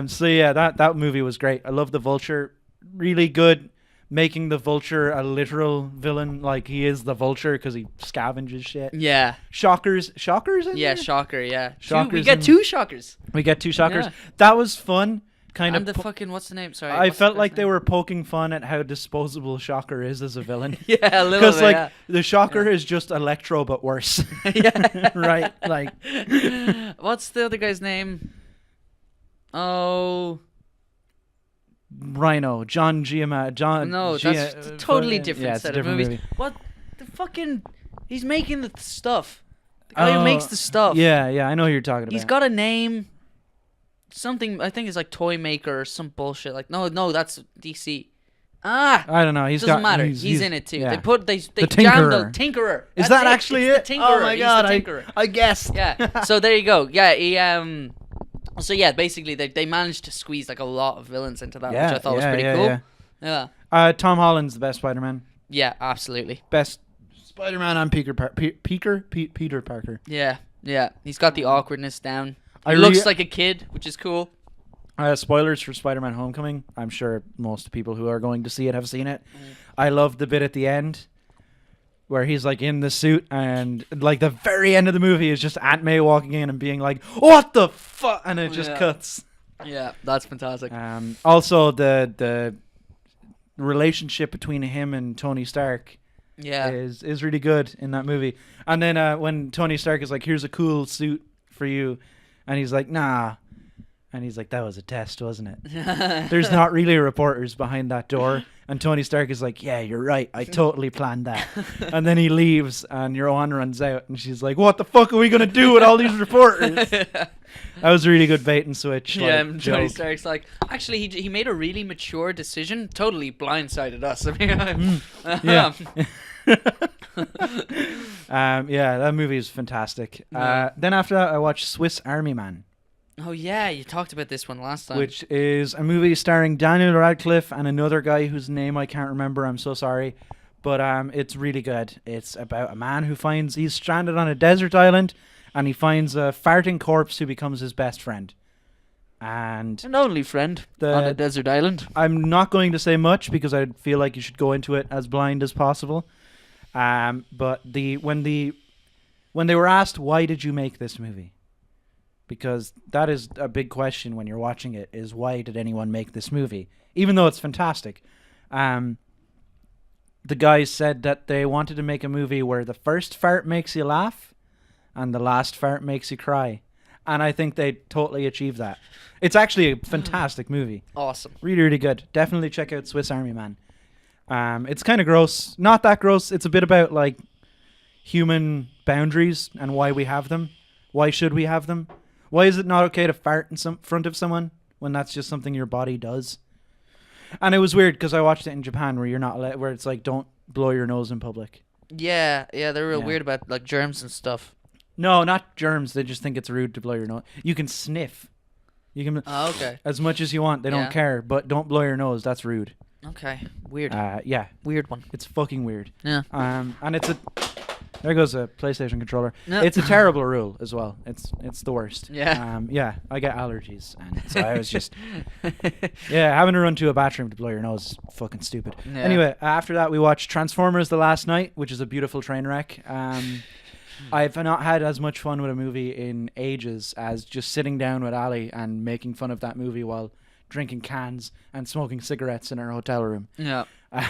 So yeah, that movie was great. I love the Vulture. Really good. Making the Vulture a literal villain, like he is the Vulture because he scavenges shit. Yeah. Shockers in yeah, there? Shocker, yeah. Shockers we get two Shockers. We get two Shockers. Yeah. That was fun. And the fucking, what's the name? Sorry. I felt like they were poking fun at how disposable Shocker is as a villain. Yeah, a little bit, because like the Shocker is just Electro but worse. Yeah. Right? Like. What's the other guy's name? Oh... Rhino, John Giamatti. No, that's a totally different set of movies. Movie. What the fucking? He's making the stuff. The guy who makes the stuff. Yeah, I know who you're talking about. He's got a name. Something I think is like Toy Maker or some bullshit. Like no, that's DC. I don't know. Doesn't matter. He's in it too. Yeah. They the jammed the Tinkerer. Tinkerer. Is that actually it? The Tinkerer. Oh my god! He's the Tinkerer. I guessed. Yeah. So there you go. Yeah. He So yeah, basically they managed to squeeze like a lot of villains into that, which I thought was pretty cool. Yeah. Tom Holland's the best Spider-Man. Yeah, absolutely. Best Spider-Man and Peter Parker. Yeah. He's got the awkwardness down. He looks like a kid, which is cool. Spoilers for Spider-Man Homecoming. I'm sure most people who are going to see it have seen it. I love the bit at the end where he's like in the suit and like the very end of the movie is just Aunt May walking in and being like, what the fuck? And it just cuts. Yeah, that's fantastic. Also, the relationship between him and Tony Stark is really good in that movie. And then when Tony Stark is like, here's a cool suit for you. And he's like, nah. And he's like, that was a test, wasn't it? There's not really reporters behind that door. And Tony Stark is like, yeah, you're right. I totally planned that. And then he leaves and Rowan runs out. And she's like, what the fuck are we going to do with all these reporters? That was a really good bait and switch. Yeah, and Tony Stark's like, actually, he made a really mature decision. Totally blindsided us. I mean, yeah. Yeah, that movie is fantastic. Then after that, I watched Swiss Army Man. Oh yeah, you talked about this one last time. Which is a movie starring Daniel Radcliffe and another guy whose name I can't remember. I'm so sorry. But it's really good. It's about a man who he's stranded on a desert island and he finds a farting corpse who becomes his best friend. And an only friend on a desert island. I'm not going to say much because I feel like you should go into it as blind as possible. But when they were asked, why did you make this movie? Because that is a big question when you're watching it, is why did anyone make this movie? Even though it's fantastic. The guys said that they wanted to make a movie where the first fart makes you laugh and the last fart makes you cry. And I think they totally achieved that. It's actually a fantastic movie. Awesome. Really, really good. Definitely check out Swiss Army Man. It's kind of gross. Not that gross. It's a bit about like human boundaries and why we have them. Why should we have them? Why is it not okay to fart in front of someone when that's just something your body does? And it was weird because I watched it in Japan where you're not where it's like, don't blow your nose in public. Yeah, they're real weird about like germs and stuff. No, not germs. They just think it's rude to blow your nose. You can sniff. You can as much as you want. They don't care, but don't blow your nose. That's rude. Okay, weird. Yeah, weird one. It's fucking weird. Yeah. And There goes a PlayStation controller. No. It's a terrible rule as well. It's the worst. Yeah. Yeah, I get allergies, and so I was just having to run to a bathroom to blow your nose is fucking stupid. Yeah. Anyway, after that we watched Transformers: The Last Night, which is a beautiful train wreck. I've not had as much fun with a movie in ages as just sitting down with Ali and making fun of that movie while drinking cans and smoking cigarettes in our hotel room. Yeah.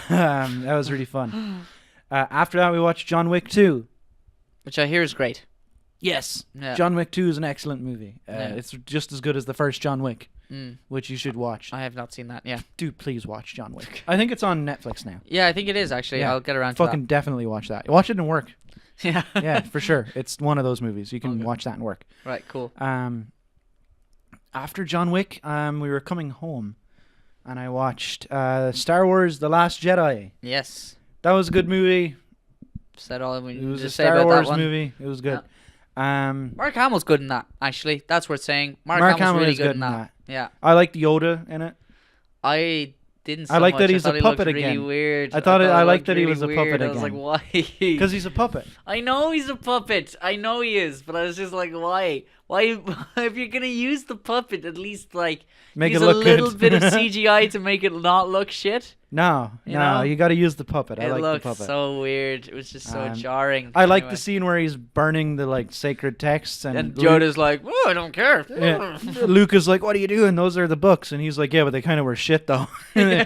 That was really fun. After that, we watched John Wick 2. Which I hear is great. Yes. Yeah. John Wick 2 is an excellent movie. Yeah. It's just as good as the first John Wick, which you should watch. I have not seen that, yeah. Do please watch John Wick. I think it's on Netflix now. Yeah, I think it is, actually. Yeah. I'll get around to Fucking definitely watch that. Watch it in work. that. Yeah. Yeah, for sure. It's one of those movies. You can watch that in work. Right, cool. After John Wick, we were coming home, and I watched Star Wars: The Last Jedi. Yes. That was a good movie. Is that all we It was a just say Star about Wars that one? movie. It was good. Mark Hamill's good in that, actually. That's worth saying. Mark Hamill Hamill's really is good in that. Yeah. I liked Yoda in it. I didn't so I like much. that he's I a thought he puppet looked really again. weird. I liked that he really was a weird. puppet I was again. like, why? Because he's a puppet. I know he's a puppet. I know he is, but I was just like, why? Why? If you're gonna use the puppet, at least like Make use it look a little good. bit of CGI to make it not look shit. No, You know? you got to use the puppet. I It like the looked puppet. so weird. It was just so jarring. I like Anyway. the scene where he's burning the like sacred texts, and Yoda's like, "Oh, I don't care." Yeah. Luke is like, "What are you doing? Those are the books," and he's like, "Yeah, but they kind of were shit though." Yeah.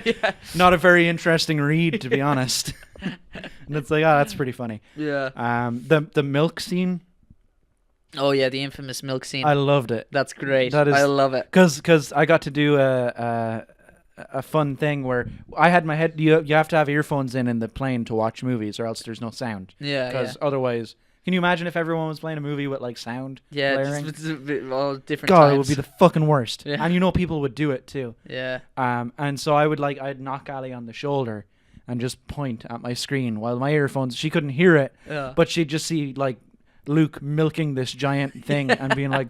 Not a very interesting read, to be honest. And it's like, oh, that's pretty funny. Yeah. The milk scene. Oh yeah, the infamous milk scene. I loved it. That's great. That is- I love it. Cause I got to do a fun thing where I had my head. You have to have earphones in the plane to watch movies, or else there's no sound. Yeah. Because otherwise, can you imagine if everyone was playing a movie with like sound blaring? Just all different God, times. it would be the fucking worst. Yeah. And people would do it too. Yeah. And so I'd knock Ali on the shoulder and just point at my screen while my earphones. She couldn't hear it, Yeah. but she'd just see like Luke milking this giant thing and being like,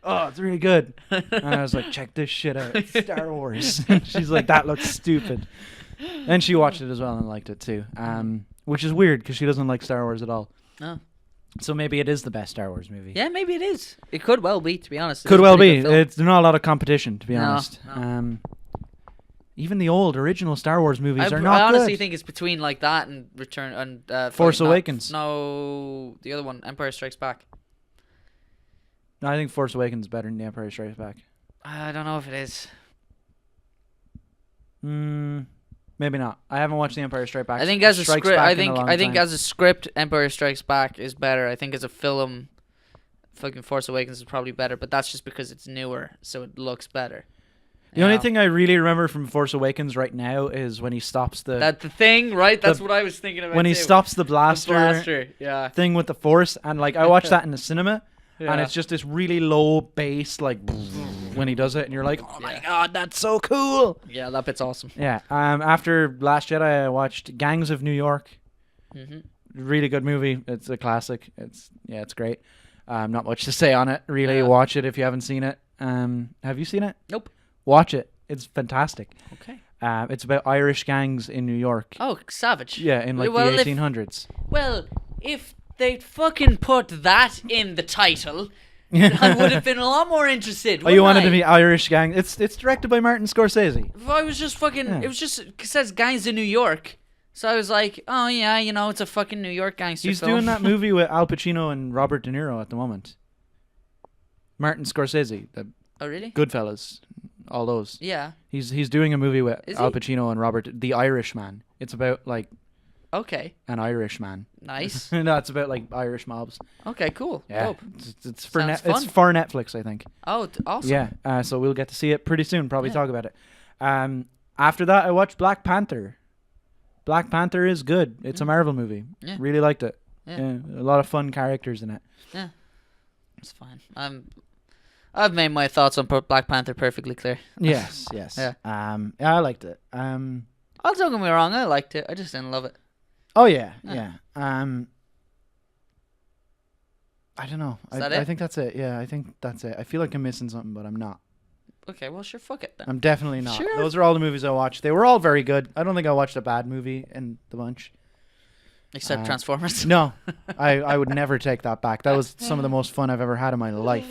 "Oh, it's really good." And I was like, "Check this shit out, it's Star Wars." She's like, "That looks stupid." And she watched it as well and liked it too. Which is weird because she doesn't like Star Wars at all. No. So maybe it is the best Star Wars movie. Yeah, maybe it is. It could well be, to be honest. Could well be. There's not a lot of competition, to be No, honest. no. Even the old original Star Wars movies are I not honestly good. think it's between like that and Return and Force Awakens. No, the other one, Empire Strikes Back. No, I think Force Awakens is better than The Empire Strikes Back. I don't know if it is. Maybe not. I haven't watched The Empire Strikes Back. I think as a Strikes script, Back I in a think long I think time. as a script, Empire Strikes Back is better. I think as a film, fucking Force Awakens is probably better. But that's just because it's newer, so it looks better. The only thing I really remember from Force Awakens right now is when he stops the thing, right? That's what I was thinking about. when he too. stops the The blaster, yeah. thing with the Force, and like I watched that in the cinema, Yeah. and it's just this really low bass like when he does it, and you're like, "Oh my god, that's so cool!" Yeah, that bit's awesome. Yeah. After Last Jedi, I watched Gangs of New York. Really good movie. It's a classic. It's great. Not much to say on it. Really, Yeah. watch it if you haven't seen it. Have you seen it? Nope. Watch it. It's fantastic. Okay. It's about Irish gangs in New York. Oh, savage. Yeah, in like Well, the if- 1800s. Well, if they'd fucking put that in the title, I would have been a lot more interested. Oh, you wanted wouldn't to I? be Irish gang? It's directed by Martin Scorsese. If I was just fucking. Yeah. It was just. It says Gangs in New York. So I was like, oh yeah, it's a fucking New York gangster He's film. doing that movie with Al Pacino and Robert De Niro at the moment. Martin Scorsese, the Oh really? Goodfellas, all those. Yeah. He's doing a movie with Is Al he? Pacino and Robert, The Irishman. It's about like Okay. an Irishman. Nice. No, it's about like Irish mobs. Okay. Cool. Yeah, Dope. it's for Sounds it's fun. for Netflix, I think. Oh, awesome. Yeah, so we'll get to see it pretty soon. Probably Yeah. talk about it. After that, I watched Black Panther. Black Panther is good. It's a Marvel movie. Yeah. Really liked it. Yeah. A lot of fun characters in it. Yeah. It's fine. I've made my thoughts on Black Panther perfectly clear. Yes. Yeah. I liked it. Oh, don't get me wrong. I liked it. I just didn't love it. Oh yeah. Yeah. I don't know. Is that I it? think that's it. Yeah, I think that's it. I feel like I'm missing something, but I'm not. Okay. Well, sure. Fuck it then. I'm definitely not. Sure. Those are all the movies I watched. They were all very good. I don't think I watched a bad movie in the bunch. Except Transformers. No, I would never take that back. That was some of the most fun I've ever had in my life.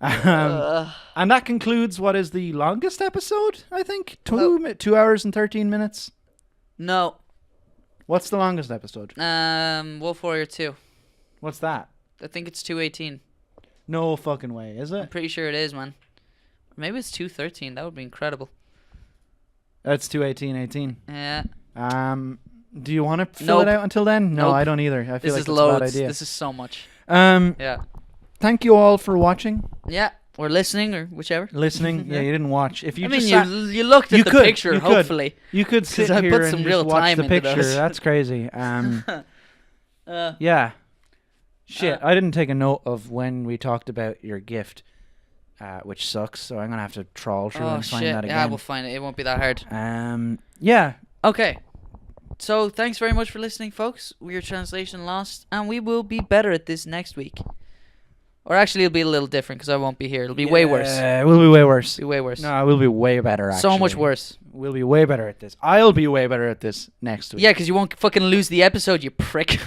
And that concludes what is the longest episode, I think. 2 hours and 13 minutes. No. What's the longest episode? Wolf Warrior 2. What's that? I think it's 2:18. No fucking way, is I'm it? pretty sure it is, man. Maybe it's 2:13. That would be incredible. That's 2:18:18. Yeah. Do you want to fill it out until then? No, Nope. I don't either. I feel This like is that's a bad loads. idea. This is so much. Yeah. Thank you all for watching. Yeah. Or listening, or whichever. Listening. Yeah, you didn't watch. If you I mean, just you looked at the picture, hopefully. You could sit I here put and some just real watch time the into picture. those. That's crazy. Yeah. Shit, I didn't take a note of when we talked about your gift, which sucks. So I'm gonna have to trawl through and find that again. Yeah, we'll find it. It won't be that hard. Yeah. Okay. So thanks very much for listening, folks. We're Translation Lost, and we will be better at this next week. Or actually, it'll be a little different because I won't be here. It'll be way worse. It will be way worse. It'll be way worse. No, it will be way better. Actually, so much worse. We'll be way better at this. I'll be way better at this next week. Yeah, because you won't fucking lose the episode, you prick.